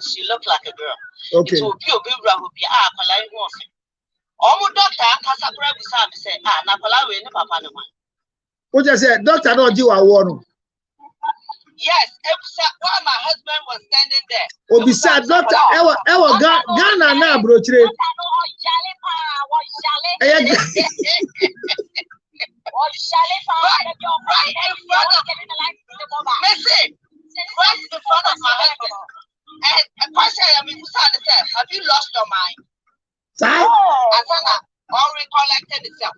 she looked like a girl. Okay. So be doctor say papa no. What you say? Doctor don't do a warning. Yes, while my husband was standing there. Oh, besides doctor, Ghana now, bro. Right in front of my husband. And a question have you lost your mind? Sir? Asana all recollected itself.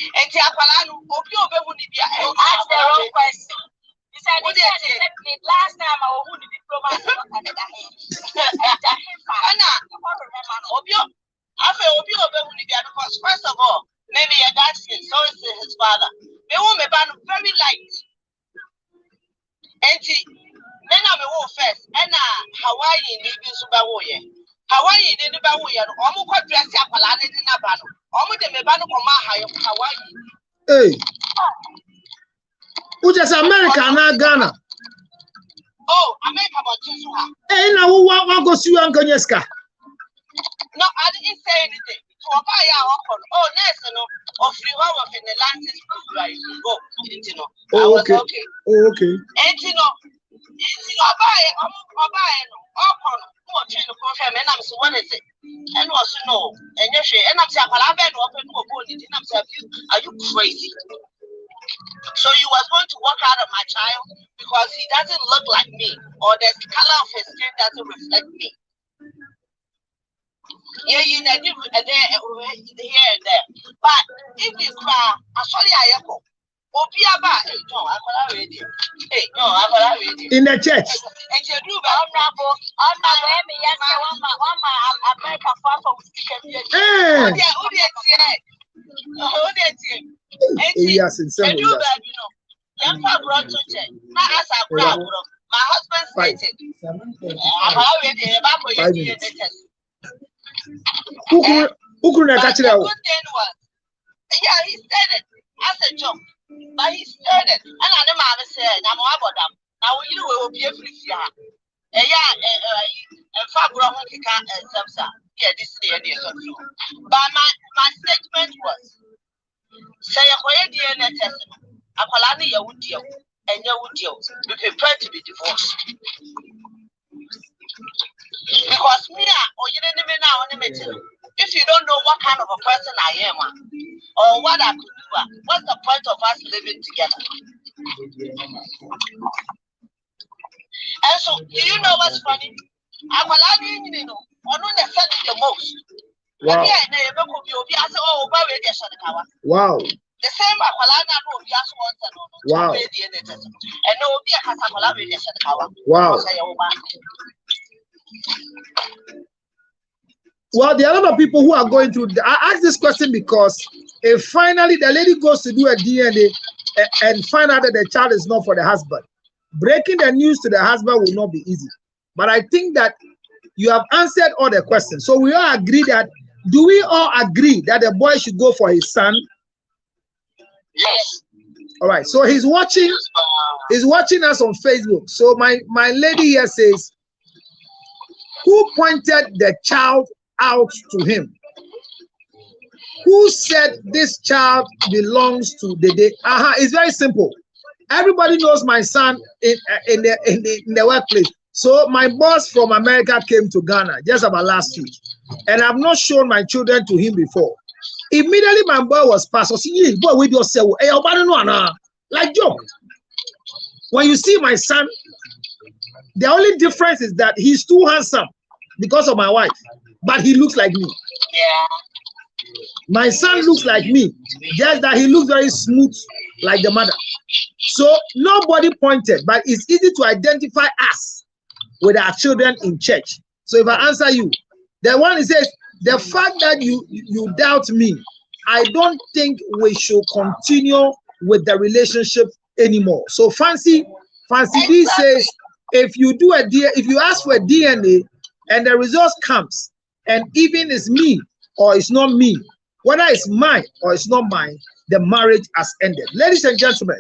And Tiakalano, Opio Bemunibia, ask their own question. He said, last time I would be diplomat. Anna, Opio, I feel Opio Bemunibia because, first of all, maybe your dad said so is his father. They won't be very light. And then I'm a first, and Hawaii living Subawoye. Hawaii didn't buy we are almost dressed up a lot in a battle. Almost the Mebano Hawaii. Hey, which is America, not Ghana. Oh, America, but just hey, now one goes to Uncle Yeska. No, I didn't say anything. To buy our uncle. Oh, nice, no, or free hour in the Atlantis, right? Go, you know. Oh, okay. Oh, okay. And you know, buy, and I'm so what is it? And also no, and yes, and I'm saying, well, I've been open to a body, and I'm saying, are you crazy? So you was going to walk out of my child because he doesn't look like me, or the color of his skin doesn't reflect me. Yeah, you know, here and there. But if you cry, I saw you echo. In the church. Yes, in some way. My husband stated, who couldn't catch it out? Yeah, he said it. I said, John. But he said it, and the man said, I'm about them. Now you will be a free year. And Fabro can't accept. Yeah, this year, but my statement was say a way DNA test. A colony, you would deal, and you would deal. Be prepared to be divorced. Because me, or you didn't even know, if you don't know what kind of a person I am, or what I could do, what's the point of us living together? And so, do you know what's funny? I'm allowing you know, on the the most. Wow. Wow. The same wow. Wow. Well, there are a lot of people who are going through. I ask this question because if finally the lady goes to do a DNA and find out that the child is not for the husband, breaking the news to the husband will not be easy. But I think that you have answered all the questions. So we all agree that, do we all agree that the boy should go for his son? Yes. All right. So he's watching us on Facebook. So my lady here says, who pointed the child out to him? Who said this child belongs to Dede? It's very simple. Everybody knows my son in the workplace. So my boss from America came to Ghana just about last week, and I've not shown my children to him before. Immediately my boy was passed. Boy, with yourself, like joke. When you see my son, the only difference is that he's too handsome because of my wife, but he looks like me. Yeah. My son looks like me, just that he looks very smooth like the mother. So nobody pointed, but it's easy to identify us with our children in church. So if I answer you, the one is says, the fact that you doubt me, I don't think we should continue with the relationship anymore. So Fancy D says, if you ask for a DNA and the results comes, and even it's me or it's not me, whether it's mine or it's not mine, the marriage has ended. Ladies and gentlemen,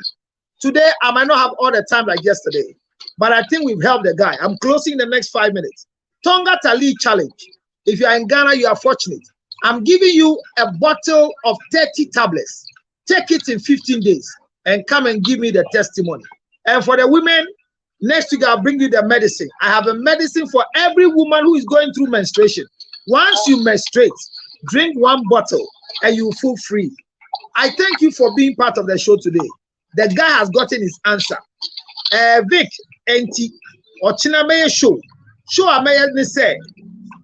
today I might not have all the time like yesterday, but I think we've helped the guy. I'm closing the next 5 minutes. Tonga Tali Challenge. If you are in Ghana, you are fortunate. I'm giving you a bottle of 30 tablets. Take it in 15 days and come and give me the testimony. And for the women, next week I'll bring you the medicine. I have a medicine for every woman who is going through menstruation. Once you menstruate, drink 1 bottle and you will feel free. I thank you for being part of the show today. The guy has gotten his answer. Vic, Enti, or Chinameye show. Show Ameye said,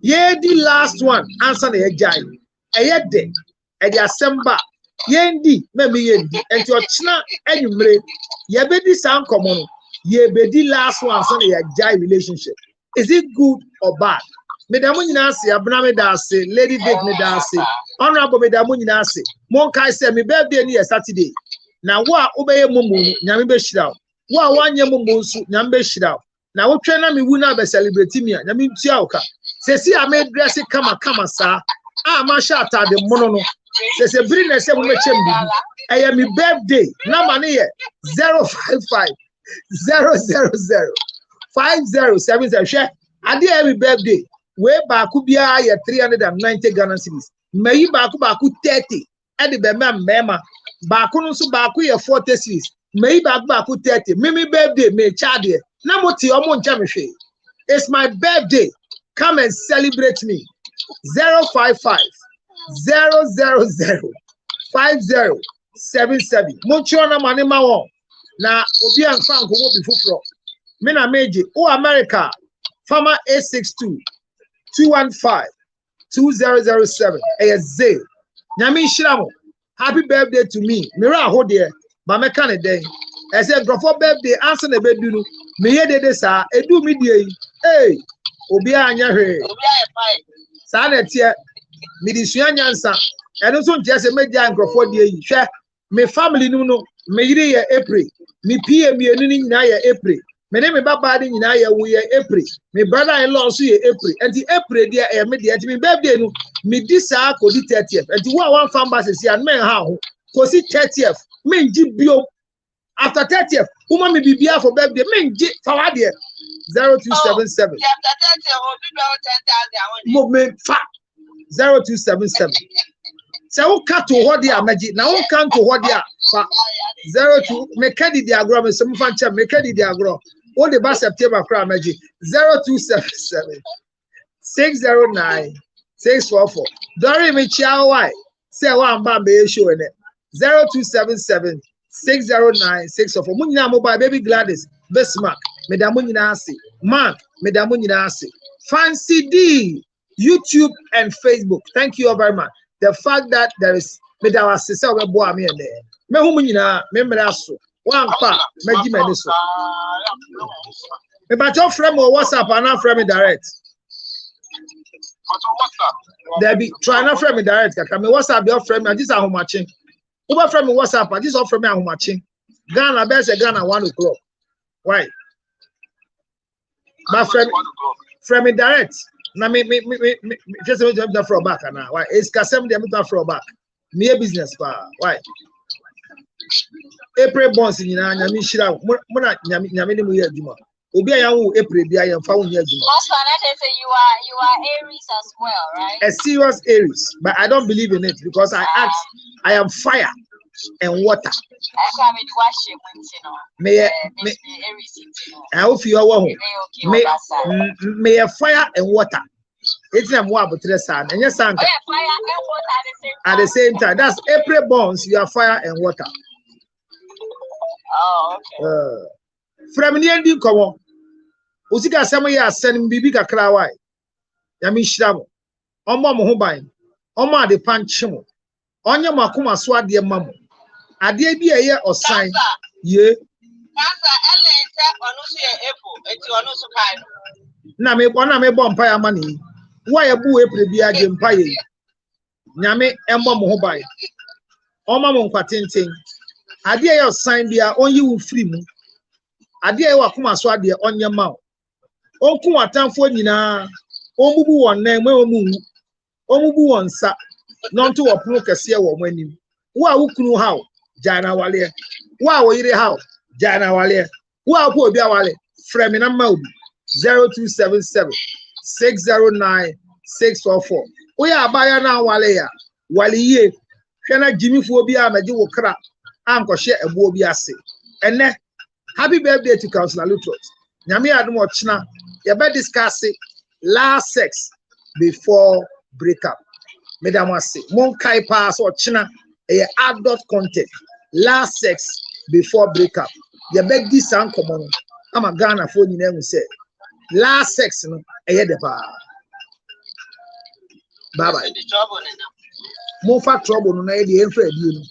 yeah, the last one answer the Ejai. Eyede, Edi Asemba, yendi maybe yendi and your china anyway ye be this sound common ye be the last one so ye jai relationship is it good or bad Madam Munasi Abname Dase Lady Vic Medase Honorable Madam Munasi Monkai said me birthday near Saturday now what obey mumu nyame shira wa wanye mumu su nyame shira na wo twena me wu na be celebrate me nyame ntua oka se si a me dress kama sa a ma sha atade mono no se biri na se mo mechem bi eye me birthday number ne ye 055 000 5070 share ade every birthday we ba ku bia ye 390 Ghana cedis meyi ba ku 30 e de be mema ba ku no so ba ku ye 40 cedis meyi ba ku 30 mimi birthday me chade na moti omo ncha me hwe it's my birthday come and celebrate me 055 000 5077 moncho na mane ma won na obi anfa nkomo bi fufuro me na meje o America farmer 862 215 2007 eze nyame shiramo happy birthday to me mira ho de ba me kan den ese grofo birthday answer na bedu no me ye dede sa edu mi die eh obi anya hwe sa na tie mi di sua nyansa eno so ntia se meja grofo die yi hwe me family no me yire ye April me pie mi enu ni nyina ye April me ne me baba ni nyina ye wo ye April me brother in law so ye April enti April dia e me dia enti me birthday no me di sa ko di 30th enti wo one fan base si an men ha ho ko si 30th me nji bio after 30th woman me bibia for birthday me nji fawa dia 0277 mo me fa 0277 se wo ka to ho dia magi na wo kan to ho dia fa 02 me kadi dia agro me sem fa nche me kadi dia agro o de ba September kra magi 0277 609 644 dori me chia why say wa mba be show ne 0277 609 644 munyina mobile baby Gladys Bismarck Madam munyina ase Mark Madam munyina ase Fancy D YouTube and Facebook. Thank you all very much. The fact that there is Madam Asisa we boa me there. Me hu munyina me mra so. Wan pa meji me so. Me ba jo frame or WhatsApp and na frame me direct. There be try na frame me direct kaka me WhatsApp be frame me this ahomache. Over frame me WhatsApp and this offer me ahomache. Ghana be say Ghana 1 o'clock. Why? My frame me direct. Na me just me from back na why is kasem dem me from back me business pa why April bonds nyina nyame shira mo na nyame ne mo ye adwuma obi a yan wo April bia yan fa wo ye adwuma also I say you are Aries as well, right? A serious Aries, but I don't believe in it because I am fire and water. May I hope you are one. May a fire and water. It's not more about the sun and yes, at the same time. That's April bonds. You are fire and water. Oh, okay. From the end, you come on. Usika sama ya send bibi kakra wai. Ya mi shiramo. Omo mo ho ban. Omo ade panchimo. Onye makuma so ade mamu. Ade bi eye osan. Ye. Pasa ele nse onu so ye epo, eti onu so kai. Na me bo mpa ya mani. Wa ye bu April bi age mpa ye. Nyame emmo mo ho ban. Omo mo nkwatenten. Ade eye osan bia onyi wo free mu. Ade eye wakuma so ade onye ma. Onku atamfo nyina omubu won na enwe omubu won sa nonto wopono kese wo manim wo a wukunu hawo jana wale wo a wo yire hawo jana wale wo a ko obi awale frame na ma obi 0277 609 644 wo ya abaya na wale ya wale ye hwe na jimifo obi a maji wo kra anko hye ebo obi ase ene happy birthday to Councilor Lutros nyame adom ochina you better discuss it last sex before breakup. Madam was say mon kai pass or china a adult content last sex before breakup. You better this sound common. I'm a Ghana for you never say last sex no a head of bye bye. More fat trouble no na e dey enfa die no.